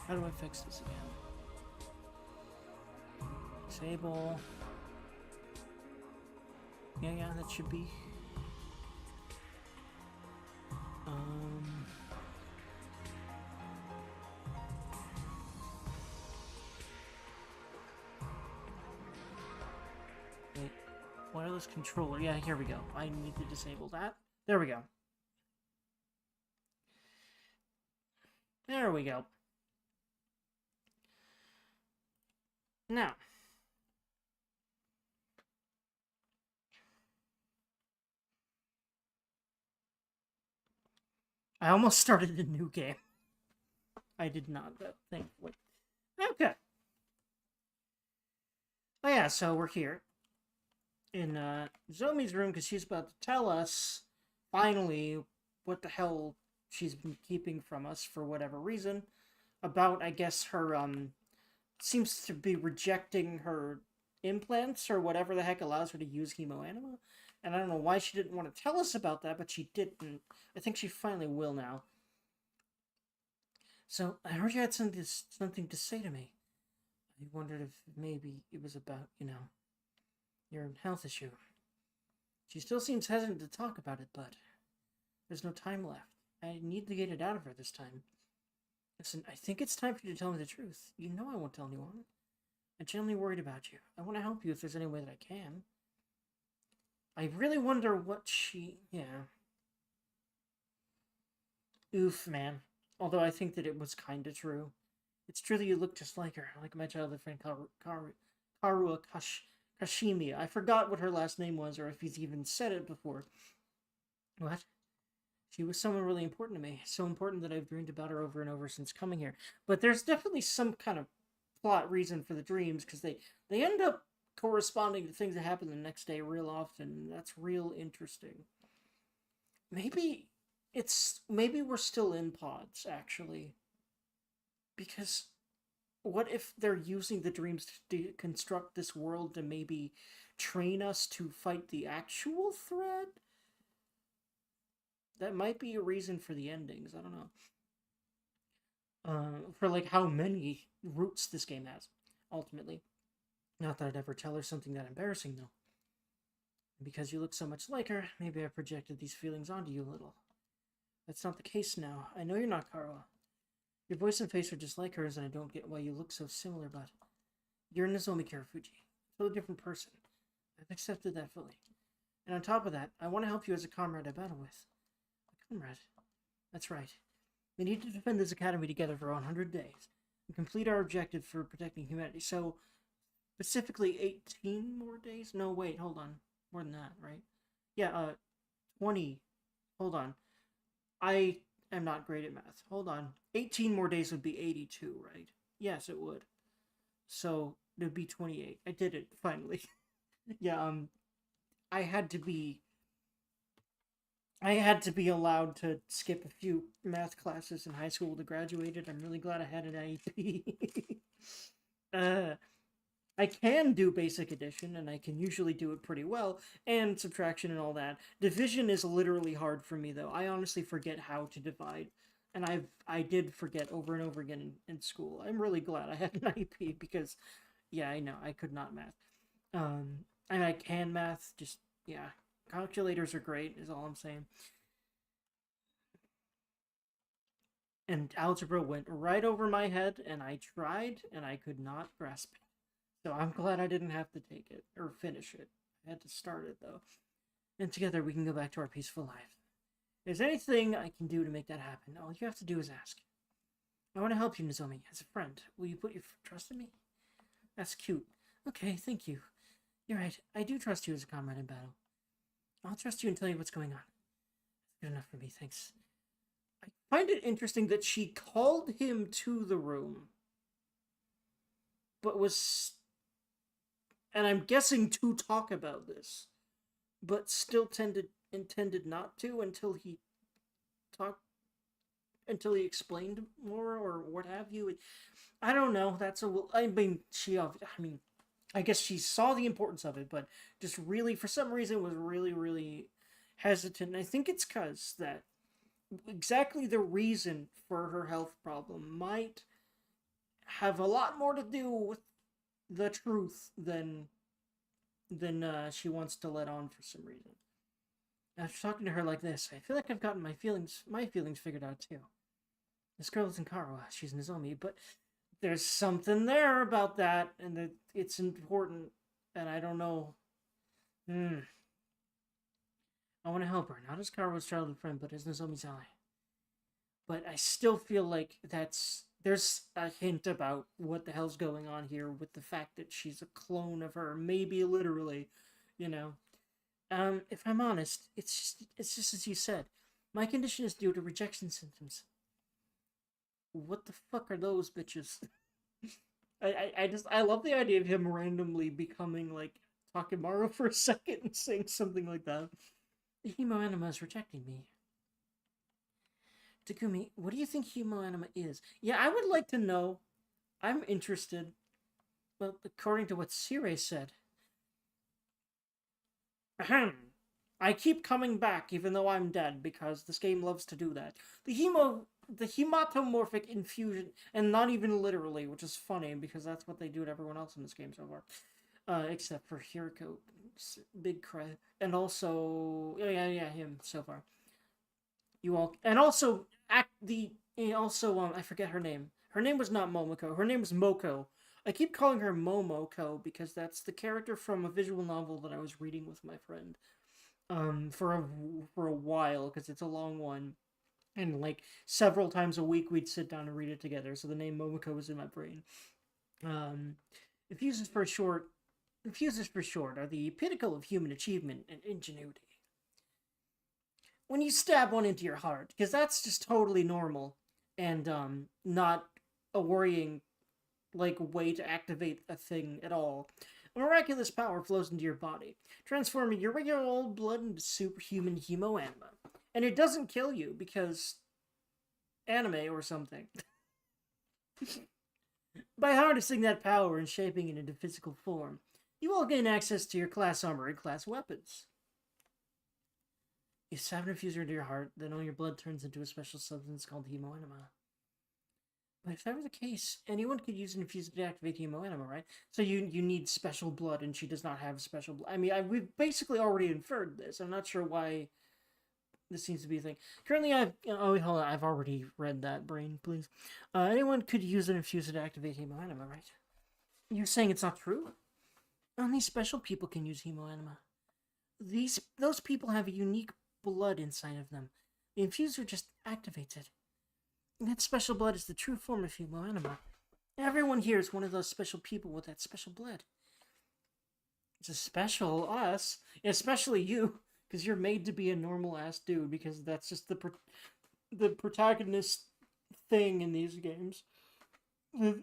How do I fix this again? Disable. Yeah, that should be. wireless controller. Yeah, here we go. I need to disable that. There we go. There we go. Now. I almost started a new game. I did not, though, thankfully. Okay. Oh yeah, so we're here. In Zomi's room, because she's about to tell us, finally, what the hell she's been keeping from us for whatever reason. About, I guess, her, seems to be rejecting her implants, or whatever the heck allows her to use hemoanima. And I don't know why she didn't want to tell us about that, but she didn't. I think she finally will now. So, I heard you had something to say to me. I wondered if maybe it was about, your health issue. She still seems hesitant to talk about it, but there's no time left. I need to get it out of her this time. Listen, I think it's time for you to tell me the truth. You know I won't tell anyone. I'm genuinely worried about you. I want to help you if there's any way that I can. I really wonder what she... Yeah. Oof, man. Although I think that it was kinda true. It's true that you look just like her, like my childhood friend Karua Kashimiya. I forgot what her last name was, or if he's even said it before. What? She was someone really important to me. So important that I've dreamed about her over and over since coming here. But there's definitely some kind of plot reason for the dreams, because they end up corresponding to things that happen the next day real often. That's real interesting. Maybe we're still in pods, actually. Because what if they're using the dreams to construct this world to maybe train us to fight the actual threat? That might be a reason for the endings. I don't know. For like how many roots this game has, ultimately. Not that I'd ever tell her something that embarrassing, though. Because you look so much like her, maybe I projected these feelings onto you a little. That's not the case now. I know you're not Karua. Your voice and face are just like hers, and I don't get why you look so similar, but you're Nozomi Karafuji. A totally different person. I've accepted that fully. And on top of that, I want to help you as a comrade I battle with. A comrade? That's right. We need to defend this academy together for 100 days and complete our objective for protecting humanity. So, specifically 18 more days? No, wait, hold on. More than that, right? Yeah, 20. Hold on. I am not great at math. Hold on. 18 more days would be 82, right? Yes, it would. So, it would be 28. I did it, finally. Yeah, I had to be allowed to skip a few math classes in high school to graduate it. I'm really glad I had an IEP. I can do basic addition, and I can usually do it pretty well, and subtraction and all that. Division is literally hard for me, though. I honestly forget how to divide, and I did forget over and over again in school. I'm really glad I had an IEP, because, yeah, I know, I could not math. And I can math, just, yeah. Calculators are great, is all I'm saying. And algebra went right over my head, and I tried, and I could not grasp it. So I'm glad I didn't have to take it, or finish it. I had to start it, though. And together we can go back to our peaceful life. If there's anything I can do to make that happen, all you have to do is ask. I want to help you, Nozomi, as a friend. Will you put your trust in me? That's cute. Okay, thank you. You're right, I do trust you as a comrade in battle. I'll trust you and tell you what's going on. Good enough for me, thanks. I find it interesting that she called him to the room, but was... and I'm guessing to talk about this, but still intended not to until he explained more or what have you. I don't know. I guess she saw the importance of it, but just really, for some reason, was really, really hesitant. And I think it's because that exactly the reason for her health problem might have a lot more to do with the truth than she wants to let on for some reason. After talking to her like this, I feel like I've gotten my feelings figured out too. This girl isn't Karua, she's Nozomi, but there's something there about that, and that it's important, and I don't know Hmm. I want to help her, not as Karu's childhood friend, but as Nozomi's ally. But I still feel like there's a hint about what the hell's going on here with the fact that she's a clone of her, maybe literally, you know. If I'm honest, it's just as you said. My condition is due to rejection symptoms. What the fuck are those bitches? I love the idea of him randomly becoming like Takemaru for a second and saying something like that. The Hemo Anima is rejecting me. Takumi, what do you think Hemo Anima is? Yeah, I would like to know. I'm interested. Well, according to what Sire said. Ahem. I keep coming back even though I'm dead because this game loves to do that. The hematomorphic infusion, and not even literally, which is funny because that's what they do to everyone else in this game so far. Except for Hiriko, big cry, and also yeah him so far. You all, and also I forget her name. Her name was not Momoko. Her name was Moko. I keep calling her Momoko because that's the character from a visual novel that I was reading with my friend for a while because it's a long one, and like several times a week we'd sit down and read it together. So the name Momoko was in my brain. Um, Infuses for short. Infuses for short are the pinnacle of human achievement and ingenuity. When you stab one into your heart, because that's just totally normal and not a worrying like way to activate a thing at all. A miraculous power flows into your body, transforming your regular old blood into superhuman hemoanima. And it doesn't kill you because anime or something. By harnessing that power and shaping it into physical form, you will gain access to your class armor and class weapons. You stab an infuser into your heart, then all your blood turns into a special substance called hemoanima. But if that were the case, anyone could use an infuser to activate hemoanima, right? So you need special blood, and she does not have special blood. I mean, we've basically already inferred this. I'm not sure why this seems to be a thing. Currently, hold on, I've already read that, brain, please. Anyone could use an infuser to activate hemoanima, right? You're saying it's not true? Only special people can use hemoanima. Those people have a unique blood inside of them. The infuser just activates it. That special blood is the true form of hemoanima. Everyone here is one of those special people with that special blood. It's a special us, especially you, because you're made to be a normal ass dude. Because that's just the protagonist thing in these games. The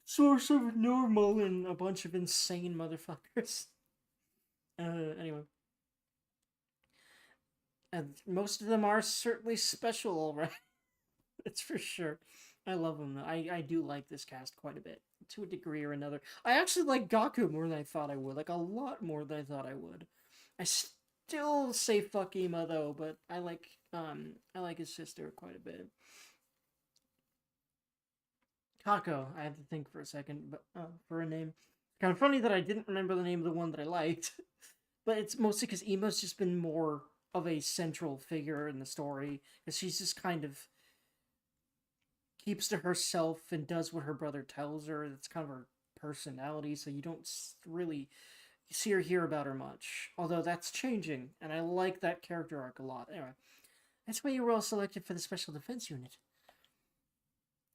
source of normal and a bunch of insane motherfuckers. Anyway. And most of them are certainly special, alright. That's for sure. I love them. I do like this cast quite a bit, to a degree or another. I actually like Gaku more than I thought I would. Like, a lot more than I thought I would. I still say fuck Ema, though, but I like his sister quite a bit. Kako, I had to think for a second, but for a name. Kind of funny that I didn't remember the name of the one that I liked. But it's mostly because Ema's just been more of a central figure in the story. Because she's just kind of keeps to herself and does what her brother tells her. That's kind of her personality, so you don't really see or hear about her much. Although that's changing, and I like that character arc a lot. Anyway, that's why you were all selected for the Special Defense Unit.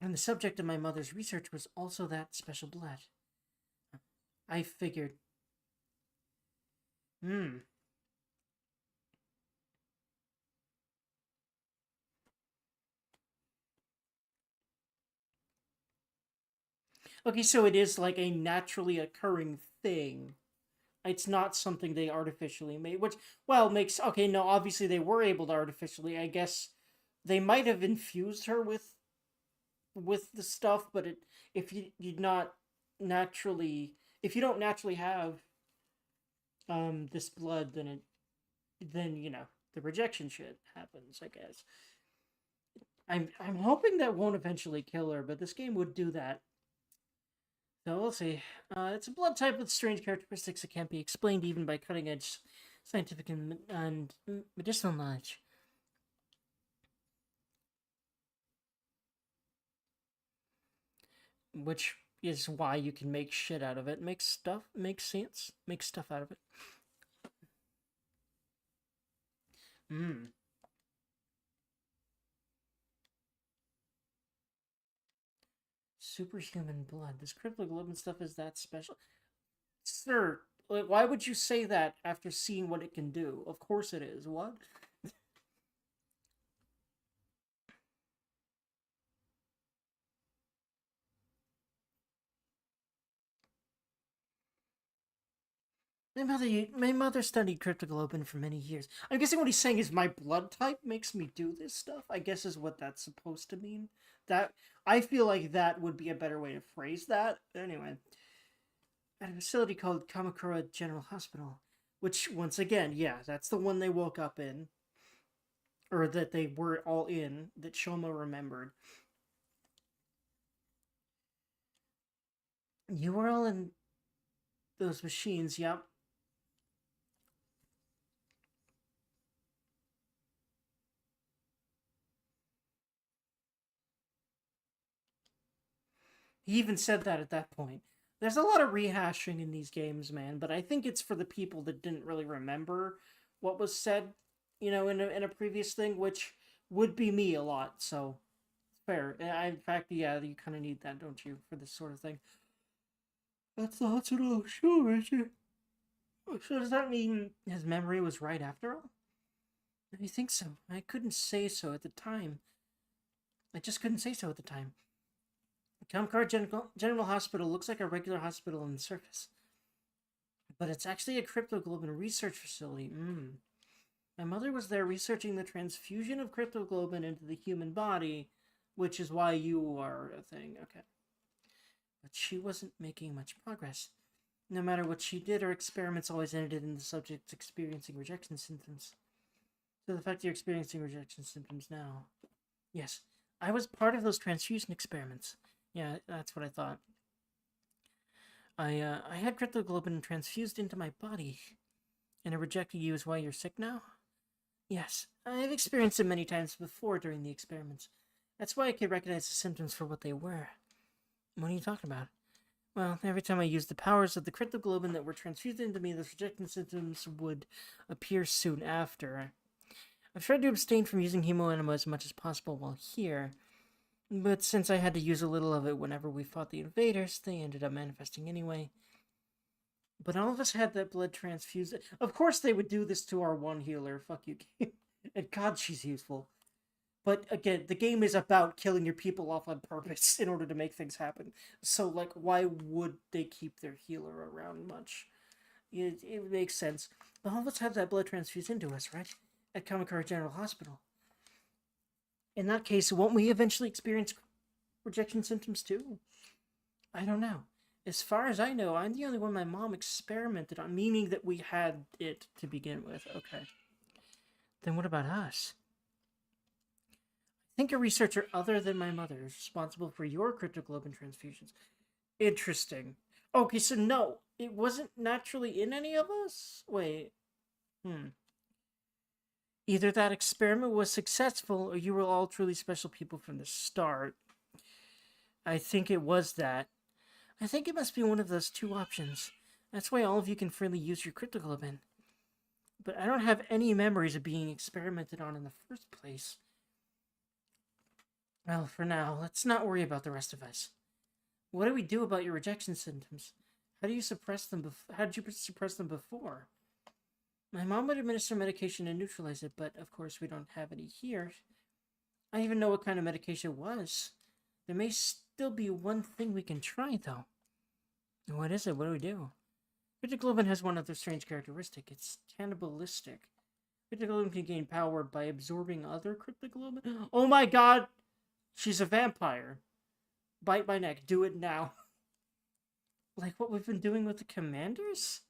And the subject of my mother's research was also that special blood. I figured. Hmm. Okay, so it is like a naturally occurring thing. It's not something they artificially made, which, well, makes... Okay, no, obviously they were able to artificially. I guess they might have infused her with the stuff, but if you'd not naturally... If you don't naturally have this blood, then, the rejection shit happens, I guess. I'm hoping that won't eventually kill her, but this game would do that. So we'll see. It's a blood type with strange characteristics that can't be explained even by cutting-edge scientific and medicinal knowledge. Which is why you can make shit out of it. Make stuff out of it. Hmm. Superhuman blood. This cryptoglobin stuff is that special? Sir, like, why would you say that after seeing what it can do? Of course it is. What? My mother studied cryptoglobin for many years. I'm guessing what he's saying is my blood type makes me do this stuff. I guess is what that's supposed to mean. That I feel like that would be a better way to phrase that. Anyway, at a facility called Kamakura General Hospital, which once again, yeah, that's the one they woke up in, or that they were all in. That Shoma remembered. You were all in those machines. Yep. He even said that at that point. There's a lot of rehashing in these games, man, but I think it's for the people that didn't really remember what was said, in a previous thing, which would be me a lot, so fair. In fact, yeah, you kind of need that, don't you, for this sort of thing? That's the hospital, sure, is it? So does that mean his memory was right after all? I think so. I couldn't say so at the time. I just couldn't say so at the time. Kamkar General Hospital looks like a regular hospital on the surface, but it's actually a cryptoglobin research facility. My mother was there researching the transfusion of cryptoglobin into the human body, which is why you are a thing. Okay. But she wasn't making much progress. No matter what she did, her experiments always ended in the subject experiencing rejection symptoms. So the fact you're experiencing rejection symptoms now. Yes, I was part of those transfusion experiments. Yeah, that's what I thought. I had cryptoglobin transfused into my body, and it rejected you is why you're sick now? Yes, I've experienced it many times before during the experiments. That's why I could recognize the symptoms for what they were. What are you talking about? Well, every time I used the powers of the cryptoglobin that were transfused into me, those rejection symptoms would appear soon after. I've tried to abstain from using hemoenema as much as possible while here, but since I had to use a little of it whenever we fought the invaders, they ended up manifesting anyway. But all of us had that blood transfused. Of course they would do this to our one healer. Fuck you, game. And God, she's useful. But again, the game is about killing your people off on purpose in order to make things happen. So, like, why would they keep their healer around much? It makes sense. But all of us have that blood transfused into us, right? At Kamakura General Hospital. In that case, won't we eventually experience rejection symptoms too? I don't know. As far as I know, I'm the only one my mom experimented on, meaning that we had it to begin with. Okay. Then what about us? I think a researcher other than my mother is responsible for your cryptoglobin transfusions. Interesting. Okay, so no, it wasn't naturally in any of us? Wait. Hmm. Either that experiment was successful or you were all truly special people from the start. I think it was that. I think it must be one of those two options. That's why all of you can freely use your cryptoglobin. But I don't have any memories of being experimented on in the first place. Well, for now, let's not worry about the rest of us. What do we do about your rejection symptoms? How do you suppress them? How did you suppress them before? My mom would administer medication to neutralize it, but of course we don't have any here. I don't even know what kind of medication it was. There may still be one thing we can try, though. What is it? What do we do? Cryptoglobin has one other strange characteristic. It's cannibalistic. Cryptoglobin can gain power by absorbing other cryptoglobin. Oh my god! She's a vampire. Bite my neck. Do it now. Like what we've been doing with the commanders?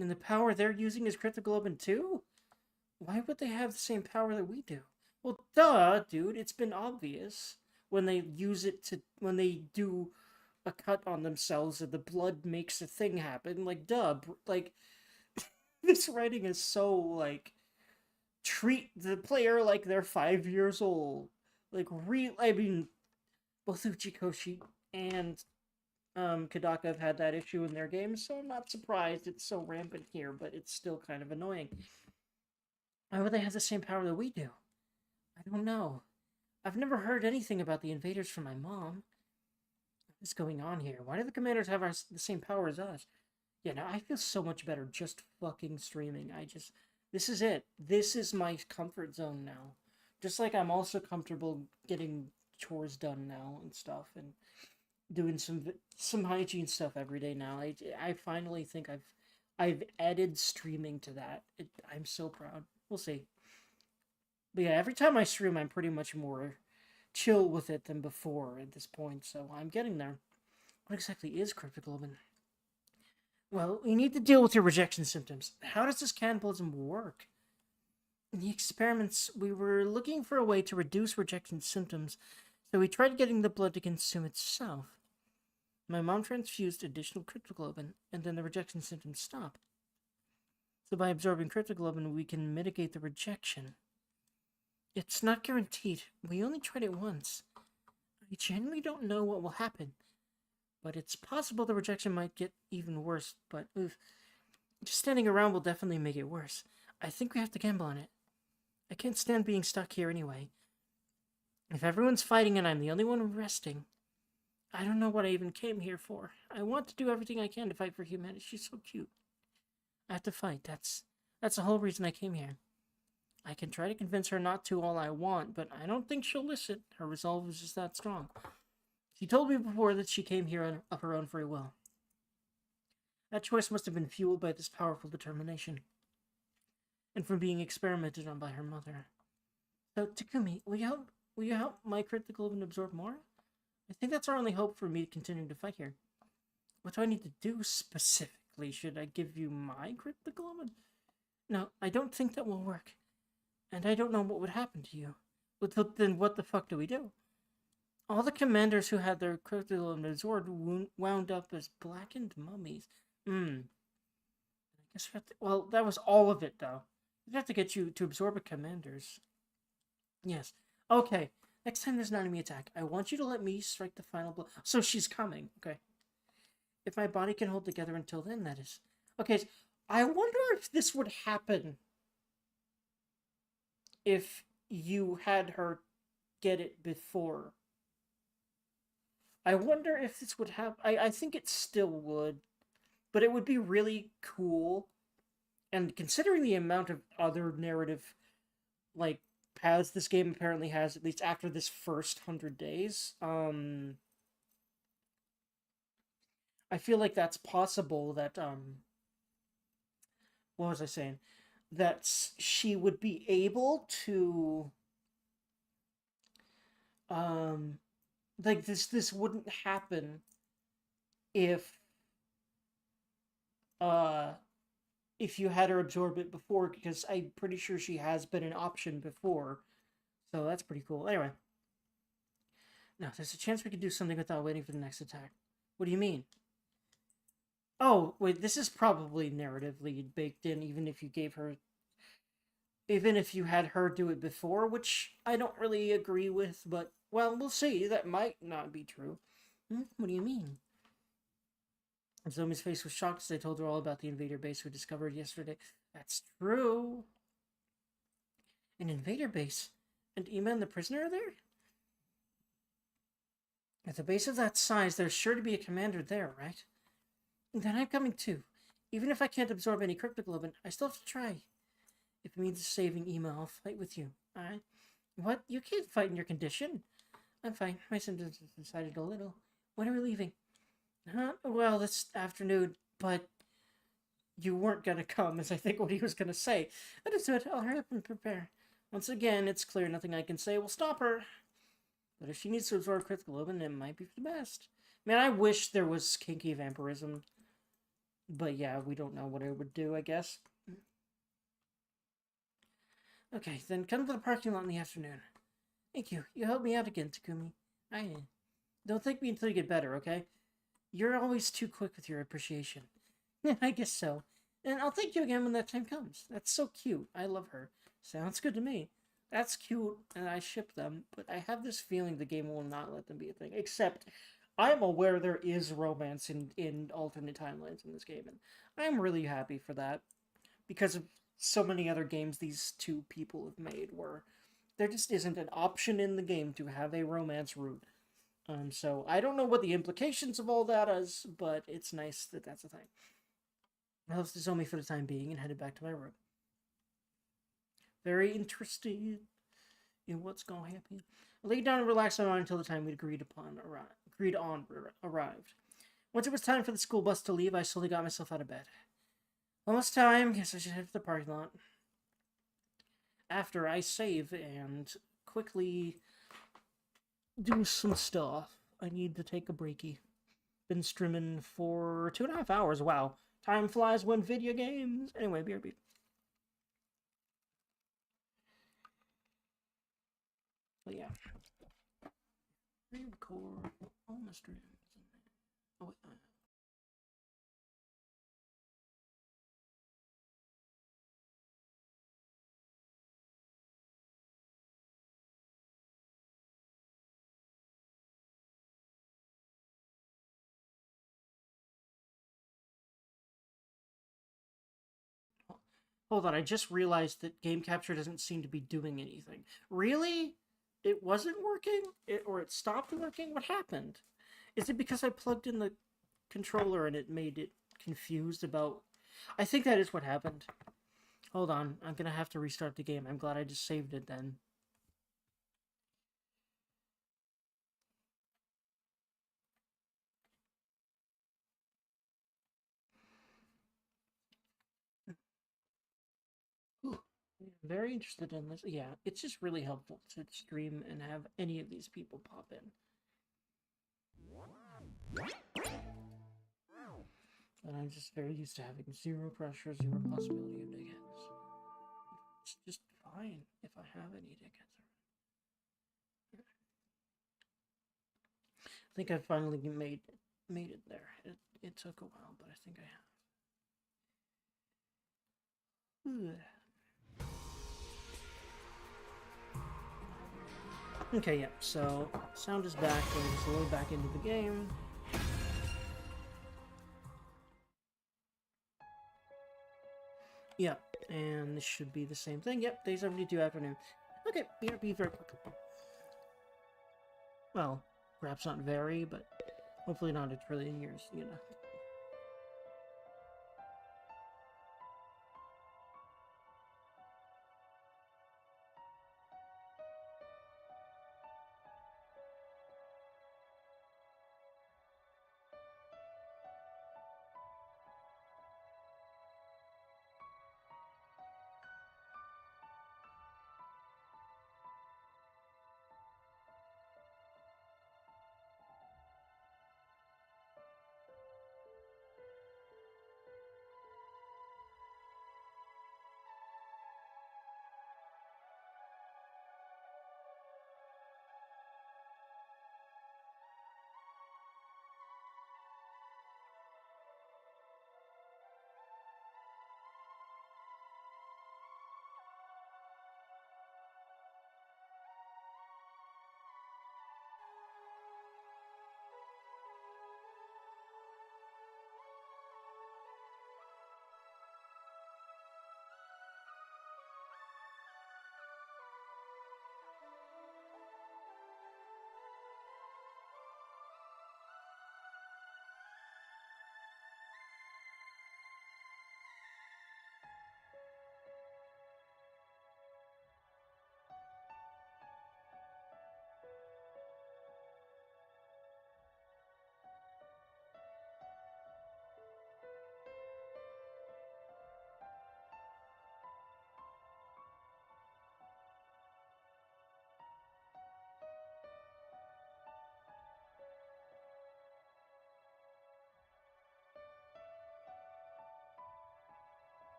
And the power they're using is cryptoglobin too? Why would they have the same power that we do? Well, duh, dude. It's been obvious when they use it to when they do a cut on themselves and the blood makes a thing happen. Like, duh. Like, this writing is so like treat the player like they're 5 years old. Like, I mean, both Uchikoshi and Kodaka have had that issue in their games, so I'm not surprised it's so rampant here, but it's still kind of annoying. Why would they have the same power that we do? I don't know. I've never heard anything about the invaders from my mom. What's going on here? Why do the commanders have the same power as us? Yeah, now I feel so much better just fucking streaming. This is it. This is my comfort zone now. Just like I'm also comfortable getting chores done now and stuff, and doing some hygiene stuff every day now. I finally think I've added streaming to that. I'm so proud. We'll see. But yeah, every time I stream, I'm pretty much more chill with it than before at this point. So I'm getting there. What exactly is cryptoglobin? Well, you need to deal with your rejection symptoms. How does this cannibalism work? In the experiments, we were looking for a way to reduce rejection symptoms, so we tried getting the blood to consume itself. My mom transfused additional cryptoglobin, and then the rejection symptoms stopped. So by absorbing cryptoglobin, we can mitigate the rejection. It's not guaranteed. We only tried it once. I genuinely don't know what will happen, but it's possible the rejection might get even worse, but just standing around will definitely make it worse. I think we have to gamble on it. I can't stand being stuck here anyway. If everyone's fighting and I'm the only one resting, I don't know what I even came here for. I want to do everything I can to fight for humanity. She's so cute. I have to fight. That's the whole reason I came here. I can try to convince her not to all I want, but I don't think she'll listen. Her resolve is just that strong. She told me before that she came here of her own free will. That choice must have been fueled by this powerful determination, and from being experimented on by her mother. So, Takumi, will you help my cryptoglobin absorb more? I think that's our only hope for me continuing to fight here. What do I need to do specifically? Should I give you my cryptoglobin? No, I don't think that will work. And I don't know what would happen to you. But then what the fuck do we do? All the commanders who had their cryptoglobin absorbed wound up as blackened mummies. I guess we have to, well, that was all of it, though. We'd have to get you to absorb a commander's. Yes. Okay. Next time there's an enemy attack, I want you to let me strike the final blow. So she's coming. Okay. If my body can hold together until then, that is. Okay. I wonder if this would happen if you had her get it before. I wonder if this would happen. I think it still would. But it would be really cool. And considering the amount of other narrative, like, paths this game apparently has, at least after this first 100 days, I feel like that's possible that, what was I saying? That she would be able to, like, this wouldn't happen if, if you had her absorb it before, because I'm pretty sure she has been an option before. So that's pretty cool. Anyway. Now, there's a chance we could do something without waiting for the next attack. What do you mean? Oh, wait, this is probably narratively baked in, even if you gave her... Even if you had her do it before, which I don't really agree with, but, well, we'll see. That might not be true. What do you mean? Zomi's face was shocked as I told her all about the invader base we discovered yesterday. That's true. An invader base? And Ima and the prisoner are there? At a base of that size, there's sure to be a commander there, right? Then I'm coming too. Even if I can't absorb any cryptoglobin, I still have to try. If it means saving Ima, I'll fight with you. Alright? What? You can't fight in your condition. I'm fine. My symptoms have subsided a little. When are we leaving? Well, this afternoon, but you weren't gonna come, is I think what he was gonna say. Understood. I'll hurry up and prepare. Once again, it's clear nothing I can say will stop her. But if she needs to absorb cryptoglobin, it might be for the best. Man, I wish there was kinky vampirism. But yeah, we don't know what it would do, I guess. Okay, then come to the parking lot in the afternoon. Thank you. You helped me out again, Takumi. Don't thank me until you get better, okay? You're always too quick with your appreciation. I guess so. And I'll thank you again when that time comes. That's so cute. I love her. Sounds good to me. That's cute, and I ship them, but I have this feeling the game will not let them be a thing. Except, I'm aware there is romance in alternate timelines in this game, and I'm really happy for that. Because of so many other games these two people have made where there just isn't an option in the game to have a romance route. So I don't know what the implications of all that is, but it's nice that that's a thing. I left Zomi for the time being and headed back to my room. Very interested in what's going to happen. I laid down and relaxed on until the time we'd agreed on arrived. Once it was time for the school bus to leave, I slowly got myself out of bed. Almost time. Guess I should head to the parking lot. After I save and quickly do some stuff, I need to take a breaky. Been streaming for 2.5 hours. Wow. Time flies when video games. Anyway, BRB. But yeah. Record all my streams. Oh, wait. Hold on, I just realized that Game Capture doesn't seem to be doing anything. Really? It wasn't working? Or it stopped working? What happened? Is it because I plugged in the controller and it made it confused about... I think that is what happened. Hold on, I'm gonna have to restart the game. I'm glad I just saved it then. Ooh, I'm very interested in this. Yeah, it's just really helpful to stream and have any of these people pop in. And I'm just very used to having zero pressure, zero possibility of dickheads. It's just fine if I have any dickheads. I think I finally made it there. It took a while, but I think I have. Okay, yeah, so sound is back, and just load back into the game. Yeah, and this should be the same thing. Yep, day 72 afternoon. Okay, BRB very quick. Well, perhaps not very, but hopefully not a trillion years, you know.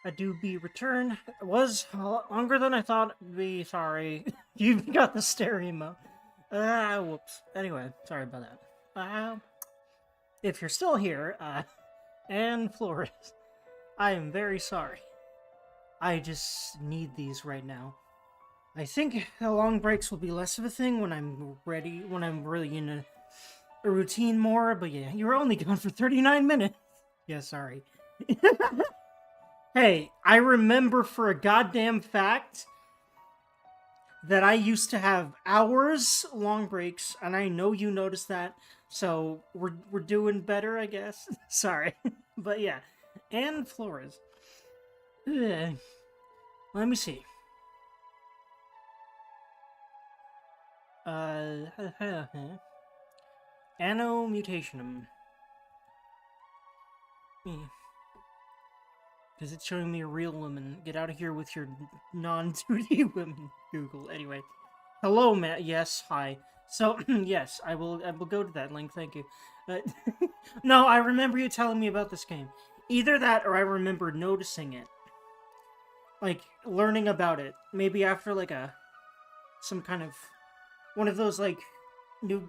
I do be return. It was longer than I thought it'd be. Sorry. You got the stare emo. Whoops. Anyway, sorry about that. If you're still here, and Flores, I am very sorry. I just need these right now. I think the long breaks will be less of a thing when I'm ready, when I'm really in a routine more, but yeah, you were only gone for 39 minutes. Yeah, sorry. Hey, I remember for a goddamn fact that I used to have hours long breaks, and I know you noticed that, so we're doing better, I guess. Sorry. But yeah, and Flores. Ugh. Let me see. Anno Mutationum. Because it's showing me a real woman. Get out of here with your non-2D women, Google. Anyway. Hello, Matt. Yes, hi. So, yes, I will go to that link, thank you. No, I remember you telling me about this game. Either that, or I remember noticing it. Like, learning about it. Maybe after, like, some kind of... one of those, like, new,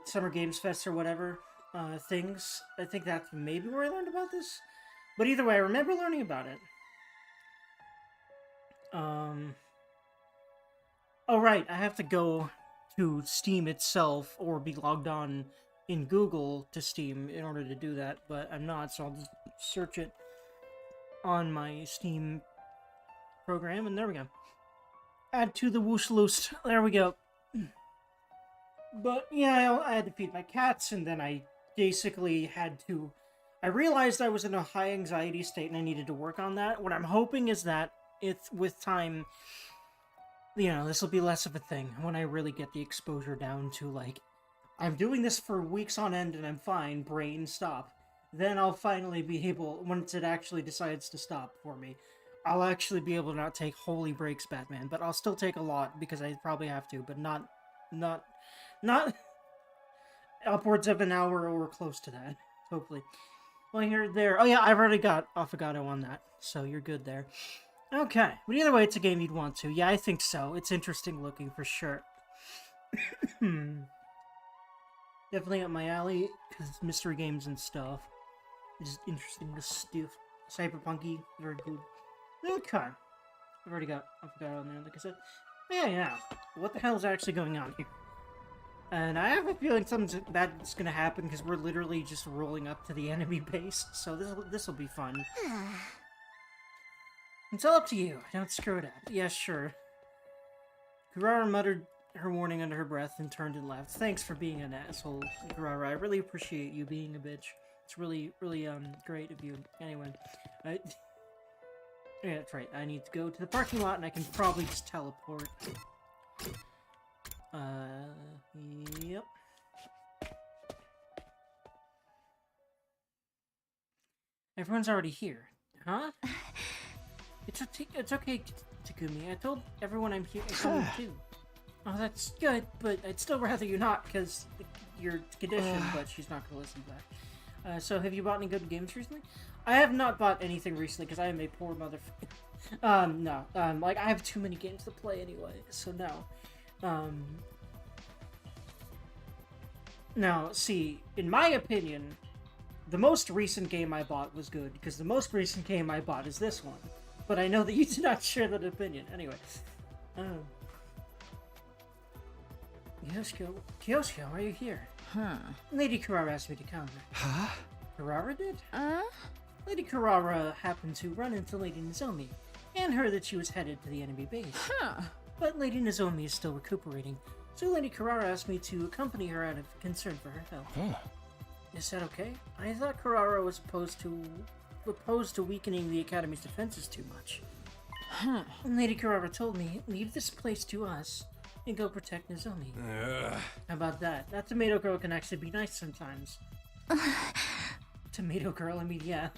Summer Games Fest or whatever, things. I think that's maybe where I learned about this. But either way, I remember learning about it. Oh, right, I have to go to Steam itself or be logged on in Google to Steam in order to do that, but I'm not, so I'll just search it on my Steam program, and there we go. Add to the whoosh loose. There we go. But yeah, I had to feed my cats, and then I basically had to... I realized I was in a high anxiety state and I needed to work on that. What I'm hoping is that with time, you know, this will be less of a thing when I really get the exposure down to, like, I'm doing this for weeks on end and I'm fine, brain, stop. Then I'll finally be able, once it actually decides to stop for me, I'll actually be able to not take holy breaks, Batman. But I'll still take a lot, because I probably have to, but not upwards of an hour or close to that, hopefully. Well, you're there. Oh yeah, I've already got Affogato on that, so you're good there. Okay, but either way, it's a game you'd want to. Yeah, I think so. It's interesting looking, for sure. Definitely up my alley, because it's mystery games and stuff. It's interesting stuff. Cyberpunky, very good. Okay. I've already got Affogato on there, like I said. Yeah. What the hell is actually going on here? And I have a feeling something bad's gonna happen, because we're literally just rolling up to the enemy base, so this'll be fun. It's all up to you. Don't screw it up. Yeah, sure. Kurara muttered her warning under her breath and turned and left. Thanks for being an asshole, Kurara. I really appreciate you being a bitch. It's really, really, great of you. Anyway, yeah, that's right. I need to go to the parking lot, and I can probably just teleport. Yep. Everyone's already here. Huh? It's okay, Takumi. I told everyone I'm here too. Oh, that's good, but I'd still rather you not, because you're conditioned, but she's not going to listen to that. So have you bought any good games recently? I have not bought anything recently, because I am a poor motherfucker. No. Like, I have too many games to play anyway, so no. Now, see, in my opinion, the most recent game I bought was good, because the most recent game I bought is this one. But I know that you do not share that opinion. Anyway. Kyoshiko, why are you here? Huh. Lady Kurara asked me to come. Huh? Kurara did? Lady Kurara happened to run into Lady Nozomi, and heard that she was headed to the enemy base. Huh. But Lady Nozomi is still recuperating, so Lady Kurara asked me to accompany her out of concern for her health. Huh. Is that okay? I thought Kurara was opposed to weakening the Academy's defenses too much. Huh. And Lady Kurara told me, leave this place to us, and go protect Nozomi. How about that? That tomato girl can actually be nice sometimes. Tomato girl, I mean, yeah.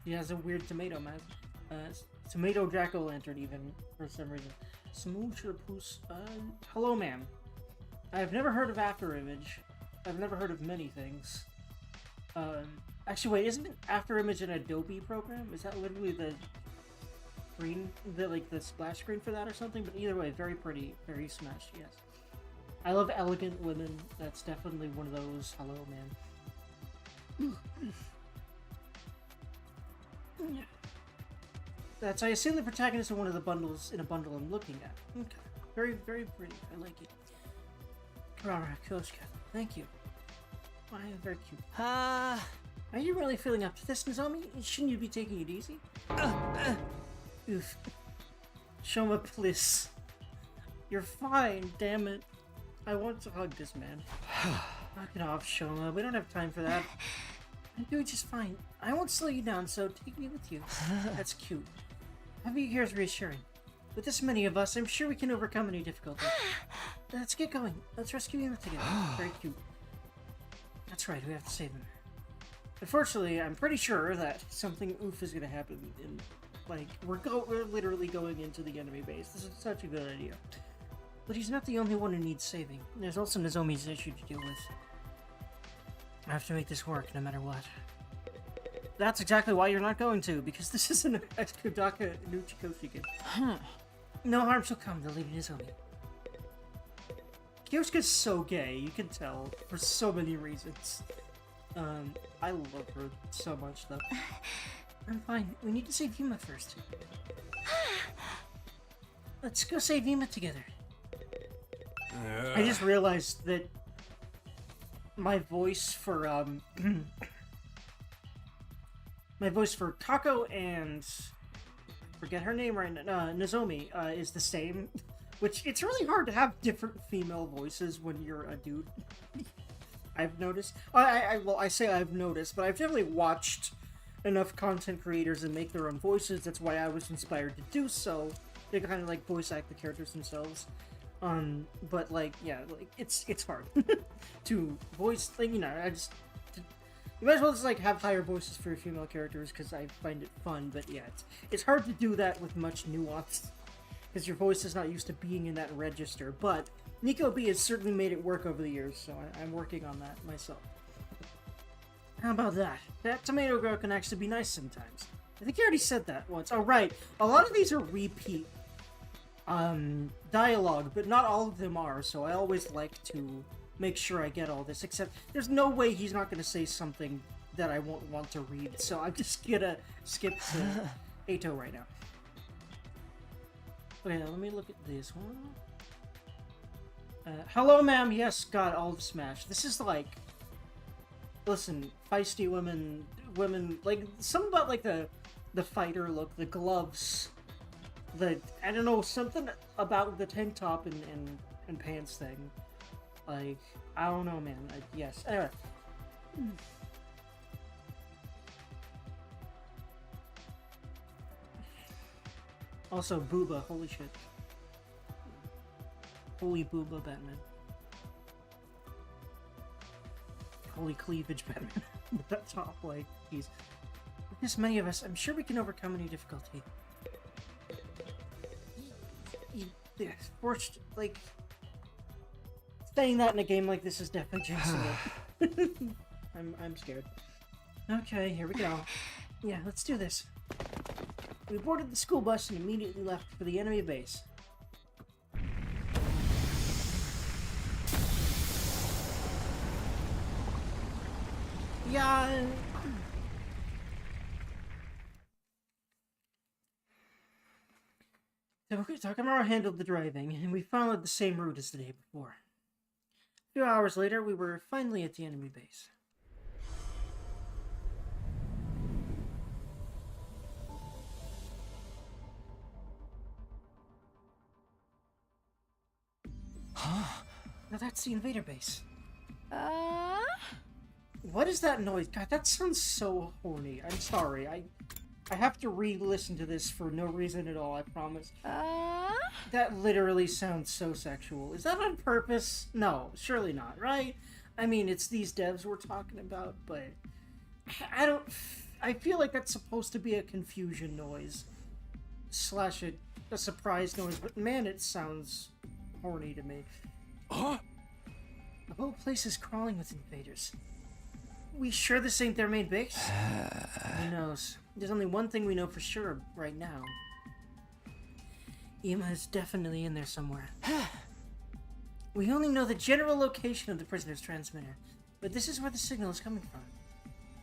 She has a weird tomato mask. Tomato jack-o'-lantern, even, for some reason. Smoocherpoos. Hello, ma'am. I've never heard of Afterimage. I've never heard of many things. Actually, wait, isn't it After Image an Adobe program? Is that literally the screen, the splash screen for that or something? But either way, very pretty, very smashed, yes. I love elegant women. That's definitely one of those. Hello, man. That's, I assume, the protagonist of one of the bundles in a bundle I'm looking at. Okay. Very, very pretty. I like it. Karara Koshka. Thank you. Why, very cute. Are you really feeling up to this, Nozomi? Shouldn't you be taking it easy? Oof. Shoma, please. You're fine, damn it. I want to hug this man. Knock it off, Shoma. We don't have time for that. I'm doing just fine. I won't slow you down, so take me with you. That's cute. Having you here is reassuring. With this many of us, I'm sure we can overcome any difficulty. Let's get going. Let's rescue Yuma together. Very cute. That's right, we have to save him. Unfortunately, I'm pretty sure that something oof is gonna happen in, like, we're literally going into the enemy base. This is such a good idea. But he's not the only one who needs saving. There's also Nozomi's issue to deal with. I have to make this work, no matter what. That's exactly why you're not going to, because this isn't a Kudaka Nuchikoshi. No harm shall come to Lady Nozomi. Kyoshika's so gay, you can tell, for so many reasons. I love her so much, though. I'm fine. We need to save Yuma first. Let's go save Yuma together. I just realized that my voice for, my voice for Kako and... forget her name right now, Nozomi, is the same. Which, it's really hard to have different female voices when you're a dude. I've noticed. I say I've noticed, but I've definitely watched enough content creators and make their own voices. That's why I was inspired to do so. They kind of, like, voice act the characters themselves. But, like, yeah, like, it's hard to voice, like, you know, you might as well just, like, have higher voices for your female characters, because I find it fun, but yeah, it's hard to do that with much nuance, because your voice is not used to being in that register, but Nico B has certainly made it work over the years, so I'm working on that myself. How about that? That tomato girl can actually be nice sometimes. I think you already said that once. Oh, right. A lot of these are repeat dialogue, but not all of them are, so I always like to make sure I get all this, except there's no way he's not going to say something that I won't want to read, so I'm just gonna skip to Eito right now. Okay, let me look at this one. Hello, ma'am. Yes, God, all of Smash. This is like, listen, feisty women, like, something about, like, the fighter look, the gloves, I don't know, something about the tank top and pants thing. Like, I don't know, man. Yes. Anyway. Also, Booba. Holy shit. Holy Booba Batman. Holy cleavage Batman. With that top, like, he's... With this many of us, I'm sure we can overcome any difficulty. Forced, like... Saying that in a game like this is definitely jinxing it. I'm scared. Okay, here we go. Yeah, let's do this. We boarded the school bus and immediately left for the enemy base. Yeah. Takamura handled the driving, and we followed the same route as the day before. A few hours later, we were finally at the enemy base. Huh? Now that's the invader base. What is that noise? God, that sounds so horny. I'm sorry. I have to re-listen to this for no reason at all, I promise. That literally sounds so sexual. Is that on purpose? No, surely not, right? I mean, it's these devs we're talking about, but... I feel like that's supposed to be a confusion noise. Slash a surprise noise, but man, it sounds horny to me. Huh? The whole place is crawling with invaders. We sure this ain't their main base? Who knows? There's only one thing we know for sure right now. Ima is definitely in there somewhere. We only know the general location of the prisoner's transmitter, but this is where the signal is coming from.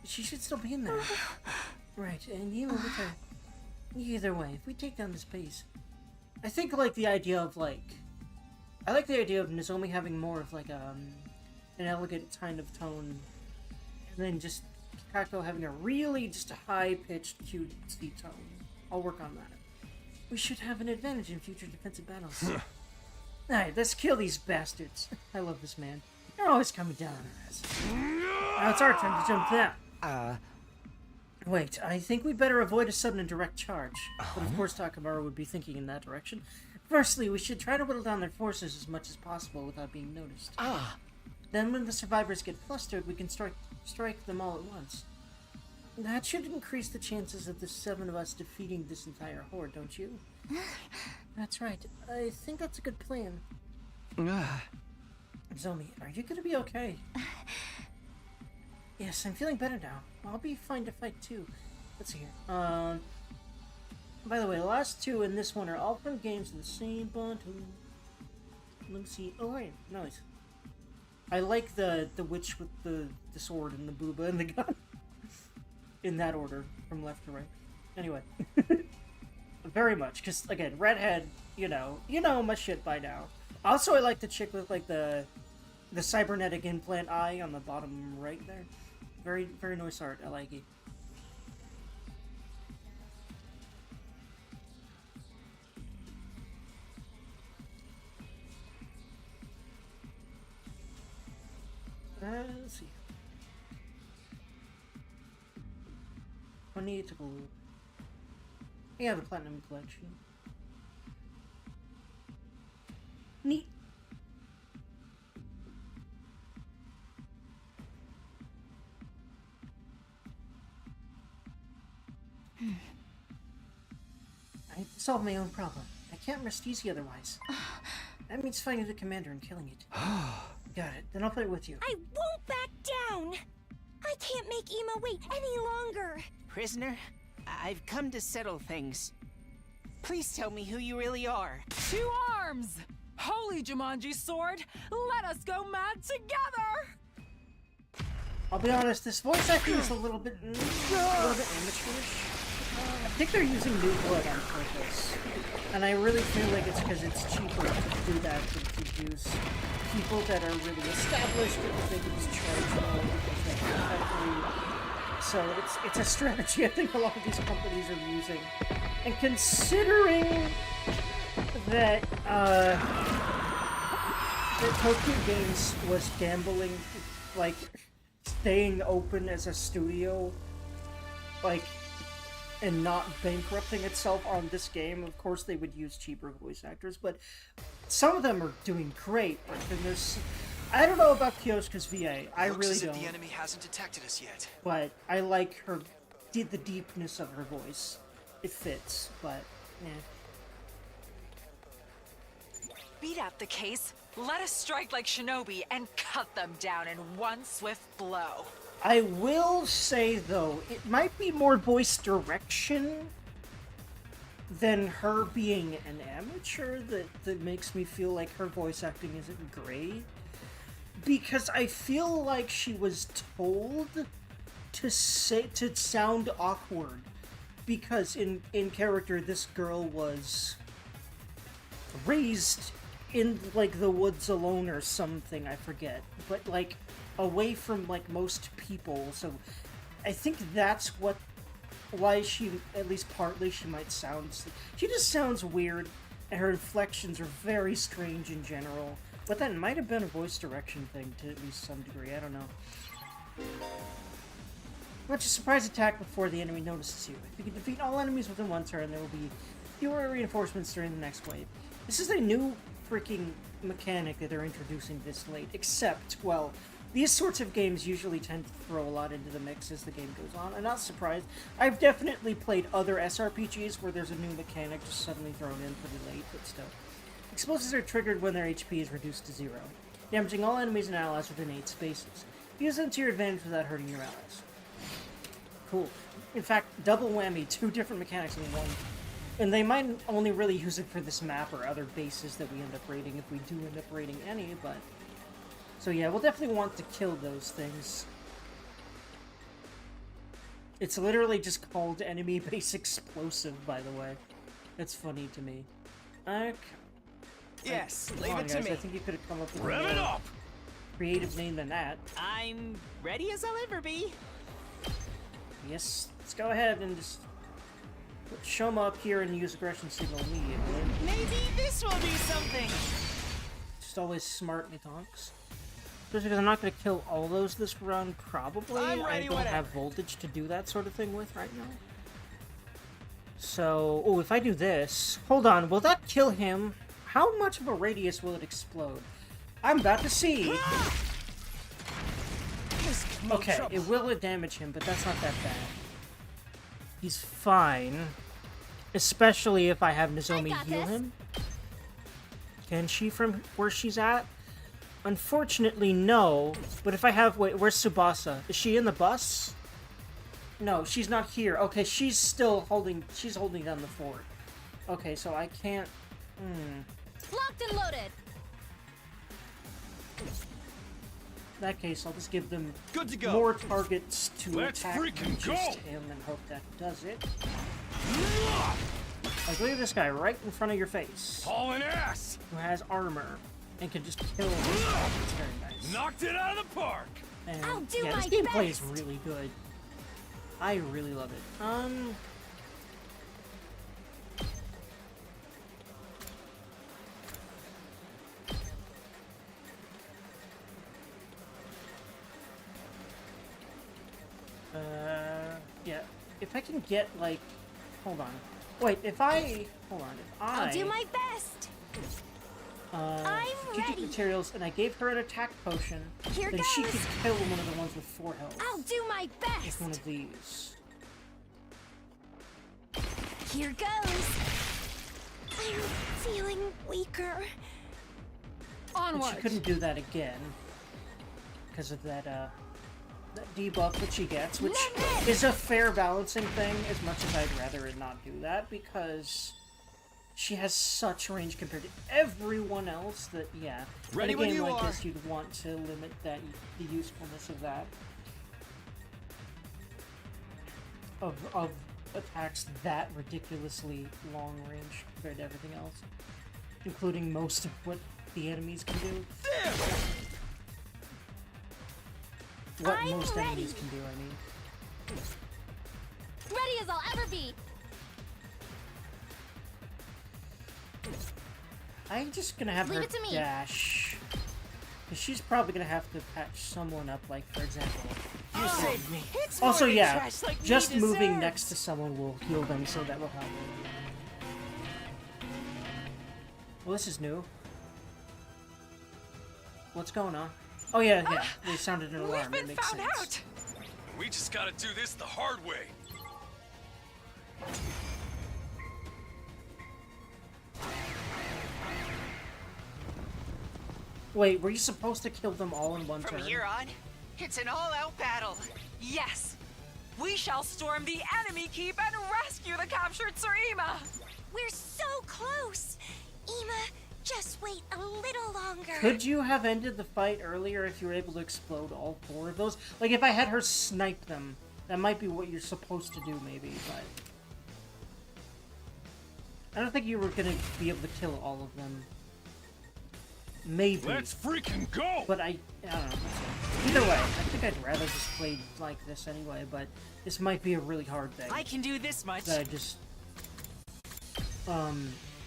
She should still be in there. Right, and Ima with her. Either way, if we take down this base, I think like the idea of like, I like the idea of Nozomi having more of like an elegant kind of tone, and then just Kako having a really just a high-pitched cutesy tone. I'll work on that. We should have an advantage in future defensive battles. Alright, let's kill these bastards. I love this man. They're always coming down on us. Now it's our turn to jump down. Wait, I think we better avoid a sudden and direct charge. But of course Takamaru would be thinking in that direction. Firstly, we should try to whittle down their forces as much as possible without being noticed. Then when the survivors get flustered, we can strike them all at once. That should increase the chances of the 7 of us defeating this entire horde, don't you? That's right. I think that's a good plan. Zomi, are you gonna be okay? Yes, I'm feeling better now. I'll be fine to fight too. Let's see here. By the way, the last 2 in this one are all from games of the same bundle. Let me see. Oh wait, nice. I like the witch with the sword and the booba and the gun. In that order, from left to right. Anyway. Very much, because, again, redhead, you know my shit by now. Also, I like the chick with, like, the cybernetic implant eye on the bottom right there. Very, very nice art. I like it. Let's see. 28 gold. Yeah, the platinum collection. Neat. I solved my own problem. I can't rest easy otherwise. That means finding the commander and killing it. Got it. Then I'll play it with you. I won't back down! I can't make Ima wait any longer! Prisoner, I've come to settle things. Please tell me who you really are. To arms! Holy Jumanji sword, let us go mad together! I'll be honest, this voice acting is a little bit amateurish. I think they're using new blood on purpose. And I really feel like it's because it's cheaper to do that than to use people that are really established because they can just charge more because they can. So it's a strategy I think a lot of these companies are using. And considering that Tokyo Games was gambling, like staying open as a studio, like, and not bankrupting itself on this game, of course they would use cheaper voice actors, but some of them are doing great. But then there's, I don't know about Kyosuke's VA. I really don't. The enemy hasn't detected us yet. But I like her, the deepness of her voice. It fits, but yeah. Beat out the case, let us strike like shinobi and cut them down in one swift blow. I will say, though, it might be more voice direction than her being an amateur that makes me feel like her voice acting isn't great. Because I feel like she was told to sound awkward. Because in character, this girl was raised in, like, the woods alone or something, I forget. But, like, away from, like, most people, so I think that's why she, at least partly, she might sound, she just sounds weird, and her inflections are very strange in general, but that might have been a voice direction thing to at least some degree, I don't know. Launch a surprise attack before the enemy notices you. If you can defeat all enemies within one turn, there will be fewer reinforcements during the next wave. This is a new freaking mechanic that they're introducing this late, except, well, these sorts of games usually tend to throw a lot into the mix as the game goes on. I'm not surprised. I've definitely played other SRPGs where there's a new mechanic just suddenly thrown in pretty late, but still. Explosives are triggered when their HP is reduced to 0, damaging all enemies and allies within 8 spaces. If Use them to your advantage without hurting your allies. Cool. In fact, double whammy, 2 different mechanics in one. And they might only really use it for this map or other bases that we end up raiding, if we do end up raiding any, but... So yeah, we'll definitely want to kill those things. It's literally just called Enemy Base Explosive, by the way. That's funny to me. Okay. Yes, Come leave on, it to guys. me. I think you could have come up with Rev a it more up! creative name than that. I'm ready as I'll ever be. Yes, let's go ahead and just put Shoma up here and use aggression signal immediately. Maybe this will do something. Just always smart Nikonks. Just because I'm not going to kill all those this run, probably. I'm ready I don't whenever. have voltage to do that sort of thing with right now. So, oh, if I do this... Hold on, will that kill him? How much of a radius will it explode? I'm about to see. This could mean Okay, trouble. it will damage him, but that's not that bad. He's fine. Especially if I have Nozomi got heal this. him. Can she from where she's at? Unfortunately, no. But if I have... Wait, where's Tsubasa? Is she in the bus? No, she's not here. Okay, she's still holding... She's holding down the fort. Okay, so I can't... Locked and loaded. In that case, I'll just give them Good to go. more targets to Let's attack freaking than just go! him and hope that does it. Like, look at this guy right in front of your face, Hauling ass! who has armor and can just kill him. It's very nice. Knocked it out of the park! And I'll do yeah, my this gameplay is best. really good. I really love it. Yeah. If I can get, like... Hold on. Wait, if I... Hold on. If I'll do my best. I'm strategic ready. materials, and I gave her an attack potion, Here then she goes. could kill one of the ones with 4 health. I'll do my With best. one of these. Here goes. I'm feeling weaker. But Onward. she couldn't do that again. Because of that, that debuff that she gets, which Limit. is a fair balancing thing, as much as I'd rather it not do that, because she has such range compared to everyone else that, yeah. Ready in a when game you like are. this, you'd want to limit that, the usefulness of that. Of attacks that ridiculously long range compared to everything else. Including most of what the enemies can do. What I'm most ready. enemies can do, I mean. Ready as I'll ever be. I'm just gonna have Leave her it to me. dash. 'Cause she's probably gonna have to patch someone up, like, for example. You saved me. It's Also, more yeah, trash like just me moving deserves. next to someone will heal them, so that will help. Well, this is new. What's going on? Oh, yeah, yeah. They sounded an We've alarm. It been makes found sense. out. We just gotta do this the hard way. Wait, were you supposed to kill them all in one From turn? here on, it's an all-out battle. Yes. We shall storm the enemy keep and rescue the captured Tsurima. We're so close. Ema, just wait a little longer. Could you have ended the fight earlier if you were able to explode all 4 of those? Like, if I had her snipe them, that might be what you're supposed to do, maybe, but... I don't think you were gonna be able to kill all of them. Maybe. Let's freaking go! But I don't know. Either way, I think I'd rather just play like this anyway, but this might be a really hard thing I can do this much. that I just,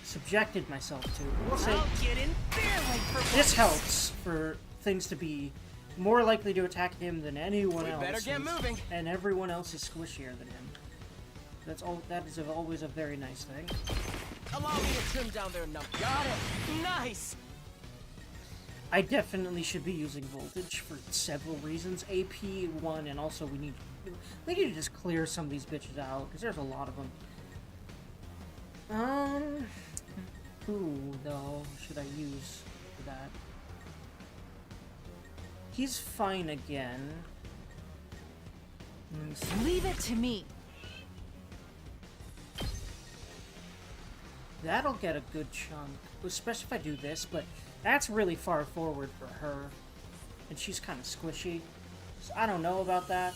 subjected myself to. We'll see. I'll get in there like for This once. helps for things to be more likely to attack him than anyone We else. better get moving. And everyone else is squishier than him. That's all. That is always a very nice thing. Allow me to trim down their number. Got it. Nice. I definitely should be using voltage for several reasons. AP, 1, and also we need to just clear some of these bitches out, because there's a lot of them. Who, though, should I use for that? He's fine again. Let me see. Leave it to me. That'll get a good chunk, especially if I do this, but that's really far forward for her. And she's kind of squishy. So I don't know about that.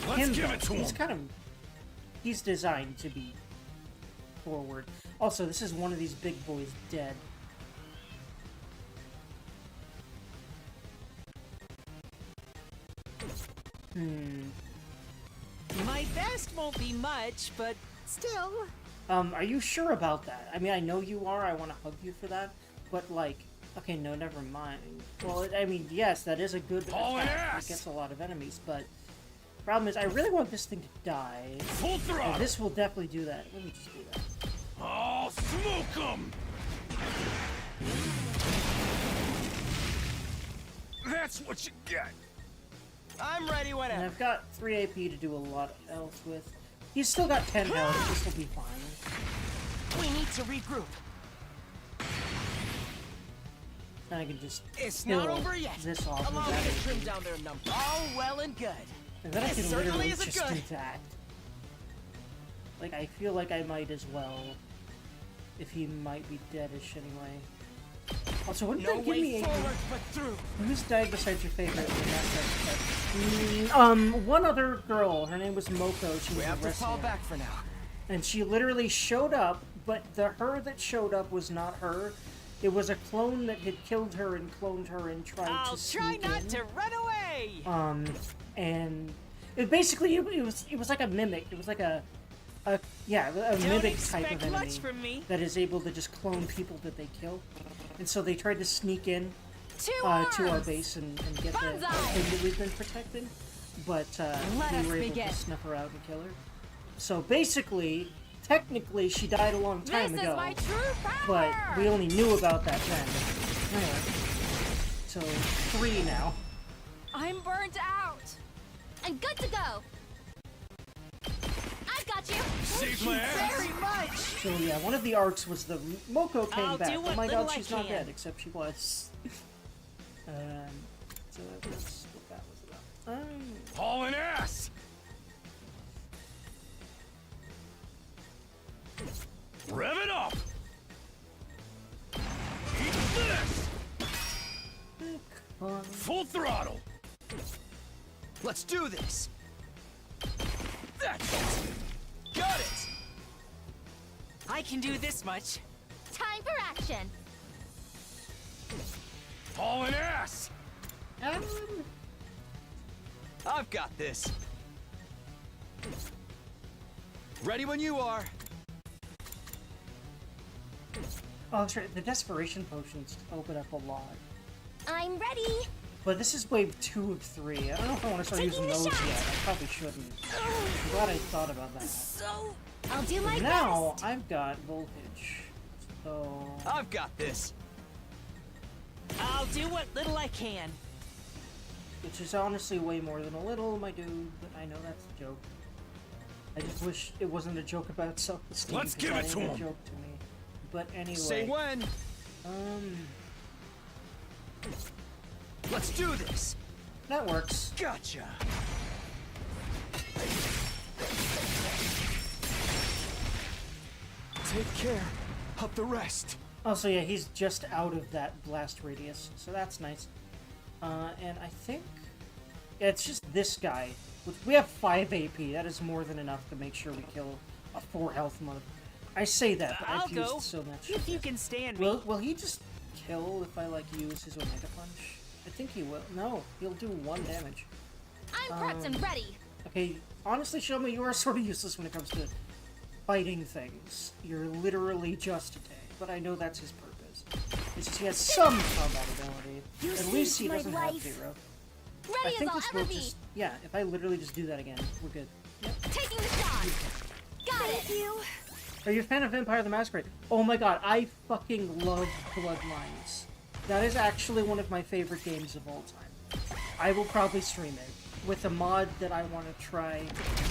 Let's give it to He's him. kind of... He's designed to be forward. Also, this is one of these big boys dead. My best won't be much, but still. Are you sure about that? I mean, I know you are, I want to hug you for that, but like... Okay, no, never mind. Well, I mean, yes, that is a good Haul attack. ass! It gets a lot of enemies, but... Problem is, I really want this thing to die. Full And throttle. this will definitely do that. Let me just do that. I'll smoke him. That's what you get. I'm ready And whenever. I've got 3 AP to do a lot else with. He's still got 10 health. This will be fine. We need to regroup. And I can just It's kill not over yet. this off Allow with me that to trim AP. down their number. All well and good. And then I This can certainly literally isn't just good. do that. Like, I feel like I might as well. If he might be deadish anyway. Also, wouldn't No that give me way a... forward but through. Who's died besides your favorite? One other girl. Her name was Moko. She We was have a to fall wrestler. back for now. And she literally showed up, but the her that showed up was not her. It was a clone that had killed her and cloned her and tried I'll to try sneak not in. to run away. And it basically it was like a mimic. It was like a Don't mimic type expect of much enemy from me. that is able to just clone people that they kill. And so they tried to sneak in Two to our arms! base and get the Banzai! thing that we've been protecting. But Let we us were able begin. to snuff her out and kill her. So basically, technically, she died a long time This ago. is my true power! But we only knew about that then. Anyway. So, 3 now. I'm burnt out! I'm good to go! I've got you! Save my ass. Very much. So yeah, one of the arcs was the Moko came I'll back. do Oh what my little god, I she's not can. dead, except she was. So that's what that was about. Hauling ass. Rev it up. Eat this. Full throttle. Let's do this. That's it. Got it. I can do this much. Time for action! Hauling ass. I've got this. Ready when you are. Oh, that's right. The desperation potions open up a lot. I'm ready! But this is wave 2 of 3. I don't know if I want to start Taking using the those shot. yet. I probably shouldn't. I'm glad I thought about that. So... I'll do my Now, best! I've got voltage. So... I've got this. I'll do what little I can. Which is honestly way more than a little, my dude, but I know that's a joke. I just wish it wasn't a joke about self-esteem. Let's 'cause give that it to ain't a him. joke to me. But anyway... Say when. Let's do this. That works. Gotcha. Take care of the rest. Also, yeah, he's just out of that blast radius, so that's nice. And I think... Yeah, it's just this guy. We have 5 AP, that is more than enough to make sure we kill a 4 health monk. I say that, but I'll I've used go. so much. If you can stand me. Will he just kill if I, like, use his Omega Punch? I think he will. No, he'll do 1 damage. I'm prepped and ready! Okay, honestly, Shoma, you are sort of useless when it comes to fighting things. You're literally just a tank, but I know that's his purpose. It's just he has some combat ability. You At least he saved my doesn't have life. 0. Ready I as think I'll this ever will be! just... Yeah, if I literally just do that again, we're good. Taking the shot! Got it! Thank you! Are you a fan of Vampire the Masquerade? Oh my god, I fucking love Bloodlines. That is actually one of my favorite games of all time. I will probably stream it with a mod that I want to try,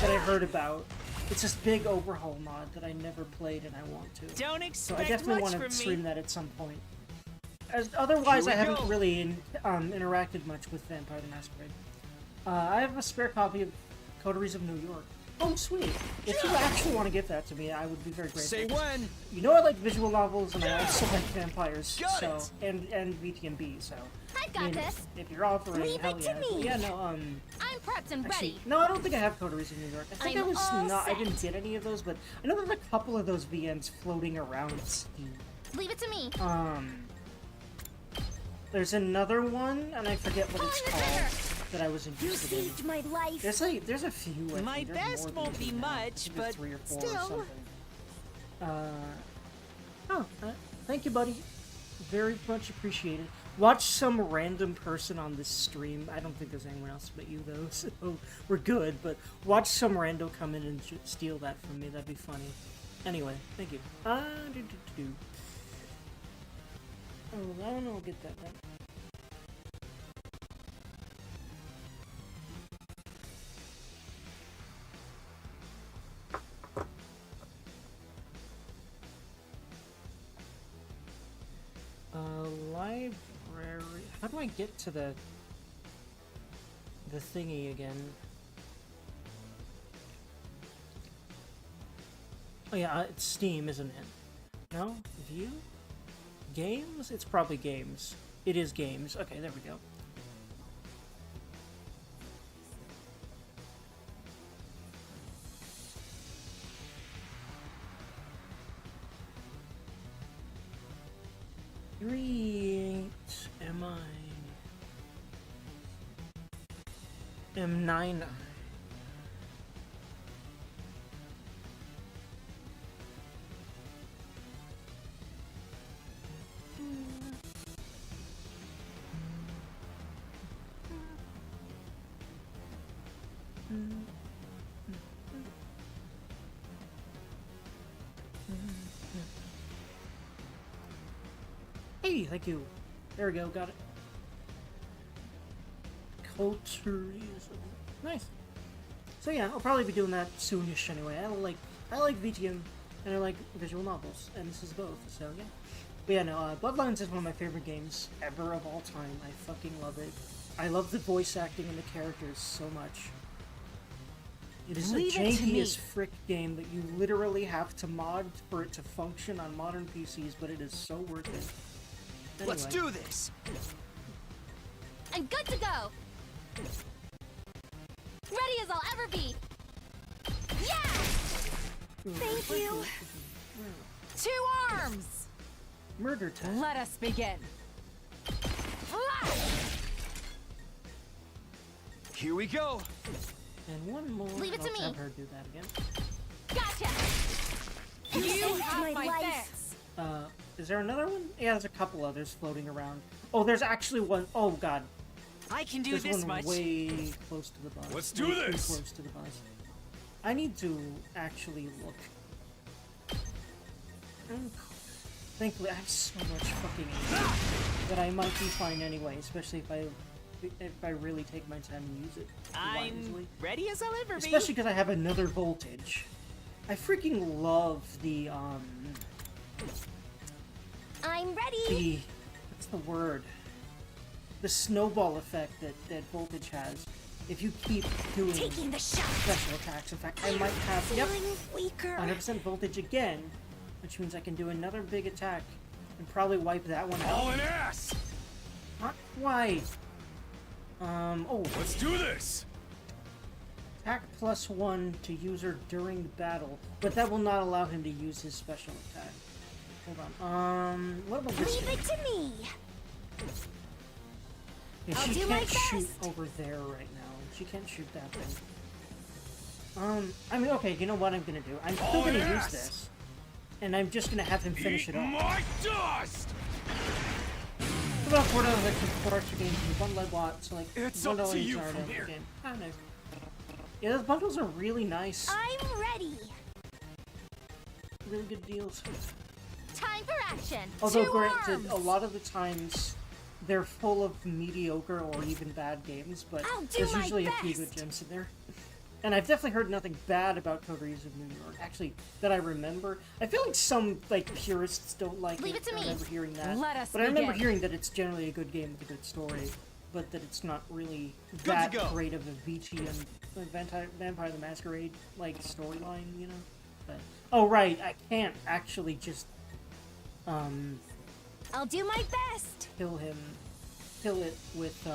that I heard about. It's this big overhaul mod that I never played and I want to. Don't So I expect definitely much want to from stream me. that at some point. Otherwise, I Here we haven't go. really interacted much with Vampire the Masquerade. I have a spare copy of Coteries of New York. Oh, sweet. If you actually want to give that to me, I would be very grateful. Say when. You know I like visual novels, and I also like vampires, Got so it. and VTMB, so I've got this. if you're offering, Leave hell it to yeah. me. Yeah, no, I'm prepped and actually, ready. no, I don't think I have Coteries in New York. I think I'm I was all not. I set. didn't get any of those, but I know there's a couple of those VMs floating around Steam. Leave it to me. There's another one, and I forget what it's Pulling the called, trigger. that I was You interested in. saved my life. There's a few. I think. My There's best more than won't two be now. much, Maybe but 3 or 4 or still. something. Thank you, buddy. Very much appreciated. Watch some random person on this stream. I don't think there's anyone else but you, though, so we're good. But watch some rando come in and steal that from me. That'd be funny. Anyway, thank you. Oh, I don't know. I'll get that then. Library. How do I get to the thingy again? Oh yeah, it's Steam, isn't it? No? View? Games? It's probably games. It is games. Okay, there we go. Am I? M9. Hey, thank you. There we go, got it. Coteries. Nice. So yeah, I'll probably be doing that soonish anyway. I like VTM and I like visual novels, and this is both. So yeah. But yeah, no, Bloodlines is one of my favorite games ever of all time. I fucking love it. I love the voice acting and the characters so much. It is Leave a it to janky me. as frick game that you literally have to mod for it to function on modern PCs, but it is so worth it. Anyway. Let's do this. I'm good to go. Ready as I'll ever be. Yeah! Thank you. 2 arms! Murder time. Let us begin. Here we go. And one more. Leave it to Let's me. have her do that again. Gotcha! You saved have my my life. thanks. Is there another one? Yeah, there's a couple others floating around. Oh, there's actually one. Oh god, I can do there's this one much. way close to the bus. Let's do Way too this. Close to the bus. I need to actually look. Thankfully, I have so much fucking info that I might be fine anyway, especially if I really take my time and use it I'm wisely. ready as I'll ever be. Especially because I have another voltage. I freaking love the I'm ready. what's the word? The snowball effect that voltage has. If you keep doing Taking the shot. special attacks. In fact, I might have Feeling weaker. 100% voltage again, which means I can do another big attack and probably wipe that one out. Hauling ass. Not quite. Oh, Let's do this. attack +1 to user during battle, but that will not allow him to use his special attack. Hold on. What about this Leave thing? it to me. Yeah, I'll she do my can't shoot best. over there right now. She can't shoot that thing. I mean, okay, you know what I'm gonna do? I'm still Oh, gonna yes! use this. And I'm just gonna have him finish Eat it off. my dust. What about $4 for extra games from Bundle I bought? So like It's $1 up to each you are from in the here. game. Ah, nice. Yeah, those bundles are really nice. I'm ready. Really good deals. Time for action. Although 2 granted, arms. a lot of the times they're full of mediocre or even bad games, but I'll do there's my usually a few good best. gems in there. And I've definitely heard nothing bad about Coteries of New York. Actually, that I remember. I feel like some like purists don't like Leave it to I me. remember hearing that. Let us but I remember begin. hearing that it's generally a good game with a good story, but that it's not really to that go. great of a Vici and Vampire the Masquerade like storyline, you know. But oh right, I can't actually just I'll do my best. kill it with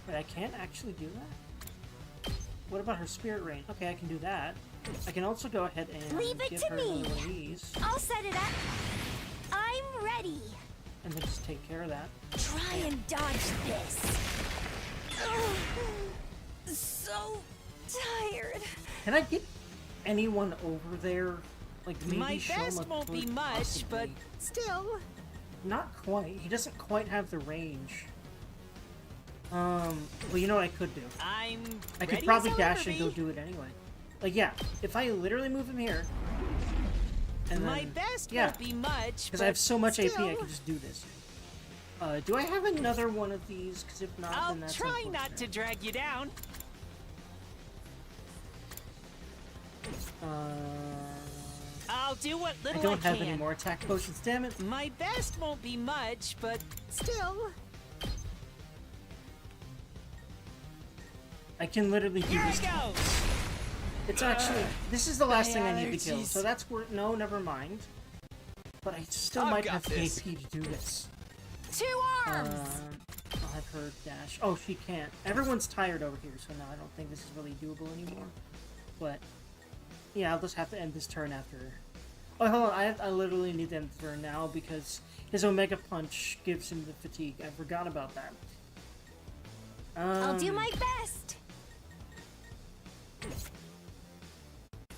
Wait, I can't actually do that? What about her spirit rain? Okay, I can do that. I can also go ahead and Leave it give to her me. another one of these, I'll set it up. I'm ready. and then just take care of that. Try and dodge this. So tired. Can I get anyone over there? Like maybe My Shoma best won't be could much, but possibly. still. Not quite. He doesn't quite have the range. Well, you know what I could do? I'm I ready could probably as I'll dash ever and go be. do it anyway. Like, yeah, if I literally move him here, and My then, best yeah, won't be much, because I have so much AP, I still. can just do this. Do I have another one of these? Because if not, I'll then that's try not unfortunate. to drag you down. I'll do what I little don't have can. any more attack potions, damn it. My best won't be much, but still. I can literally do Here I this. go. It's actually, this is the last thing I need to kill, allergies. so that's where, no, never mind. But I still I've might got have the this. AP to do this. 2 arms. I'll have her dash. Oh, she can't. Everyone's tired over here, so no, I don't think this is really doable anymore. But, yeah, I'll just have to end this turn after. Oh, hold on, I literally need to end the turn now because his Omega Punch gives him the fatigue. I forgot about that. I'll do my best.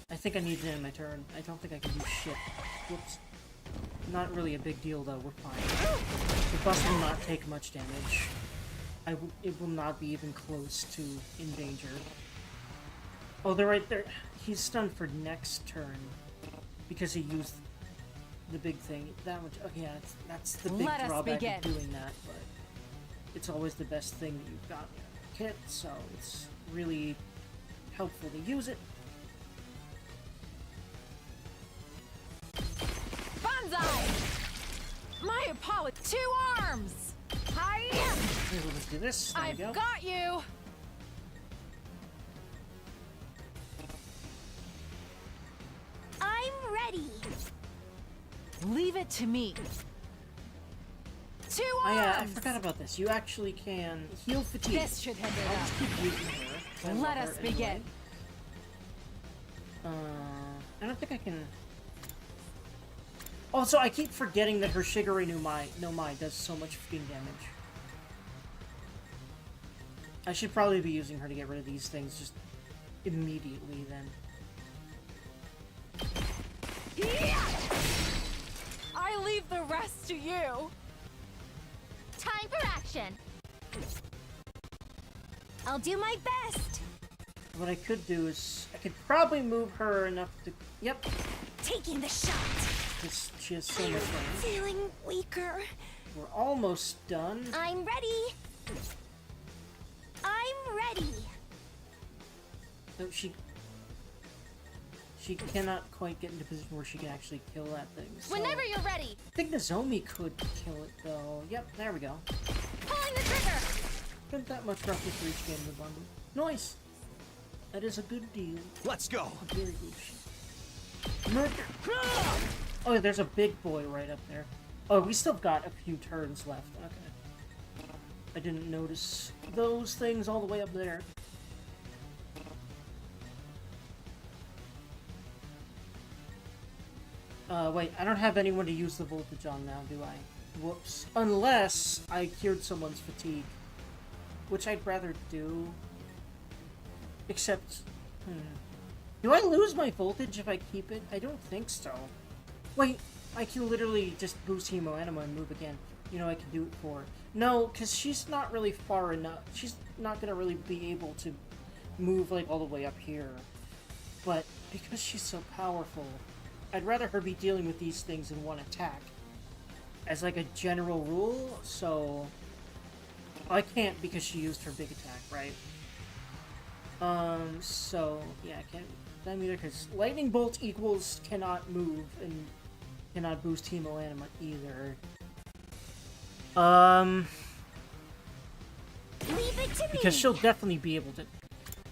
I think I need to end my turn. I don't think I can do shit. Whoops. Not really a big deal, though. We're fine. The bus will not take much damage. It will not be even close to in danger. Oh, they're right there. He's stunned for next turn because he used the big thing. That much. Oh, yeah, that's the big Let us drawback begin. of doing that. But it's always the best thing that you've got in your kit, so it's really helpful to use it. Banzai. My Apollo. 2 arms. Hiya. Here, let's do this. There we go. got you. I'm ready. Leave it to me. 2 Oh yeah, I arms. forgot about this. You actually can heal fatigue. This should hinder I'll them. just keep using her. 'cause I love Let her us anyway. begin. I don't think I can... Also, I keep forgetting that her Shigure no Mai does so much fucking damage. I should probably be using her to get rid of these things just immediately then. I leave the rest to you. Time for action. I'll do my best. What I could do is... I could probably move her enough to... Yep, Taking the shot. because she has so much range. Feeling weaker. We're almost done. I'm ready. I'm ready. No, she cannot quite get into a position where she can actually kill that thing. So Whenever you're ready. I think Nozomi could kill it though. Yep, there we go. Pulling the trigger. Spent that much roughly for each game in the bundle. Nice. That is a good deal. Let's go. A very good shit. Murder. Oh, there's a big boy right up there. Oh, we still got a few turns left. Okay. I didn't notice those things all the way up there. Wait, I don't have anyone to use the voltage on now, do I? Whoops. Unless I cured someone's fatigue. Which I'd rather do. Except... Do I lose my voltage if I keep it? I don't think so. Wait, I can literally just boost Hemo Anima and move again. You know, I can do it for... No, because she's not really far enough. She's not going to really be able to move, like, all the way up here. But because she's so powerful, I'd rather her be dealing with these things in one attack. As, like, a general rule, so... I can't because she used her big attack, right? So yeah, I can't that either because lightning bolt equals cannot move and cannot boost hemoanima either. Leave it to me. Because she'll definitely be able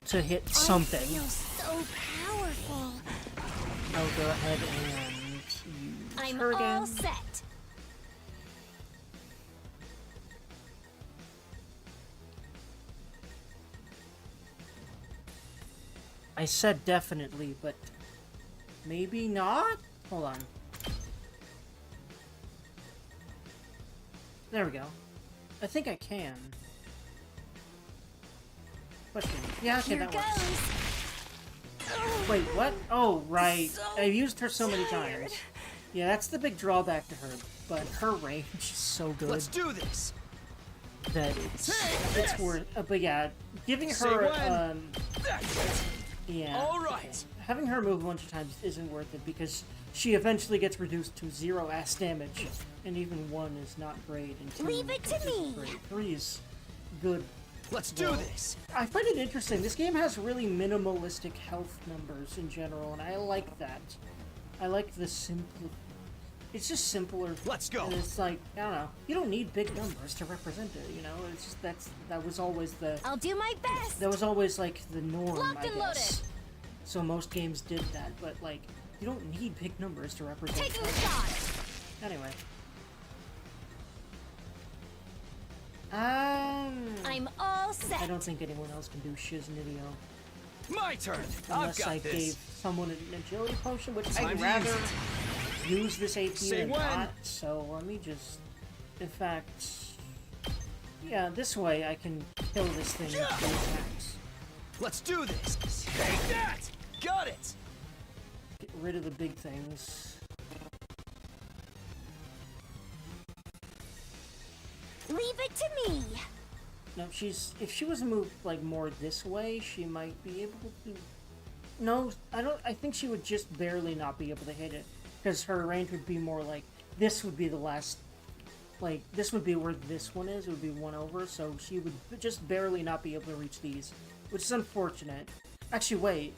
to hit something. I feel so powerful. I'll go ahead and use I'm her again. all set. I said definitely, but maybe not? Hold on. There we go. I think I can. Question. Yeah, okay, Here that goes. works. Wait, what? Oh, right. So I've used her so many tired. times. Yeah, that's the big drawback to her, but her range is so good Let's do this. that it's worth. But yeah, giving Say her when. yeah. All right. okay. Having her move a bunch of times isn't worth it because she eventually gets reduced to 0 ass damage, and even 1 is not great, and 2 Leave it to isn't me. great. 3 is good. Let's do this. I find it interesting. This game has really minimalistic health numbers in general, and I like that. I like the simple. It's just simpler. Let's go. And it's like, I don't know. You don't need big numbers to represent it, you know? It's just that was always the I'll do my best. that was always like the norm, Locked I and guess. So most games did that, but like you don't need big numbers to represent Taking a it. shot. Anyway. I'm all I set. don't think anyone else can do Shiznitio. My turn. I've Unless got I this. gave someone an agility potion, which Time I'd to rather use use this AP Say than when. not. So let me just, in fact, yeah, this way I can kill this thing with 2 attacks. Let's do this. Take that. Got it. Get rid of the big things. Leave it to me. No, if she was moved like more this way, she might be able to. No, I think she would just barely not be able to hit it because her range would be more like this would be the last. Like this would be where this one is. It would be 1 over, so she would just barely not be able to reach these, which is unfortunate. Actually, wait.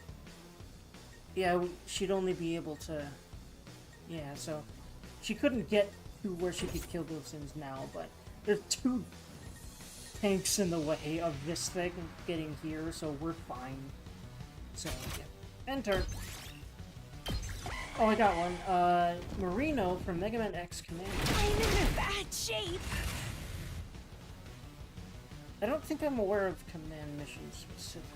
Yeah, she'd only be able to. Yeah, so she couldn't get to where she could kill those things now, but there's 2 tanks in the way of this thing getting here, so we're fine. So, yeah. Enter. Oh, I got one. Marino from Mega Man X Command. I'm in bad shape. I don't think I'm aware of command missions specifically.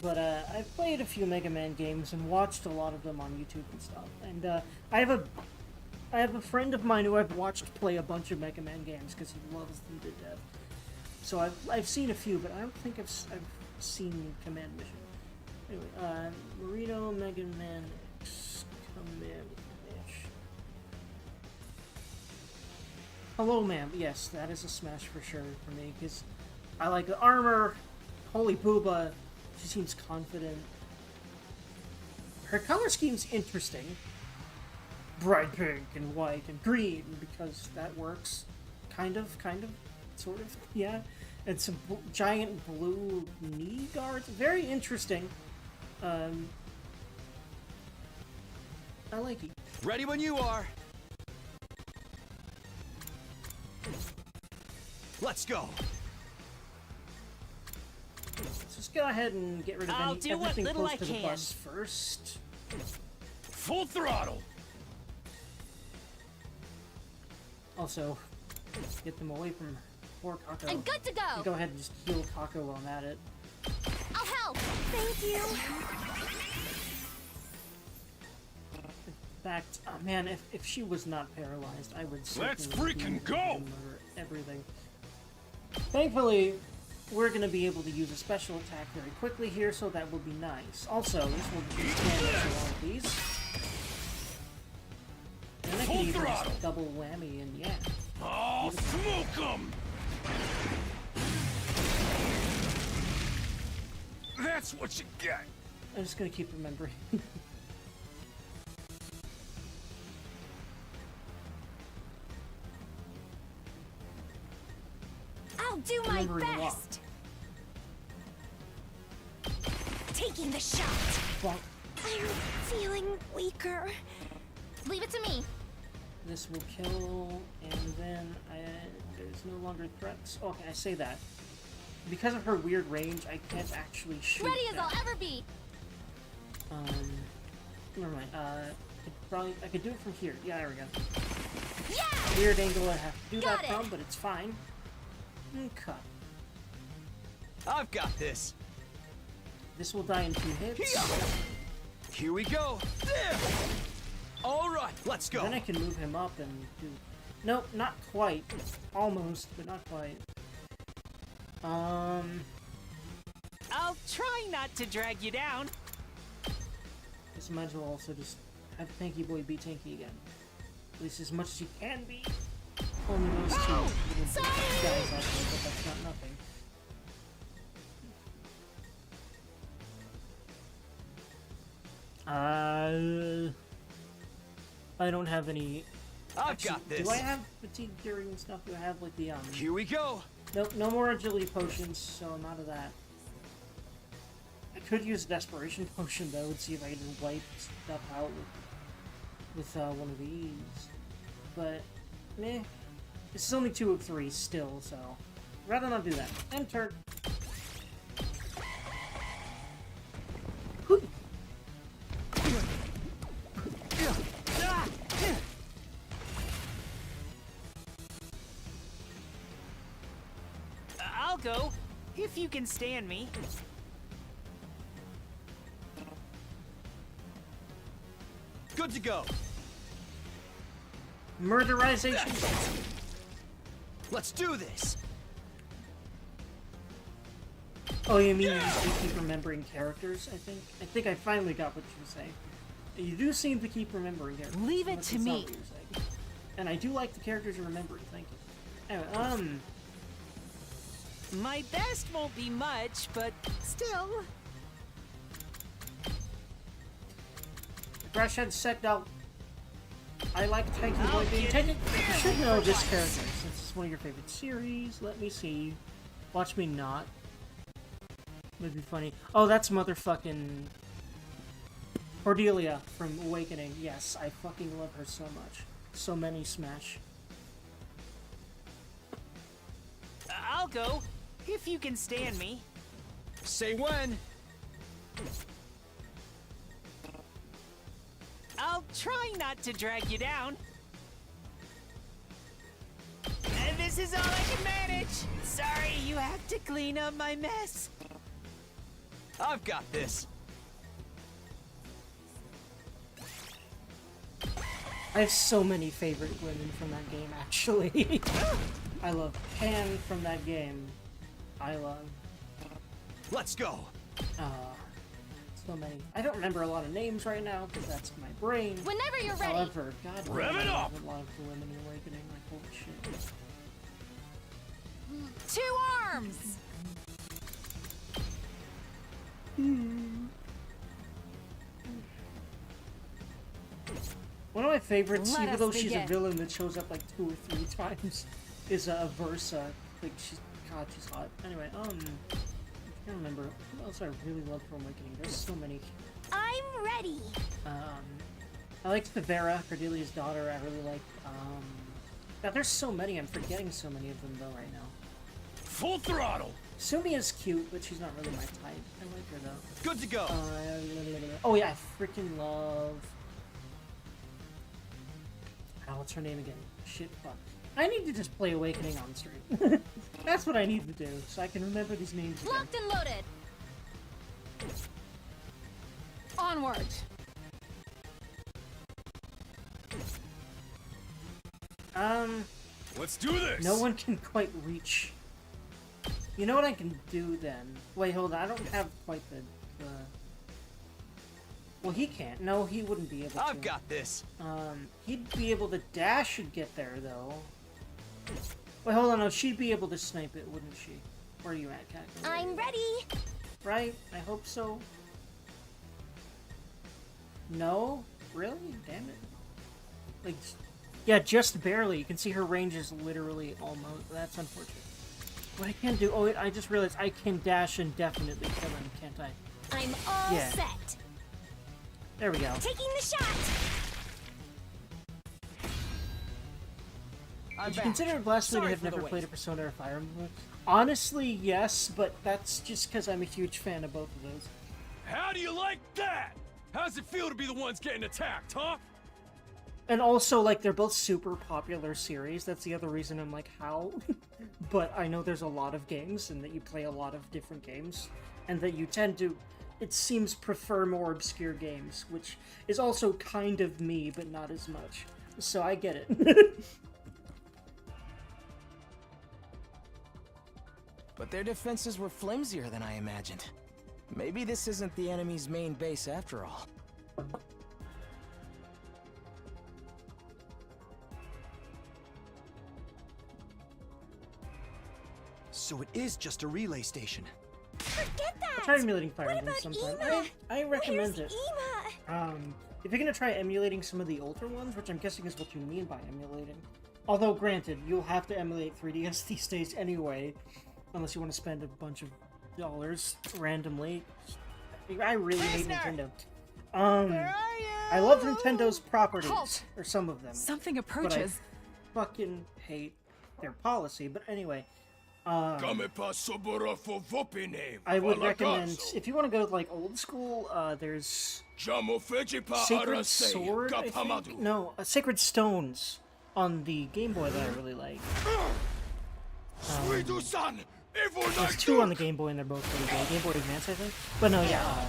But, I've played a few Mega Man games and watched a lot of them on YouTube and stuff. And, I have a friend of mine who I've watched play a bunch of Mega Man games because he loves them to death. So I've seen a few, but I don't think I've seen Command Mission. Anyway, Marino Mega Man X Command Mission. Hello, ma'am. Yes, that is a smash for sure for me because I like the armor. Holy booba, she seems confident. Her color scheme's interesting. Bright pink and white and green because that works. Kind of, sort of, yeah. And some giant blue knee guards. Very interesting. I like it. Ready when you are. Let's go. Let's just go ahead and get rid of I'll do what everything little close I to the can. bus first. Full throttle. Also, get them away from poor Kako. I'm good to go. Go ahead and just heal Kako while I'm at it. I'll help. Thank you. In fact, man, if she was not paralyzed, I would Let's certainly freaking do go! her everything. Thankfully, we're going to be able to use a special attack very quickly here, so that will be nice. Also, this will reduce damage to all of these. And I can Full even throttle. just double whammy, and yeah. Oh, smoke 'em! That's what you get. I'm just going to keep remembering. I'll do my remembering what. best. Taking the shot. Well, I'm feeling weaker. Leave it to me. this will kill, and then there's no longer threats. Okay, I say that. Because of her weird range, I can't actually shoot Ready as that. I'll ever be. Never mind. I could do it from here. Yeah, there we go. Yeah! Weird angle I have to do Got that it. from, but it's fine. Cut. I've got this. This will die in 2 hits. Here we go. There. All right, let's go. Then I can move him up and do... Nope, not quite. Almost, but not quite. I'll try not to drag you down. This might as well also just have Tanky Boy be Tanky again. At least as much as he can be. Only those two little guys out there, but that's not nothing. I don't have any... I've got this. Do I have fatigue curing and stuff? Do I have, like, the, Here we go. Nope, no more agility potions, so I'm out of that. I could use desperation potion, though, and see if I can wipe stuff out with one of these. But, meh. This is only 2 of 3 still, so... I'd rather not do that. Enter! Whew. I'll go, if you can stand me. Good to go. Murderization! Let's do this. Oh, you mean you keep remembering characters, I think? I think I finally got what you were saying. You do seem to keep remembering characters. Leave it unless to it's not me. what you're saying. And I do like the characters you're remembering, thank you. Anyway, My best won't be much, but still. Brushhead Sect out. I like Tanky Boy I'll being get Tanky. You there should know for this once. character since it's one of your favorite series. Let me see. Watch me not. Would be funny. Oh, that's motherfucking Cordelia from Awakening. Yes, I fucking love her so much. So many Smash. I'll go, if you can stand me. Say when. I'll try not to drag you down. And this is all I can manage. Sorry, you have to clean up my mess. I've got this. I have so many favorite women from that game, actually. I love Pan from that game. I love... Let's go. So many. I don't remember a lot of names right now, because that's my brain. Whenever you're ready. However, God, Rev it up! a lot of the women in Awakening, like, holy shit. 2 arms. One of my favorites, Let even us though she's a begin. villain that shows up like 2 or 3 times, is Versa. Like, God, she's hot. Anyway, I can't remember what else I really love from Awakening. There's so many. I'm ready. I liked the Vera, Cordelia's daughter. I really like, God, there's so many. I'm forgetting so many of them, though, right now. Full throttle. Sumia's cute, but she's not really my type. I like her, though. Good to go. Oh, yeah, I freaking love... Oh, what's her name again? Shit, fuck. I need to just play Awakening on stream. That's what I need to do, so I can remember these names again. Locked and loaded. Onward. Let's do this. No one can quite reach... You know what I can do, then? Wait, hold on, I don't have quite the... Well, he can't. No, he wouldn't be able to. I've got this. He'd be able to dash and get there, though. Wait, hold on, no, she'd be able to snipe it, wouldn't she? Where are you at, Cat? I'm ready. Right? I hope so. No? Really? Damn it. Like, yeah, just barely. You can see her range is literally almost... That's unfortunate. What I can do... Oh, I just realized I can dash indefinitely kill him, can't I? I'm all Yeah. set. There we go. Taking the shot. I'm Would you back. consider it blasphemy to Sorry have for the never wait. played a Persona or Fire Emblem? Honestly, yes, but that's just because I'm a huge fan of both of those. How do you like that? How's it feel to be the ones getting attacked, huh? And also, like, they're both super popular series. That's the other reason I'm like, how? But I know there's a lot of games, and that you play a lot of different games, and that you tend to, it seems, prefer more obscure games, which is also kind of me, but not as much. So I get it. But their defenses were flimsier than I imagined. Maybe this isn't the enemy's main base after all. So it is just a relay station. Forget that. Try emulating Fire What Emblem about sometime. Ema? I recommend Where's it. Ema? If you're gonna try emulating some of the older ones, which I'm guessing is what you mean by emulating. Although, granted, you'll have to emulate 3DS these days anyway, unless you want to spend a bunch of dollars randomly. I really hate Nintendo. I love Nintendo's properties, Halt! or some of them, Something but I approaches. fucking hate their policy. But anyway, I would recommend, if you want to go like old school, there's Sacred Sword, I think? No, Sacred Stones on the Game Boy that I really like. There's two on the Game Boy and they're both really good. Game Boy Advance, I think? But no, yeah.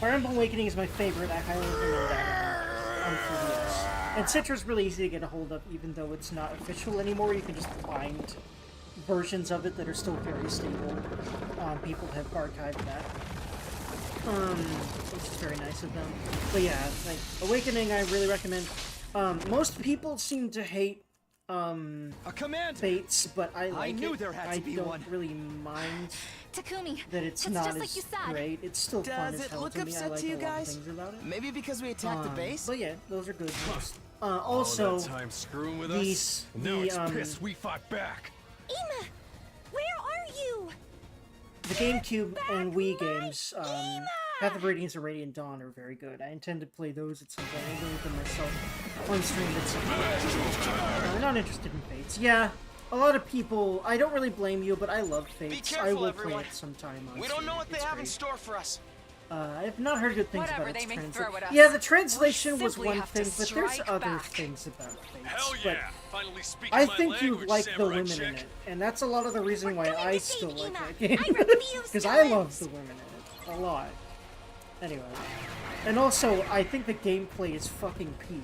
Fire Emblem Awakening is my favorite. I highly recommend that on 3DS. And Citra's really easy to get a hold of, even though it's not official anymore. You can just find versions of it that are still very stable. People have archived that. Which is very nice of them. But yeah, like, Awakening I really recommend. Most people seem to hate A command! Fates, but I like knew it. there had to I be don't one. really mind Takumi. that it's That's not just as like you said. great. It's still fun Does as it hell look to me. I upset like to you a lot of guys? things about it. Maybe because we attacked the base? But yeah, those are good. All Also, that time screwing with these- us. Now the, it's pissed we fought back. Ema, where are you? the GameCube and Wii my games, Ema! Path of Radiance and Radiant Dawn are very good. I intend to play those at some point. I'll do them myself on stream at some point. I'm not interested in Fates. Yeah, a lot of people. I don't really blame you, but I love Fates. I careful, will everyone. play it sometime. On We don't stream. know what they It's have in great. store for us. I have not heard good things Whatever about its they may translation. throw at us, Yeah, the translation we was simply one have to thing, but there's strike other back. things about Fates. Hell But yeah! Finally speaking I my think you language, like the samurai women in chick. it, and that's a lot of the reason why going I to still save like Ema. that game. I refuse Because to I lose. love the women in it a lot. Anyway, and also I think the gameplay is fucking peak.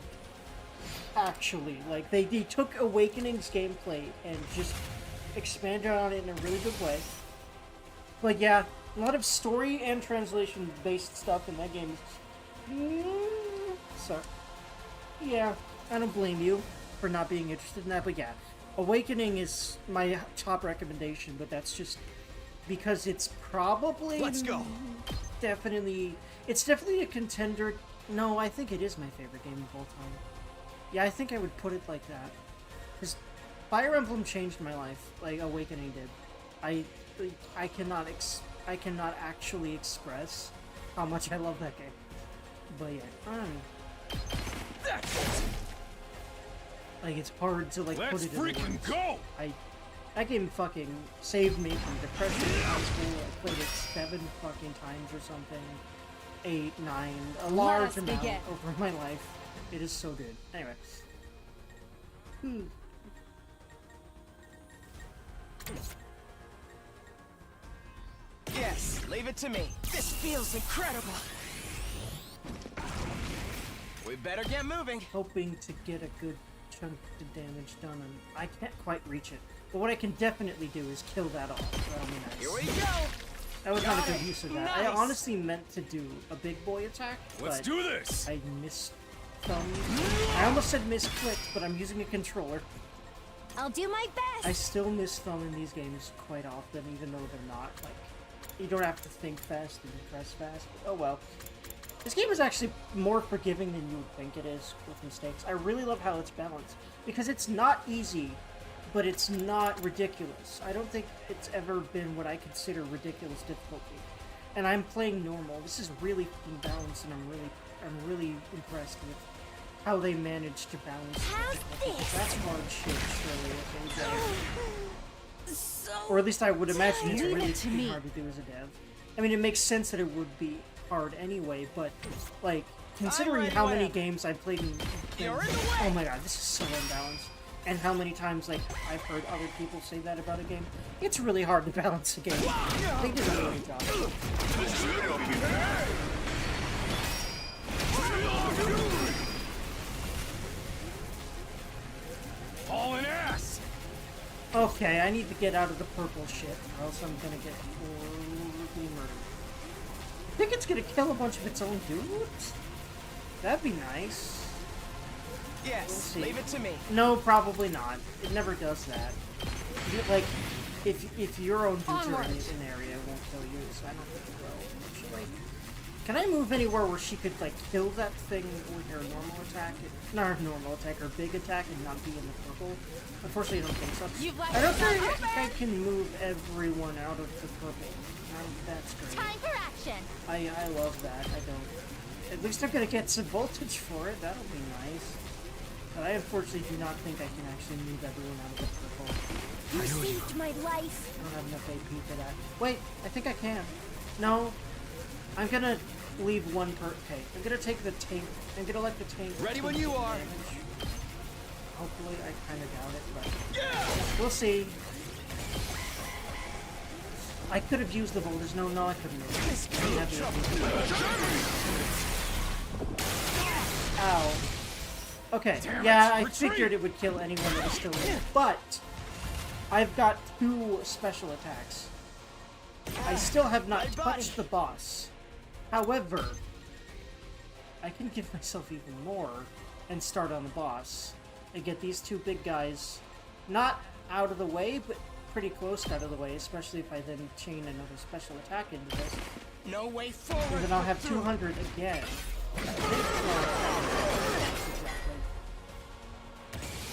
Actually, like they took Awakening's gameplay and just expanded on it in a really good way. But yeah, a lot of story and translation based stuff in that game. So yeah, I don't blame you for not being interested in that. But yeah, Awakening is my top recommendation. But that's just because it's probably Let's go. It's definitely a contender. No, I think it is my favorite game of all time. Yeah, I think I would put it like that. Because Fire Emblem changed my life, like Awakening did. I cannot actually express how much I love that game. But yeah, like it's hard to like Let's put it in freaking words. go! That game fucking saved me from depression in high school. I played it 7 fucking times or something. 8, 9, a large us amount begin. over my life. It is so good. Anyway. Yes, leave it to me. This feels incredible. We better get moving. Hoping to get a good chunk of damage done, and I can't quite reach it. But what I can definitely do is kill that off. That'll be nice. Here we go. That was not a Got good it. use of that. I Nice. honestly meant to do a big boy attack, Let's but do this! I missed thumbs. I almost said misclicked, but I'm using a controller. I'll do my best. I still miss thumb in these games quite often, even though they're not. Like, you don't have to think fast and press fast. But oh well. This game is actually more forgiving than you would think it is with mistakes. I really love how it's balanced, because it's not easy but it's not ridiculous. I don't think it's ever been what I consider ridiculous difficulty. And I'm playing normal. This is really fucking balanced, and I'm really impressed with how they managed to balance How's difficulty. this? That's hard shit, surely, if any dev. So Or at least I would imagine it's Leave really it to fucking me. hard to do as a dev. I mean, it makes sense that it would be hard anyway, but, like, considering ready how when- many games I've played in... You're in the way! Oh my god, this is so unbalanced. And how many times, like, I've heard other people say that about a game. It's really hard to balance a game. They did a really good job. Hauling ass! Okay, I need to get out of the purple shit, or else I'm gonna get horribly murdered. I think it's gonna kill a bunch of its own dudes? That'd be nice. Yes, see. leave it to me. No, probably not. It never does that. Like, if your own dudes are in an area, it won't kill you, so I don't think it will, actually. Can I move anywhere where she could, like, kill that thing with her normal attack? Not her normal attack, her big attack, and not be in the purple? Unfortunately, I don't think so. You've left I don't yourself think I open. can move everyone out of the purple. That's great. time for action. I love that. I don't... At least I'm gonna get some voltage for it. That'll be nice. But I unfortunately do not think I can actually move everyone out of the purple. You saved my life. I don't have enough AP for that. Wait, I think I can. No. I'm gonna leave one per... Okay, I'm gonna take the tank. I'm gonna let the tank... Ready when take you the are. damage. Hopefully, I kind of doubt it, but... We'll see. I could have used the voltage. No, I couldn't have. I didn't have the AP. Ow. Okay, yeah, I figured it would kill anyone that was still in it, but I've got 2 special attacks. I still have not touched the boss. However, I can give myself even more and start on the boss and get these 2 big guys not out of the way, but pretty close out of the way, especially if I then chain another special attack into this. No way forward. And then I'll have 200 again.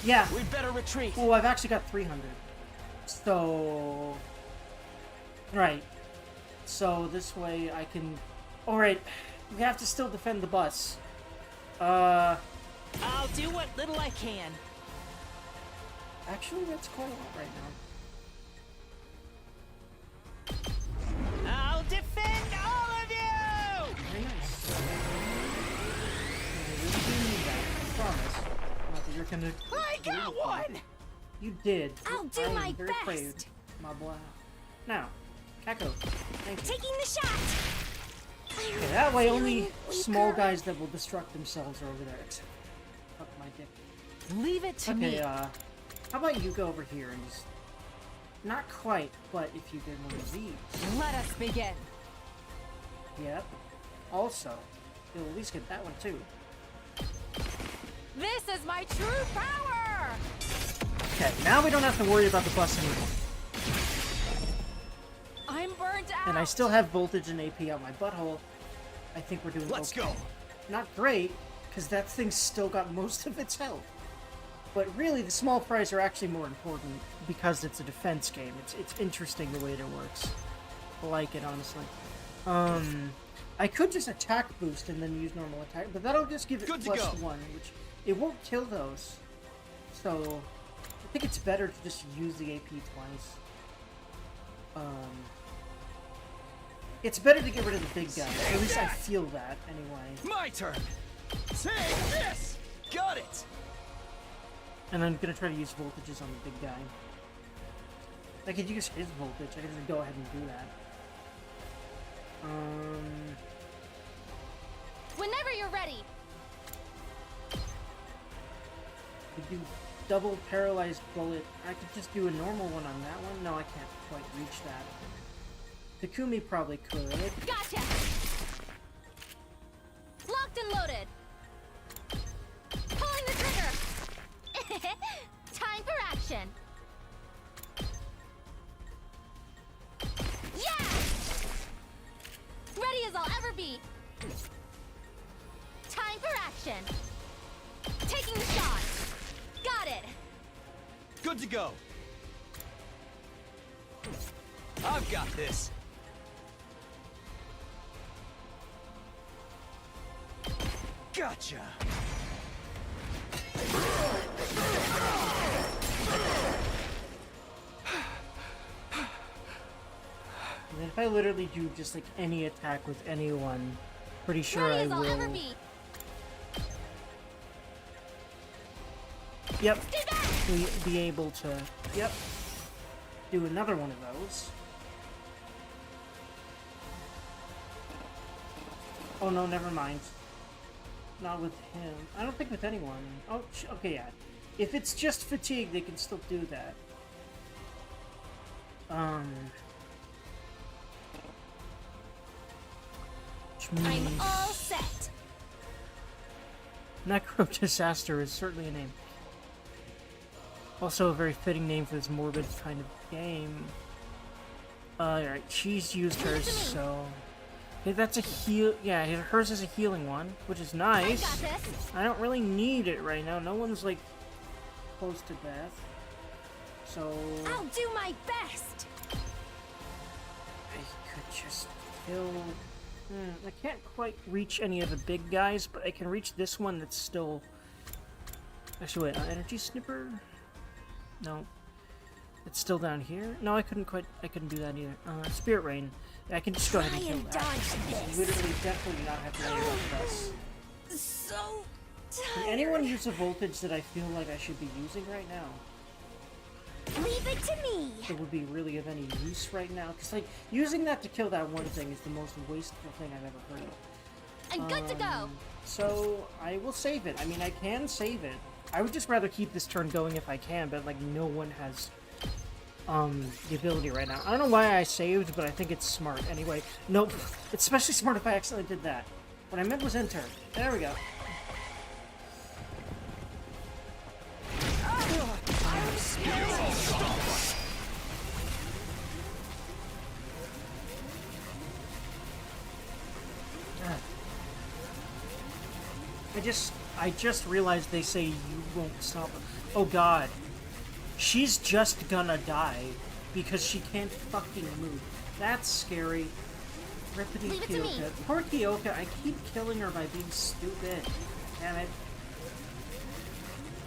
Yeah. We better retreat. Oh, I've actually got 300. So... Right. So this way I can... Alright, we have to still defend the bus. I'll do what little I can. Actually, that's quite a lot right now. I'll defend all of you! Very nice. I really do need that, I promise. Not that you're gonna... I got one! You did. I'll do I am my very best. brave, my boy. Now, Kako, thank you. Taking the shot. Okay, that way only Feeling small weaker. guys that will destruct themselves are over there. Except, fuck my dick. Leave it to Okay, me. how about you go over here and just... Not quite, but if you did one of these. Let us begin. Yep. Also, you'll at least get that one too. This is my true power. Okay, now we don't have to worry about the bus anymore. I'm burned out. And I still have voltage and AP on my butthole. I think we're doing Let's okay. go. Not great, because that thing's still got most of its health. But really, the small fries are actually more important because it's a defense game. It's interesting the way it works. I like it, honestly. I could just attack boost and then use normal attack, but that'll just give it Good to +1, go. which it won't kill those. So I think it's better to just use the AP twice. It's better to get rid of the big guy. At least I feel that anyway. My turn. Take this. Got it. And I'm gonna try to use voltages on the big guy. I could use his voltage. I can just go ahead and do that. Whenever you're ready. We do double paralyzed bullet. I could just do a normal one on that one. No, I can't quite reach that. Takumi probably could. Gotcha. Locked and loaded. Pulling the trigger. Time for action. Yeah! Ready as I'll ever be. Time for action. Taking the shot. Got it. Good to go. I've got this. Gotcha. And then if I literally do just like any attack with anyone, pretty sure Ready I as I'll ever will. be. Yep. Stay back! Be able to. Yep. Do another one of those. Oh no, never mind. Not with him. I don't think with anyone. Oh, okay, yeah. If it's just fatigue, they can still do that. Which I'm means all set. Necro Disaster is certainly a name. Also a very fitting name for this morbid kind of game. Alright, she's used hers, so... Okay, that's a heal... Yeah, hers is a healing one, which is nice. I got this. I don't really need it right now. No one's, like, close to death. So... I'll do my best. I could just kill... I can't quite reach any of the big guys, but I can reach this one that's still... Actually, wait, Energy Snipper? No. It's still down here? No, I couldn't do that either. Spirit Rain. I can just go ahead and Try kill and that. dodge this. Literally, definitely do not have to worry about this. So Can tired. anyone use a voltage that I feel like I should be using right now? Leave it to me. That would be really of any use right now? Because, like, using that to kill that one thing is the most wasteful thing I've ever heard of. I'm good to go. So, I will save it. I mean, I can save it. I would just rather keep this turn going if I can, but, like, no one has, the ability right now. I don't know why I saved, but I think it's smart. Anyway, nope. It's especially smart if I accidentally did that. What I meant was enter. There we go. I just realized they say you won't stop her. Oh god. She's just gonna die because she can't fucking move. That's scary. Rippity Leave it to me. Kyoka. Poor Kyoka, I keep killing her by being stupid. Damn it.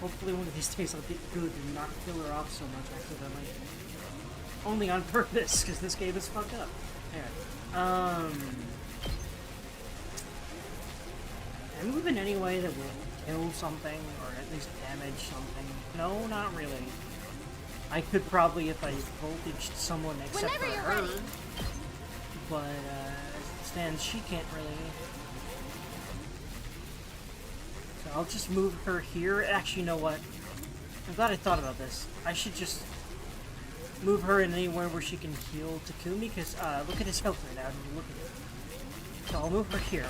Hopefully one of these days I'll get good and not kill her off so much accidentally. Only on purpose, because this game is fucked up. There. Can I move in any way that will kill something, or at least damage something? No, not really. I could probably if I voltaged someone except Whenever for you're her. ready. But, as it stands, she can't really. So I'll just move her here. Actually, you know what? I'm glad I thought about this. I should just move her in anywhere where she can heal Takumi, because, look at his health right now. Look at it. So I'll move her here.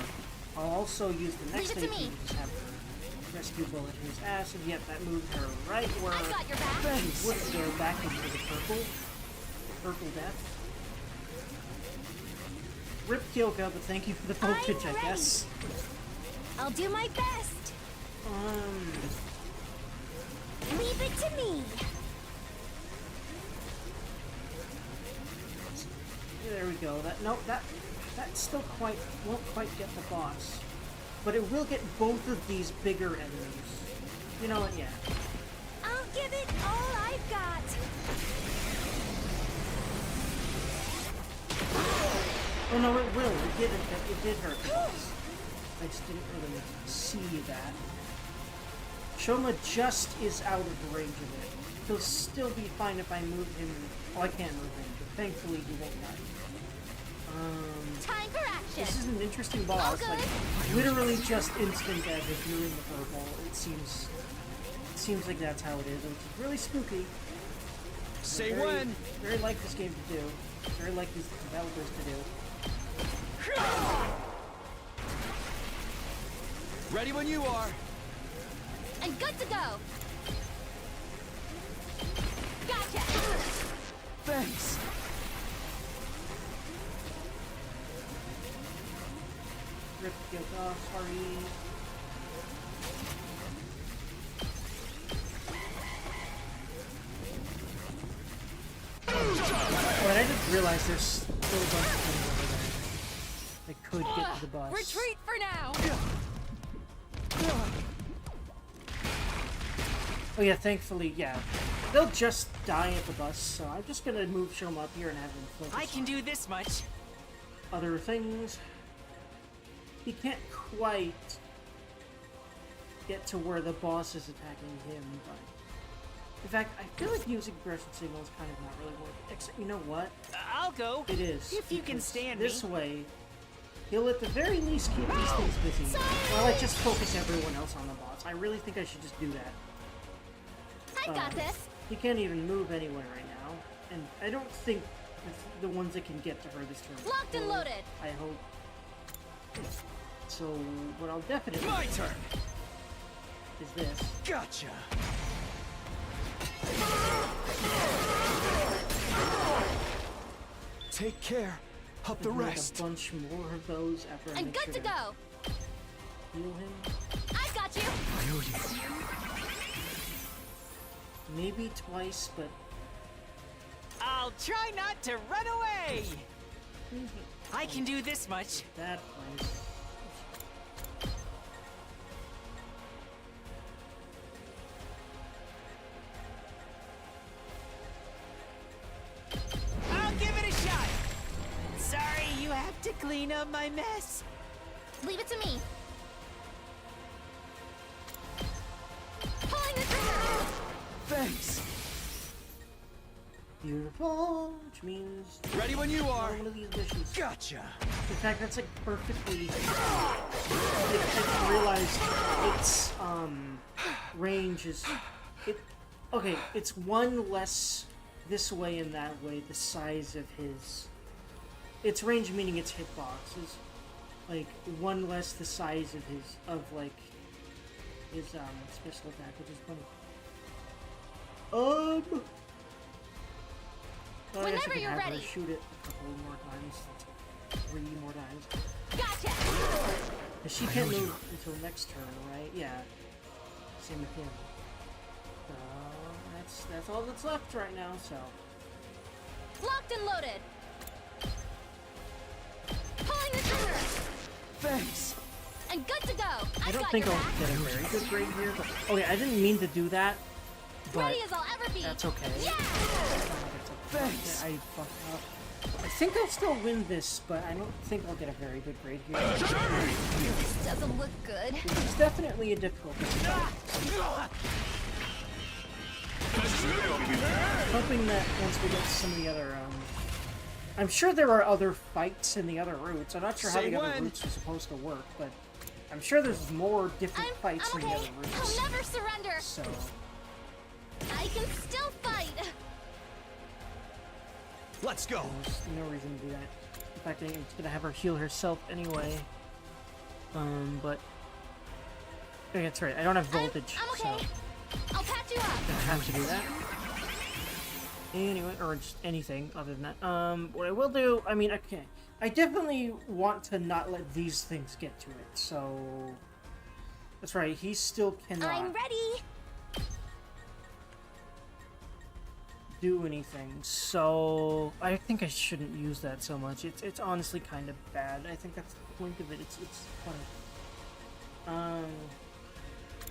I'll also use the next Leave it to thing me. to just have her rescue bullet in his ass, and yet that moved her right where I got your back. she would go back into the purple. Purple death. Rip Kyoka, but thank you for the voltage, I ready. guess. I'll do my best. Leave it to me. There we go. That still won't quite get the boss. But it will get both of these bigger enemies. You know what, yeah. I'll give it all I've got. Oh no, it will. It did hurt the boss. I just didn't really see that. Shoma just is out of the range of it. He'll still be fine if I move him. Oh, I can't move him, but thankfully he won't die. Time for action. This is an interesting All boss. good? Like, literally just instant death if you're in the purple. It seems like that's how it is, which is really spooky. Say Very- when. Very like this game to do. Very like these developers to do. Ready when you are. I'm good to go. Gotcha. Thanks. Rip Kyoka, sorry. Oh, and I didn't realize there's still a bunch of things over there that could get to the boss. Retreat for now. Oh yeah, thankfully, yeah. They'll just die at the bus, so I'm just gonna show them up here and have them focus I can on do this much. other things. He can't quite get to where the boss is attacking him, but... In fact, I feel like using aggression signal is kind of not really working. Except, you know what? I'll go. It is. If you can because stand this me. way, he'll at the very least keep these things busy. While I just focus everyone else on the boss. I really think I should just do that. I got this. He can't even move anywhere right now, and I don't think the ones that can get to her this turn. Locked and will, loaded. I hope. So what I'll definitely My do turn. is this. Gotcha. Take care of the Make rest. a bunch more of those after I I'm make good sure to go. heal him. I got you. Maybe twice, but I'll try not to run away. I can do this much. that place. I'll give it a shot. Sorry, you have to clean up my mess. Leave it to me. Pulling the trigger. Thanks. Beautiful, which means Ready when you are. one of these missions. Gotcha. In fact, that's like perfectly. I realized its range is okay. It's one less this way and that way. The size of his. Its range meaning its hitbox is like one less the size of his his special attack, which is funny. Well, I guess I Whenever can you're have her ready. shoot it a couple more times. 3 more times. Gotcha. 'Cause she can't move until next turn, right? Yeah. Same with him. So that's all that's left right now. So Locked and loaded. Pulling the trigger. Thanks. And good to go. I don't got think your I'll back. get a very good grade here. But okay, I didn't mean to do that. But Ready as I'll ever be. that's okay. Yeah. Thanks. I fucked up. I think I'll still win this, but I don't think I'll get a very good grade here. This doesn't look good. It's definitely a difficult one. Hoping that once we get to some of the other, I'm sure there are other fights in the other routes. I'm not sure how Say the other when. routes are supposed to work, but I'm sure there's more different I'm fights in the okay. other routes. I'll never surrender. So, I can still fight. Let's go. there's no reason to do that. In fact, I'm gonna have her heal herself anyway. But okay, that's right. I don't have voltage, I'm so okay. I'll patch you up. don't have to do that. Anyway, or just anything other than that. What I will do, I mean, okay, I definitely want to not let these things get to it. So that's right. He still cannot I'm ready. do anything. So I think I shouldn't use that so much. It's honestly kind of bad. I think that's the point of it. It's funny.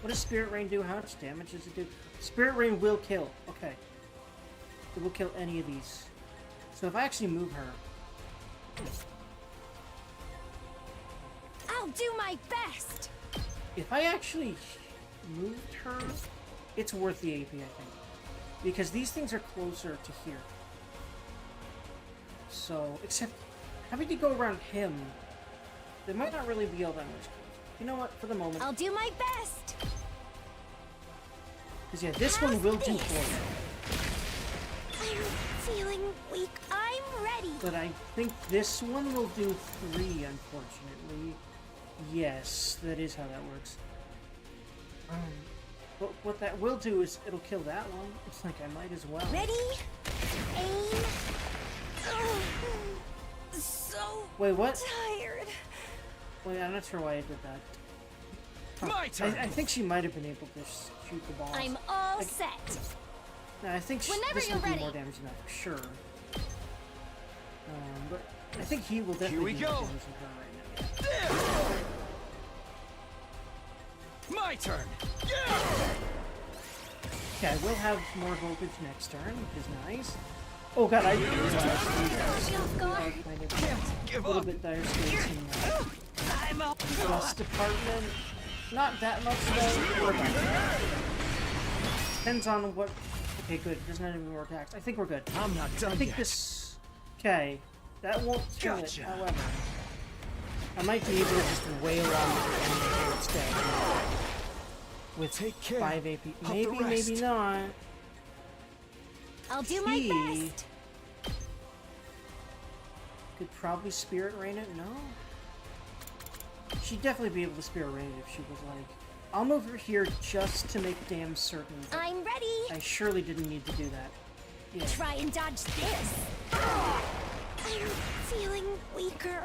What does Spirit Rain do? How much damage does it do? Spirit Rain will kill. Okay. It will kill any of these. So if I actually move her, I'll do my best. if I actually moved her, it's worth the AP, I think. Because these things are closer to here. So, except having to go around him, they might not really be all that much closer. You know what? For the moment. I'll do my best. Because yeah, this one will do How's 4. I'm feeling weak. I'm ready. But I think this one will do 3, unfortunately. Yes, that is how that works. But what that will do is it'll kill that one. It's like I might as well. Ready? Aim. Ugh. So Wait, what? tired. Wait, I'm not sure why I did that. My turn. I think she might have been able to shoot the balls. I'm all set. No, I think Whenever this you're will do ready. more damage than that for sure. But I think he will definitely we be more go. damage than her right now. My turn. Okay, we'll have more voltage next turn, which is nice. Oh god, I Caught me off guard. kind of a little bit dire straits in I'm a bus department. Not that much though. We're about it. Depends on what. Okay, good. There's not even more attacks. I think we're good. I'm not done I think yet. this. Okay, that won't kill Gotcha. it. However, I might be able to just wail on it and instead. With Take care 5 AP. of the Maybe, rest. maybe not. I'll do my He- best. Could probably Spirit Rain it. No. She'd definitely be able to Spirit Rain it if she was like. I'll move her here just to make damn certain. That I'm ready. I surely didn't need to do that. Yeah. Try and dodge this. I'm feeling weaker.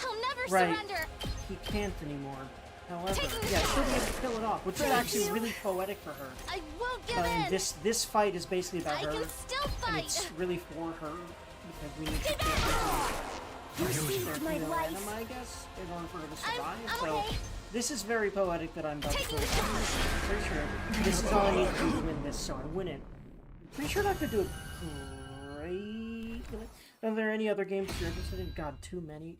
I'll never Right. surrender. He can't anymore. However, Taking the yeah, she'll be shot. able to kill it off, which is Thank actually you. really poetic for her. I won't give And in. this fight is basically about I her, can still and it's fight. really for her because we need to Get get back! You her saved my life. Venom, I guess, in order for her to I'm survive. So okay. this is very poetic that I'm about to Taking kill the her. shot. I'm pretty sure this is all I need to do to win this, so I win it. I'm pretty sure I could do a great. Are there any other games you're interested in? God, too many.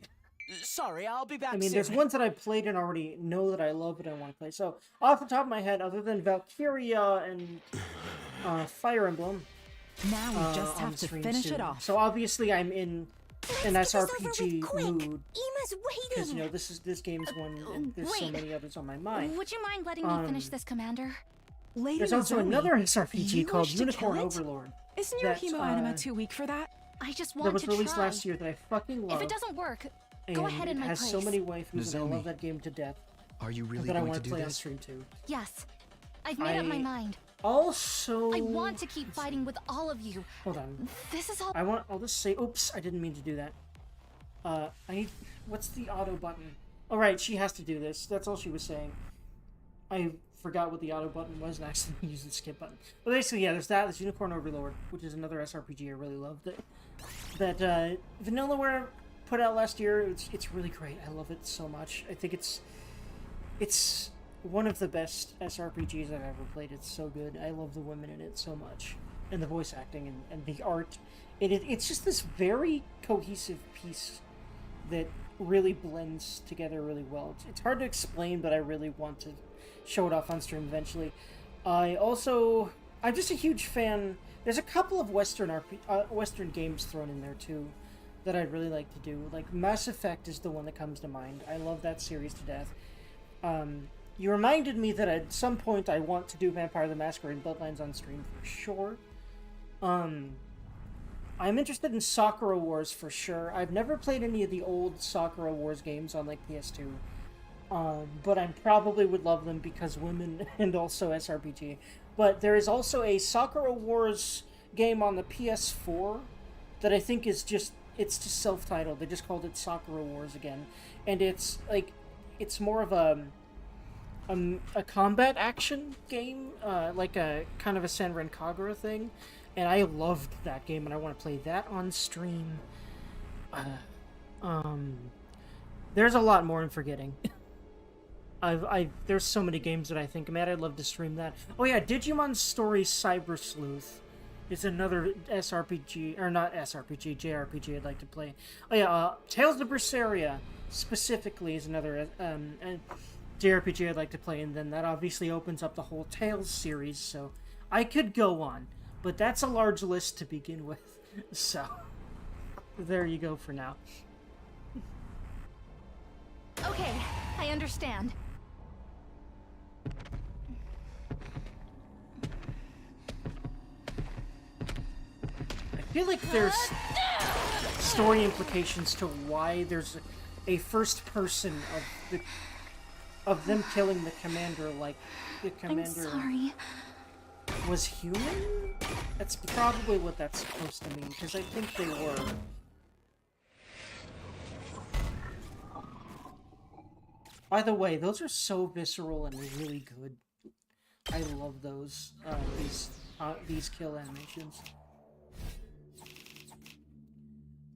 Sorry, I'll be back I mean, soon. there's ones that I played and already know that I love and I want to play. So, off the top of my head, other than Valkyria and Fire Emblem, Now we just on have to stream finish soon. it off. So obviously, I'm in an Let's get this over SRPG with quick. mood Ima's because waiting. this game's one, and there's so wait. many others on my mind. Would you mind letting me finish this, Commander? Lady There's also Nozomi, another SRPG you called wish to kill Unicorn it? Overlord Isn't your that, hemo anima too weak for that? I just that want was to released try. last year that I fucking love. If it doesn't work, and go ahead in it my has place. so many waifus, and I Nozomi. love that game to death. Are you really That I going want to to do play on this? stream too. Yes. I've made up my I- mind. Also, I want to keep fighting with all of you. Hold on. This is all. I'll just say, oops, I didn't mean to do that. I need, what's the auto button? All right, she has to do this. That's all she was saying. I forgot what the auto button was and accidentally used the skip button. But basically, yeah, there's that. There's Unicorn Overlord, which is another SRPG I really loved. That Vanillaware put out last year. It's really great. I love it so much. I think it's one of the best SRPGs I've ever played. It's so good. I love the women in it so much. And the voice acting and the art. It's just this very cohesive piece that really blends together really well. It's hard to explain, but I really want to show it off on stream eventually. I'm just a huge fan. There's a couple of Western games thrown in there too that I'd really like to do. Like Mass Effect is the one that comes to mind. I love that series to death. You reminded me that at some point I want to do Vampire the Masquerade Bloodlines on stream for sure. I'm interested in Sakura Wars for sure. I've never played any of the old Sakura Wars games on like PS2. But I probably would love them because women and also SRPG. But there is also a Sakura Wars game on the PS4 that I think is just self-titled. They just called it Sakura Wars again. And it's more of a combat action game, like a kind of a Senran Kagura thing. And I loved that game, and I want to play that on stream. There's a lot more I'm forgetting. There's so many games that I think, man, I'd love to stream that. Oh yeah, Digimon Story Cyber Sleuth is another SRPG, or not SRPG, JRPG I'd like to play. Oh yeah, Tales of Berseria specifically is another JRPG I'd like to play, and then that obviously opens up the whole Tales series, so I could go on. But that's a large list to begin with, so there you go for now. Okay, I understand. I feel like there's story implications to why there's a first person of them killing the commander, like the I'm commander sorry. was human? That's probably what that's supposed to mean, because I think they were. By the way, those are so visceral and really good. I love those, these kill animations.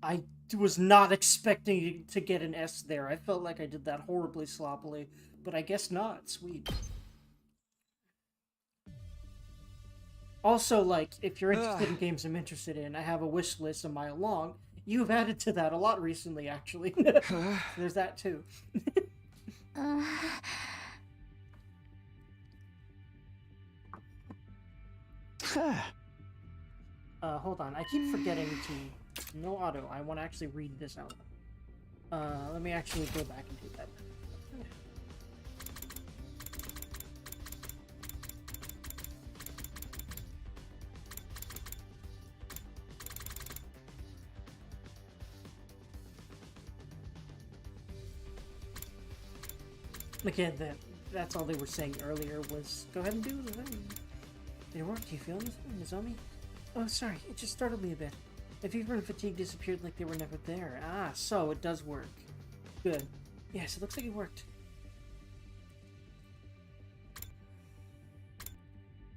I was not expecting to get an S there. I felt like I did that horribly sloppily, but I guess not. Sweet. Also, like, if you're interested in games I'm interested in, I have a wish list a mile long. You've added to that a lot recently, actually. There's that, too. Hold on. I keep forgetting to... No auto. I want to actually read this out. Let me actually go back and do that. Again, that's all they were saying earlier was, go ahead and do the thing. Did it work? Do you feel anything, Nozomi? Oh, sorry, it just startled me a bit. The fever and fatigue disappeared like they were never there. Ah, so it does work. Good. Yes, it looks like it worked.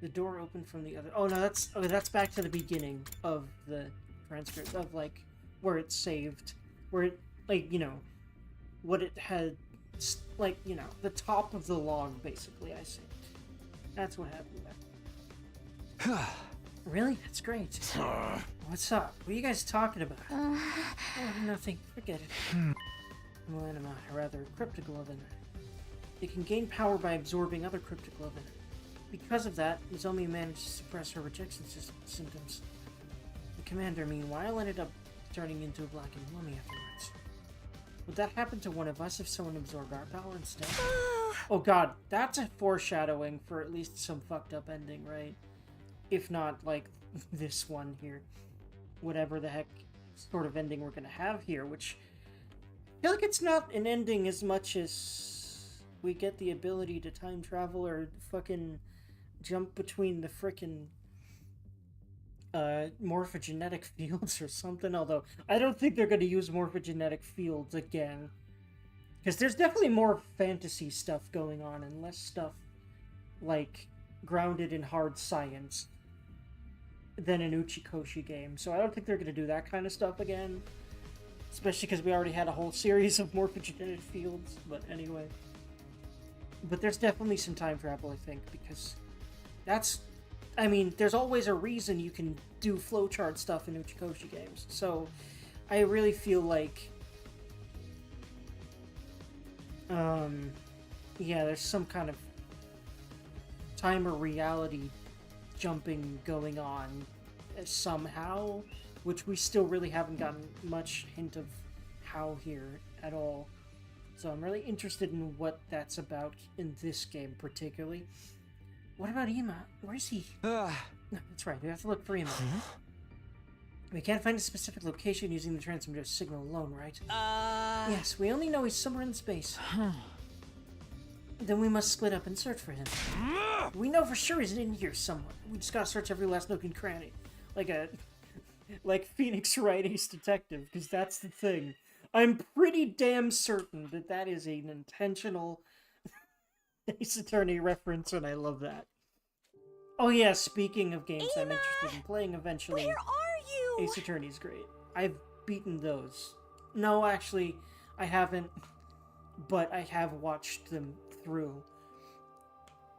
The door opened from the other... Oh, no, that's back to the beginning of the transcript, of, like, where it's saved. Where it, like, you know, what it had... Like, you know, the top of the log, basically, I saved. That's what happened there. Really? That's great. What's up? What are you guys talking about? Oh, nothing. Forget it. Melanoma, or rather, cryptoglobin. It can gain power by absorbing other cryptoglobin. Because of that, Nozomi managed to suppress her rejection symptoms. The commander, meanwhile, ended up turning into a blackened mummy afterwards. Would that happen to one of us if someone absorbed our power instead? Oh god, that's a foreshadowing for at least some fucked up ending, right? If not, like, this one here. Whatever the heck sort of ending we're gonna have here, which... I feel like it's not an ending as much as we get the ability to time travel or fucking jump between the frickin' morphogenetic fields or something, although I don't think they're going to use morphogenetic fields again. Because there's definitely more fantasy stuff going on and less stuff, like, grounded in hard science than an Uchikoshi game. So I don't think they're going to do that kind of stuff again. Especially because we already had a whole series of morphogenetic fields, but anyway. But there's definitely some time travel, I think, because that's... I mean, there's always a reason you can do flowchart stuff in Uchikoshi games, so I really feel like, yeah, there's some kind of time or reality jumping going on somehow, which we still really haven't gotten much hint of how here at all. So I'm really interested in what that's about in this game particularly. What about Ima? Where's he? No, that's right, we have to look for Ima. We can't find a specific location using the transmitter signal alone, right? Yes, we only know he's somewhere in space. Then we must split up and search for him. We know for sure he's in here somewhere. We just gotta search every last nook and cranny. Like Phoenix Wright Ace Detective, because that's the thing. I'm pretty damn certain that that is an intentional Ace Attorney reference, and I love that. Oh yeah, speaking of games I'm interested in playing eventually, Where are you? Ace Attorney's great. I've beaten those. No, actually, I haven't, but I have watched them through.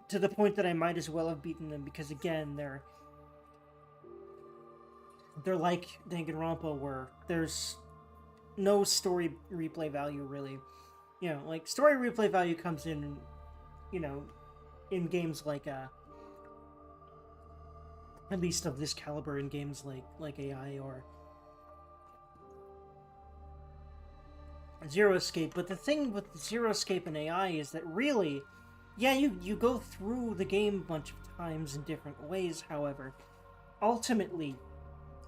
To the point that I might as well have beaten them, because again, they're like Danganronpa, where there's no story replay value, really. You know, like, story replay value comes in, you know, in games like, at least of this caliber, in games like AI or Zero Escape. But the thing with Zero Escape and AI is that really, yeah, you go through the game a bunch of times in different ways, however, ultimately,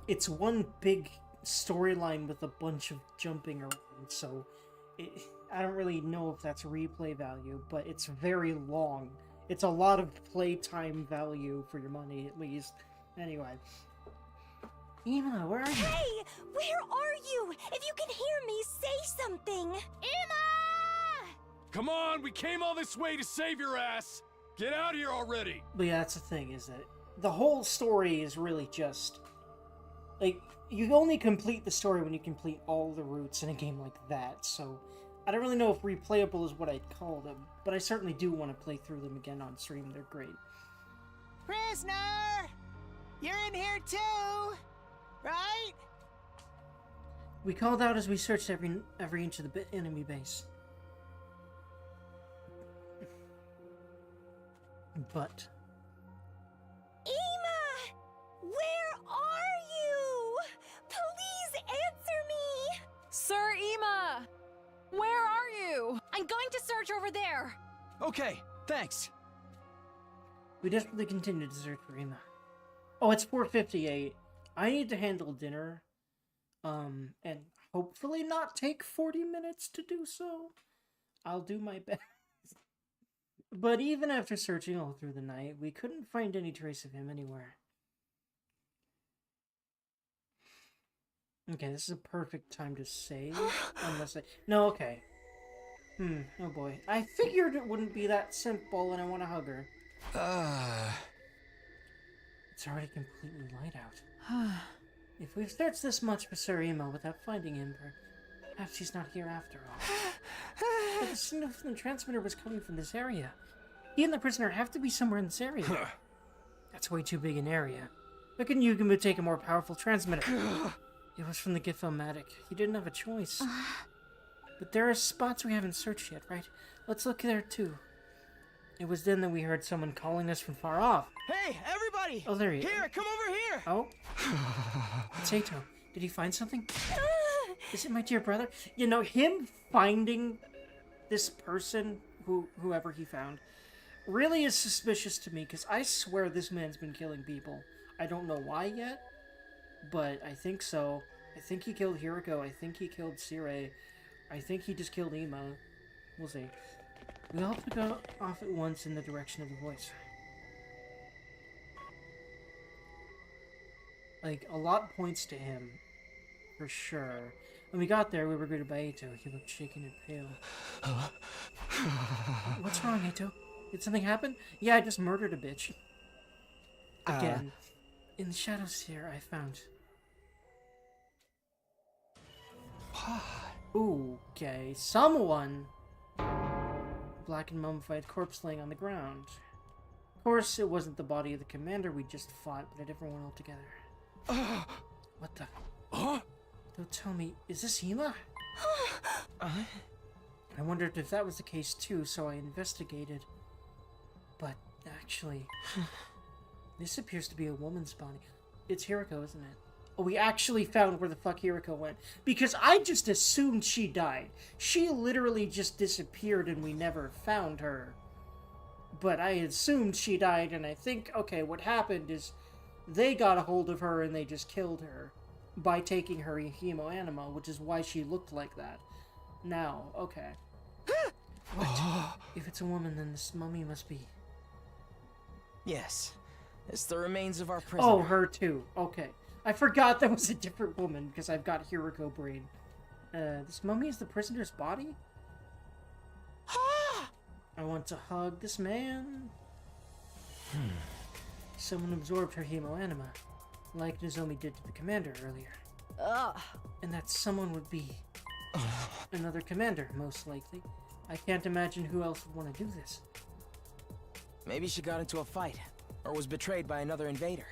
it's one big storyline with a bunch of jumping around, so I don't really know if that's replay value, but it's very long. It's a lot of playtime value for your money, at least. Anyway. Ima, where are you? Hey, where are you? If you can hear me, say something. Ima! Come on, we came all this way to save your ass! Get out of here already! But yeah, that's the thing, is that the whole story is really just Like, you only complete the story when you complete all the routes in a game like that, so I don't really know if replayable is what I'd call them, but I certainly do want to play through them again on stream. They're great. Prisoner! You're in here too, right? We called out as we searched every inch of the enemy base. But Ema! Where are you? Please answer me! Sir Ema! Where are you? I'm going to search over there. Okay, thanks. we desperately continued to search for Ema. Oh, it's 4:58. I need to handle dinner. And hopefully not take 40 minutes to do so. I'll do my best. But even after searching all through the night, we couldn't find any trace of him anywhere. Okay, this is a perfect time to save. Unless I... No, okay. Oh boy. I figured it wouldn't be that simple, and I want to hug her. It's already completely light out. If we've searched this much for Sir Ema without finding him, perhaps he's not here after all. But the signal from the transmitter was coming from this area. He and the prisoner have to be somewhere in this area. That's way too big an area. How can Yugumu take a more powerful transmitter? It was from the Gith-O-Matic. He didn't have a choice. But there are spots we haven't searched yet, right? Let's look there too. It was then that we heard someone calling us from far off. Hey, everybody! Oh, there he is. Here, come over here! Oh. It's Sato. Did he find something? Is it my dear brother? You know, him finding this person, whoever he found, really is suspicious to me, because I swear this man's been killing people. I don't know why yet, but I think so. I think he killed Hiriko. I think he killed Sire. I think he just killed Ema. We'll see. We all have to go off at once in the direction of the voice. Like, a lot points to him, for sure. When we got there, we were greeted by Eito. He looked shaken and pale. What's wrong, Eito? Did something happen? Yeah, I just murdered a bitch. Again. In the shadows here, I found... Okay, someone... Black and mummified corpse laying on the ground. Of course, it wasn't the body of the commander we just fought, but a different one altogether. What the... Don't tell me, is this Ema? I wondered if that was the case too, so I investigated. But, actually... this appears to be a woman's body. It's Hiriko, isn't it? Oh, we actually found where the fuck Hiriko went. Because I just assumed she died. She literally just disappeared and we never found her. But I assumed she died, and I think, okay, what happened is they got a hold of her and they just killed her by taking her hemoanima, which is why she looked like that. Now, okay. What? If it's a woman, then this mummy must be... Yes. It's the remains of our prisoner. Oh, her too. Okay. I forgot that was a different woman, because I've got Hiriko brain. This mummy is the prisoner's body? I want to hug this man. Someone absorbed her hemoanima, like Nozomi did to the commander earlier. And that someone would be another commander, most likely. I can't imagine who else would want to do this. Maybe she got into a fight, or was betrayed by another invader.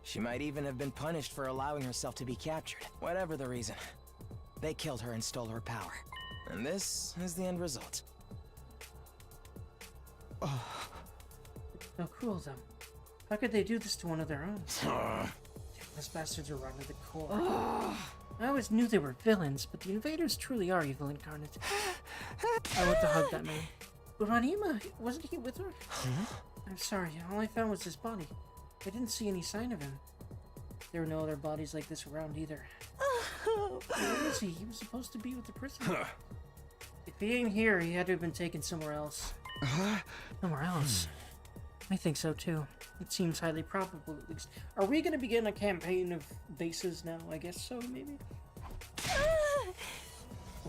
She might even have been punished for allowing herself to be captured. Whatever the reason, they killed her and stole her power. And this is the end result. How cruel of them. How could they do this to one of their own? Those bastards are rotten to the core. I always knew they were villains, but the invaders truly are evil incarnate. I want to hug that man. But Ema, wasn't he with her? I'm sorry, all I found was his body. I didn't see any sign of him. There were no other bodies like this around either. Where is he? He was supposed to be with the prisoner. If he ain't here, he had to have been taken somewhere else. Somewhere else? I think so too. It seems highly probable, at least. Are we going to begin a campaign of bases now? I guess so, maybe?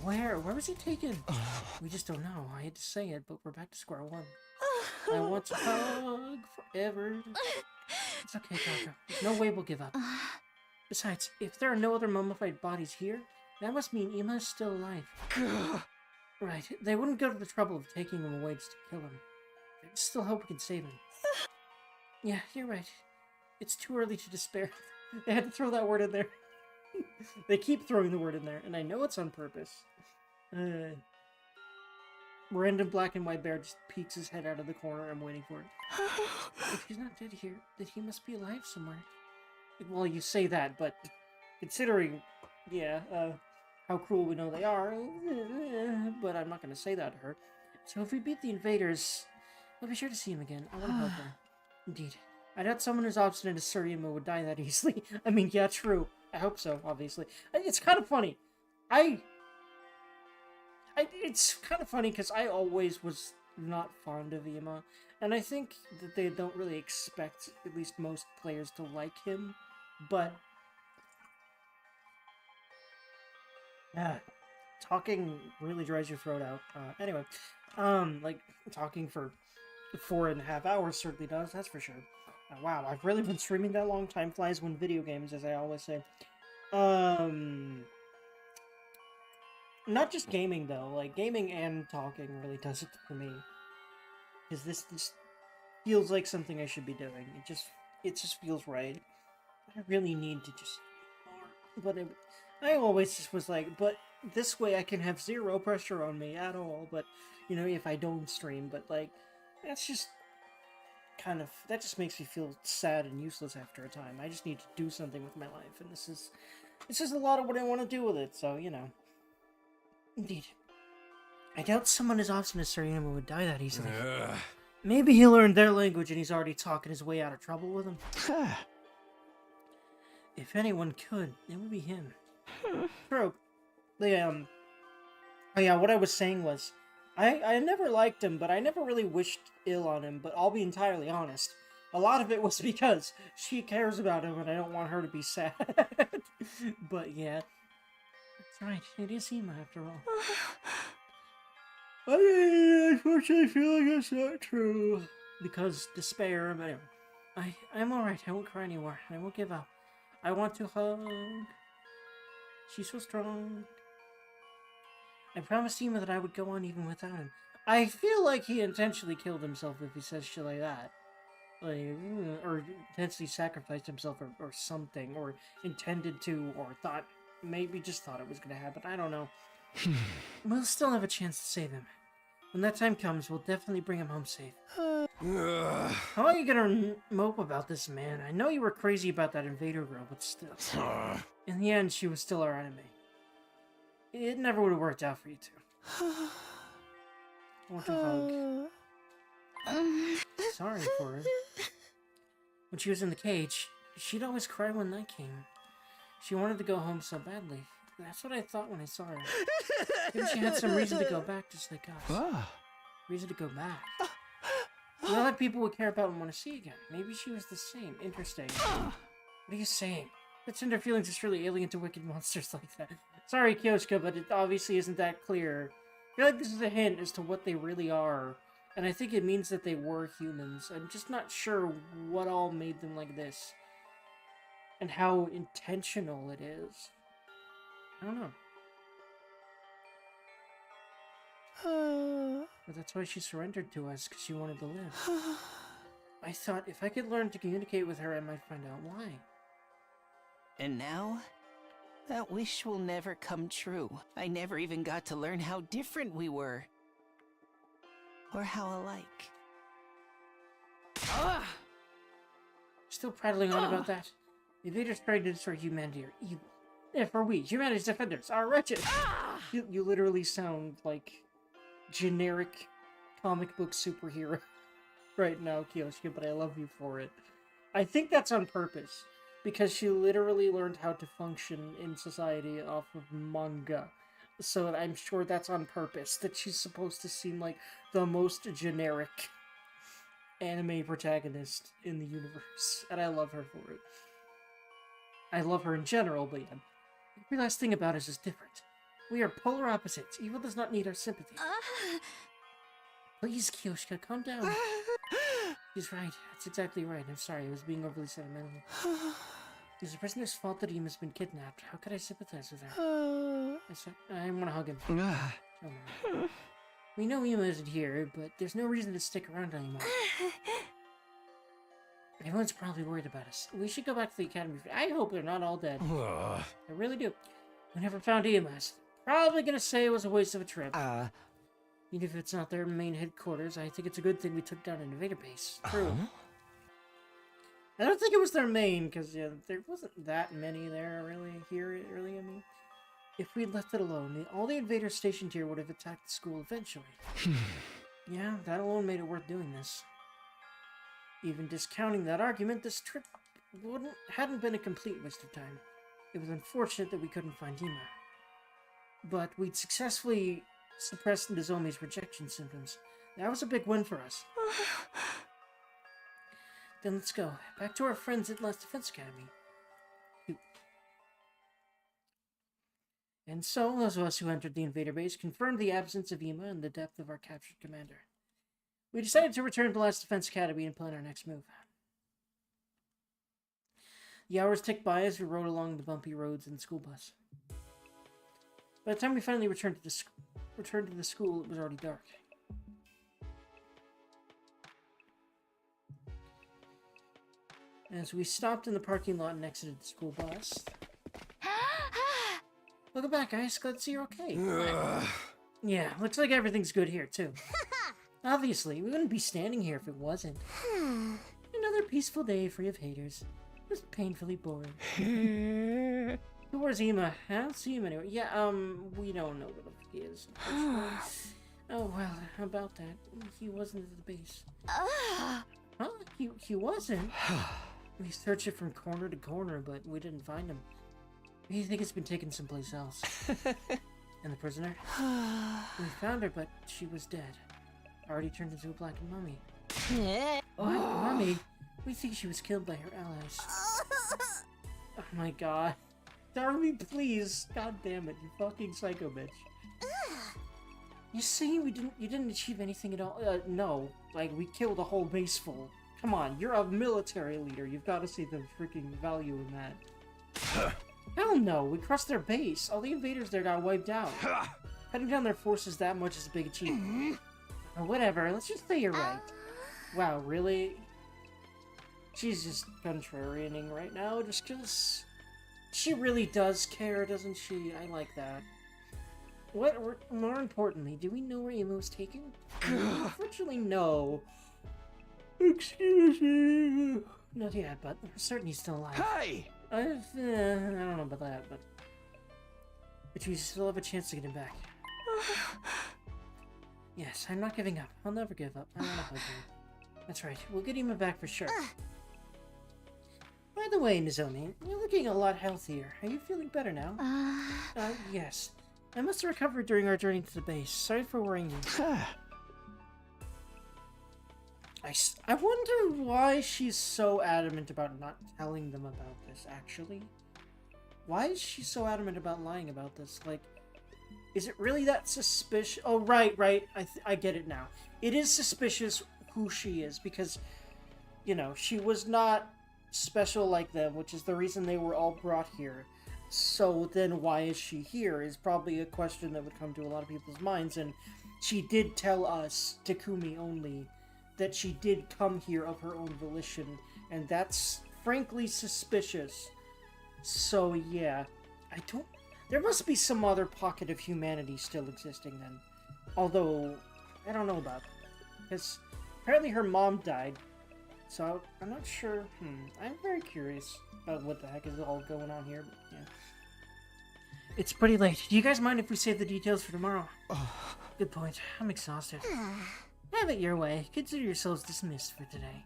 Where was he taken? We just don't know. I hate to say it, but we're back to square one. I want to hug forever. It's okay, Taka. There's no way we'll give up. Besides, if there are no other mummified bodies here, that must mean Ima is still alive. Right, they wouldn't go to the trouble of taking him away just to kill him. I still hope we can save him. Yeah, you're right. It's too early to despair. They had to throw that word in there. They keep throwing the word in there, and I know it's on purpose. Random black and white bear just peeks his head out of the corner. I'm waiting for it. If he's not dead here, then he must be alive somewhere. Well, you say that, but considering, yeah, how cruel we know they are, but I'm not going to say that to her. So if we beat the invaders, we'll be sure to see him again. I want to help him. Indeed. I doubt someone as obstinate as Suriyama would die that easily. I mean, yeah, true. I hope so, obviously. It's kind of funny. It's kind of funny because I always was not fond of Ima, and I think that they don't really expect, at least most players, to like him, but talking really dries your throat out. Anyway, like, talking for 4.5 hours certainly does, that's for sure. Wow, I've really been streaming that long. Time flies when video games, as I always say. Not just gaming, though. Like, gaming and talking really does it for me. Because this feels like something I should be doing. It just feels right. I really need to just... But I always just was like, but this way I can have zero pressure on me at all. But, you know, if I don't stream. But, like, that's just... kind of, that just makes me feel sad and useless after a time. I just need to do something with my life, and this is a lot of what I want to do with it, so, you know. Indeed. I doubt someone as obstinate as Suriyama would die that easily. Maybe he learned their language and he's already talking his way out of trouble with them. If anyone could, it would be him. True. Oh yeah, what I was saying was, I never liked him, but I never really wished ill on him, but I'll be entirely honest. A lot of it was because she cares about him and I don't want her to be sad. But yeah, that's right, it is Ima after all. I unfortunately feel like it's not true. Because despair, but anyway. I'm alright, I won't cry anymore. I won't give up. I want to hug. She's so strong. I promised Ima that I would go on even without him. I feel like he intentionally killed himself if he says shit like that. Like, or intentionally sacrificed himself or something, or intended to, or maybe just thought it was gonna happen. I don't know. We'll still have a chance to save him. When that time comes, we'll definitely bring him home safe. How are you gonna mope about this, man? I know you were crazy about that invader girl, but still. In the end, she was still our enemy. It never would have worked out for you two. I want to hug. Sorry for her. When she was in the cage, she'd always cry when night came. She wanted to go home so badly. That's what I thought when I saw her. Maybe she had some reason to go back just like us. Reason to go back. Not that people would care about and want to see again. Maybe she was the same. Interesting. What are you saying? That tender feelings is really alien to wicked monsters like that. Sorry, Kyoshka, but it obviously isn't that clear. I feel like this is a hint as to what they really are, and I think it means that they were humans. I'm just not sure what all made them like this, and how intentional it is. I don't know. But that's why she surrendered to us, because she wanted to live. I thought if I could learn to communicate with her, I might find out why. And now, that wish will never come true. I never even got to learn how different we were. Or how alike. Still prattling on about that? The invaders tried to destroy humanity, for we, humanity's defenders, are wretched! You literally sound like generic comic book superhero right now, Kyoshika, but I love you for it. I think that's on purpose. Because she literally learned how to function in society off of manga. So I'm sure that's on purpose, that she's supposed to seem like the most generic anime protagonist in the universe. And I love her for it. I love her in general, but yeah. Every last thing about us is different. We are polar opposites. Evil does not need our sympathy. Please, Kyoshika, calm down. She's right. That's exactly right. I'm sorry, I was being overly sentimental. It was the prisoner's fault that Ima's been kidnapped. How could I sympathize with her? I want to hug him. Oh, no. We know Ima isn't here, but there's no reason to stick around anymore. Everyone's probably worried about us. We should go back to the academy. I hope they're not all dead. I really do. We never found Ima. Probably gonna say it was a waste of a trip. Even if it's not their main headquarters, I think it's a good thing we took down an invader base. True. I don't think it was their main, because yeah, there wasn't that many there really, I mean. If we'd left it alone, all the invaders stationed here would have attacked the school eventually. Yeah, that alone made it worth doing this. Even discounting that argument, this trip hadn't been a complete waste of time. It was unfortunate that we couldn't find Ima. But we'd successfully suppressed Nozomi's rejection symptoms. That was a big win for us. Then let's go. Back to our friends at Last Defense Academy. And so, those of us who entered the invader base confirmed the absence of Ima and the depth of our captured commander. We decided to return to Last Defense Academy and plan our next move. The hours ticked by as we rode along the bumpy roads in the school bus. By the time we finally returned to the school, it was already dark. As we stopped in the parking lot and exited the school bus... Welcome back, guys. Glad to see you're okay. Yeah, looks like everything's good here, too. Obviously, we wouldn't be standing here if it wasn't. Another peaceful day free of haters. Just painfully boring. Where's Ima? I don't see him anywhere. Yeah, we don't know where the fuck he is. Oh, well, how about that? He wasn't at the base. Huh? He wasn't? We searched it from corner to corner, but we didn't find him. We think it's been taken someplace else. And the prisoner? We found her, but she was dead. Already turned into a blackened mummy. What? Mummy? We think she was killed by her allies. Oh my god. Darby, please. God damn it, you fucking psycho bitch. You saying you didn't achieve anything at all? No. Like, we killed a whole base full. Come on, you're a military leader. You've got to see the freaking value in that. Hell no, we crushed their base. All the invaders there got wiped out. Cutting down their forces that much is a big achievement. Or whatever, let's just say you're right. Wow, really? She's just contrarianing right now, just because she really does care, doesn't she? I like that. More importantly, do we know where Ima was taken? Unfortunately, no. Excuse me. Not yet, but we're certain he's still alive. Hey! I don't know about that, but we still have a chance to get him back. Yes, I'm not giving up. I'll never give up. I want to hug him. That's right. We'll get him back for sure. By the way, Nozomi, you're looking a lot healthier. Are you feeling better now? Yes. I must have recovered during our journey to the base. Sorry for worrying you. I wonder why she's so adamant about not telling them about this, actually. Why is she so adamant about lying about this? Like, is it really that suspicious? Oh, right. I get it now. It is suspicious who she is, because, you know, she was not special like them, which is the reason they were all brought here. So then why is she here is probably a question that would come to a lot of people's minds, and she did tell us, Takumi only, that she did come here of her own volition, and that's frankly suspicious. So yeah, there must be some other pocket of humanity still existing then. Although, I don't know about it. Because apparently her mom died, so I'm not sure. I'm very curious about what the heck is all going on here, but yeah. It's pretty late. Do you guys mind if we save the details for tomorrow? Good point. I'm exhausted. Have it your way. Consider yourselves dismissed for today.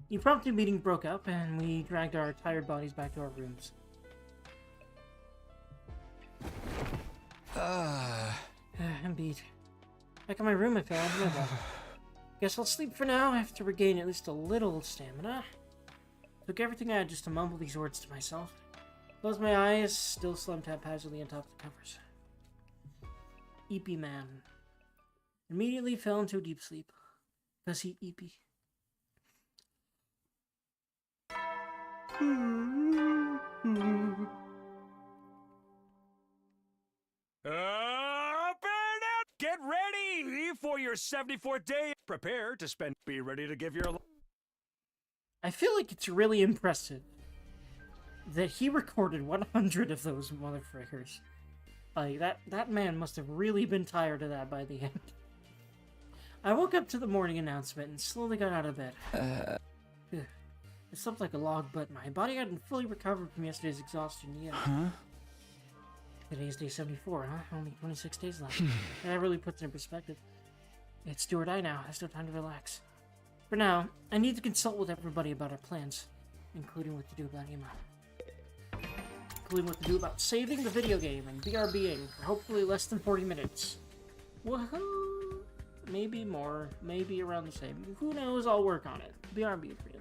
The impromptu meeting broke up, and we dragged our tired bodies back to our rooms. I'm beat. Back in my room, I fell onto my bed. Guess I'll sleep for now. I have to regain at least a little stamina. Took everything I had just to mumble these words to myself. Closed my eyes, still slumped haphazardly on top of the covers. Eepy man. Immediately fell into a deep sleep. Because he eepy. Up and out! Get ready for your 74th day. Prepare to spend. Be ready to give your. I feel like it's really impressive that he recorded 100 of those motherfuckers. Like, that man must have really been tired of that by the end. I woke up to the morning announcement and slowly got out of bed. Ugh. I slept like a log, but my body hadn't fully recovered from yesterday's exhaustion yet. Today's day 74, huh? Only 26 days left. That really puts it in perspective. It's do or die now. I still have time to relax. For now, I need to consult with everybody about our plans, including what to do about Ima. Including what to do about saving the video game and BRBing for hopefully less than 40 minutes. Woohoo! Maybe more, maybe around the same. Who knows? I'll work on it. BRB friends.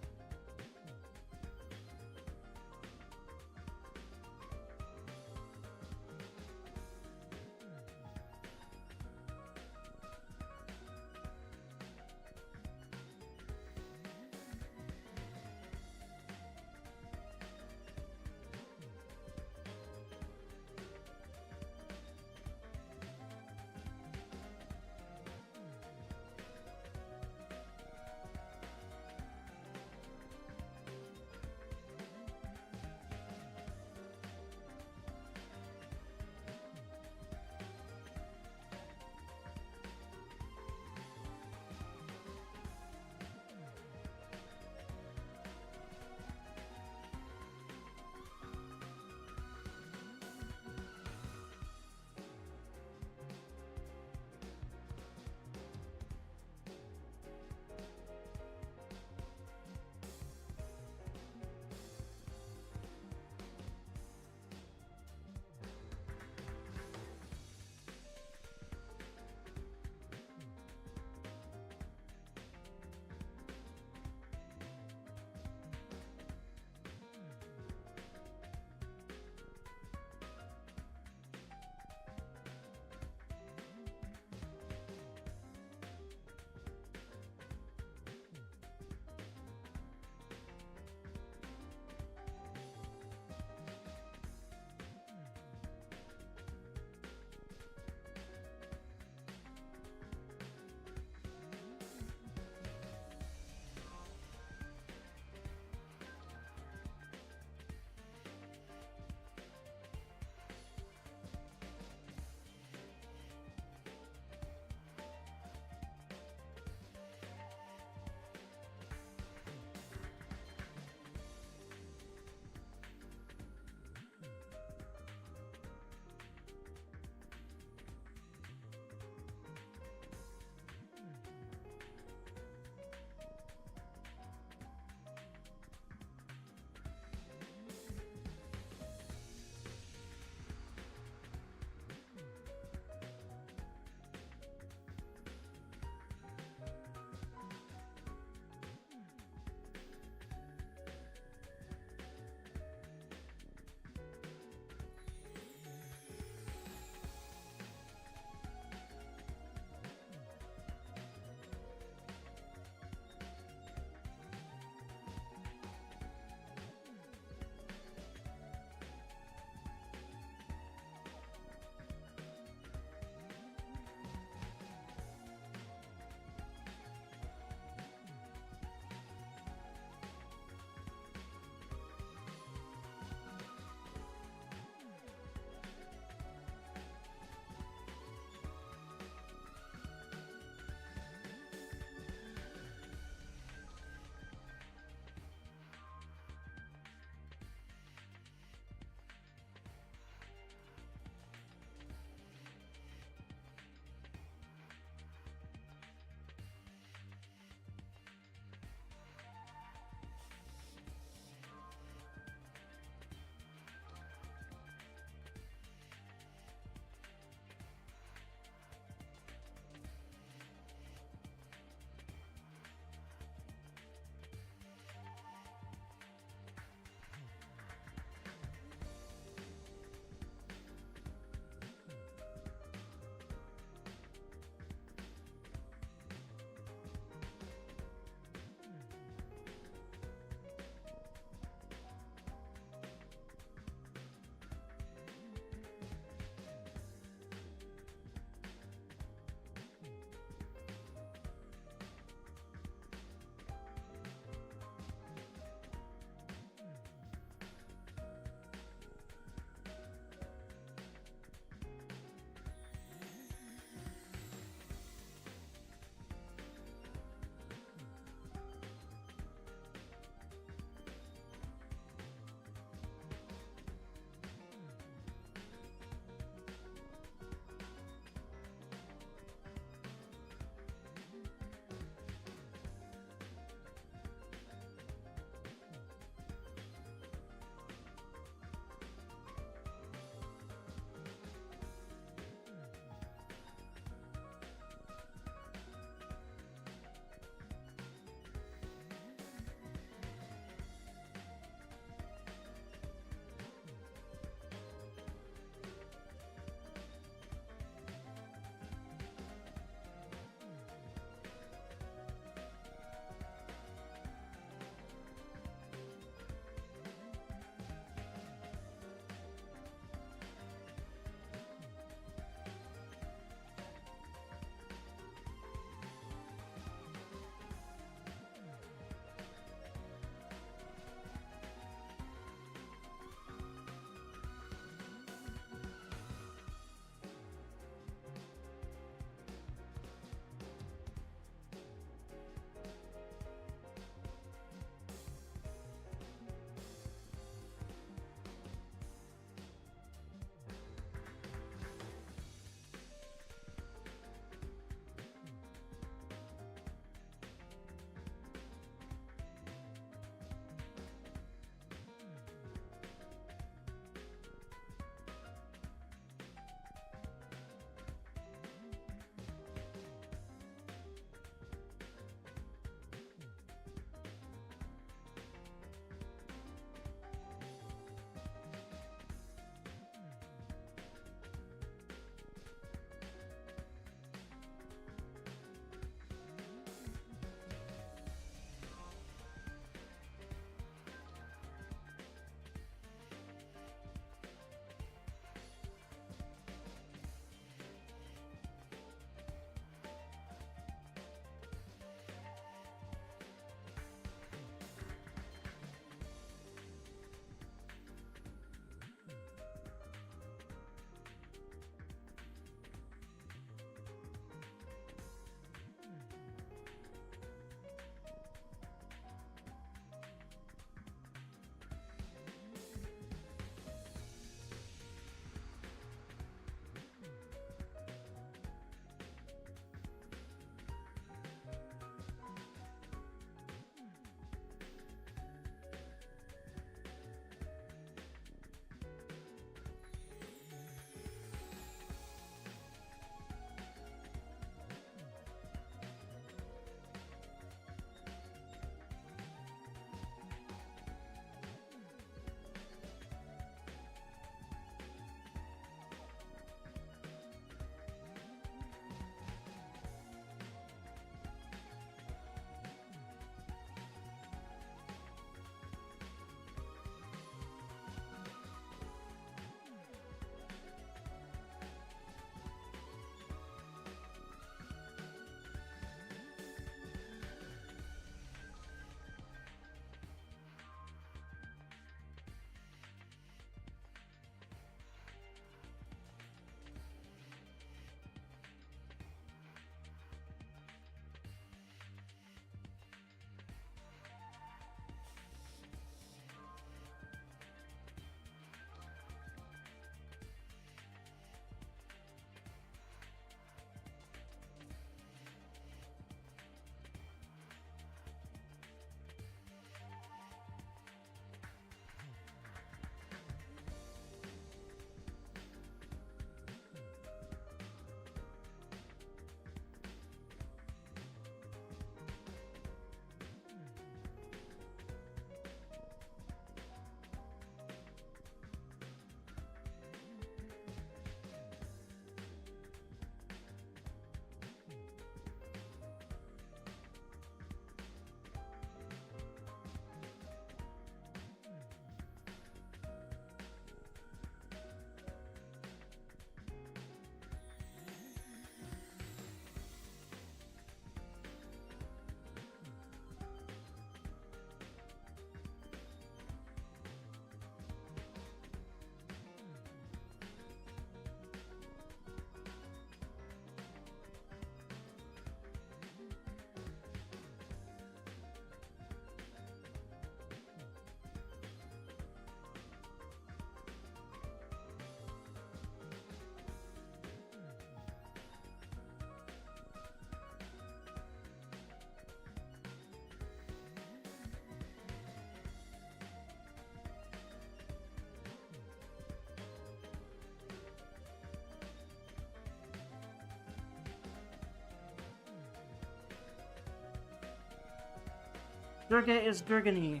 Durga is Durgani.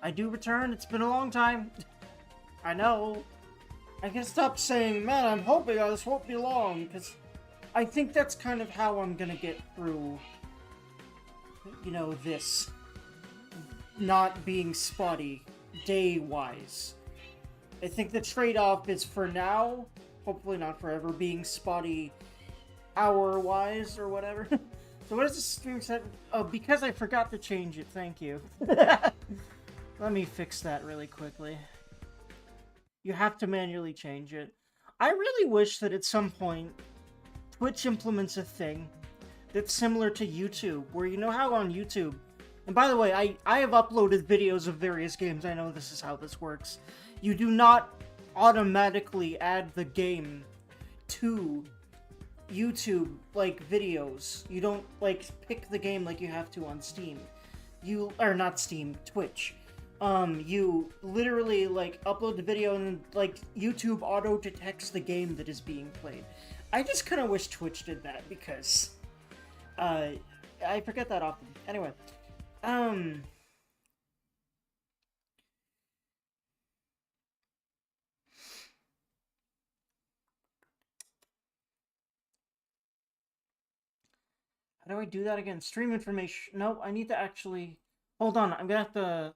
I do return. It's been a long time. I know. I can stop saying, man, I'm hoping this won't be long, because I think that's kind of how I'm gonna get through, you know, this not being spotty day-wise. I think the trade-off is, for now, hopefully not forever, being spotty hour-wise or whatever. So what is this stream set? Oh, because I forgot to change it, thank you. Let me fix that really quickly. You have to manually change it. I really wish that at some point, Twitch implements a thing that's similar to YouTube, where you know how on YouTube, and by the way, I have uploaded videos of various games, I know this is how this works. You do not automatically add the game to YouTube, like, videos. You don't, like, pick the game like you have to on Steam. Or not Steam, Twitch. You literally, like, upload the video and, like, YouTube auto-detects the game that is being played. I just kind of wish Twitch did that, because, I forget that often. Anyway, how do I do that again? Stream information. No, I need to actually... Hold on, I'm gonna have to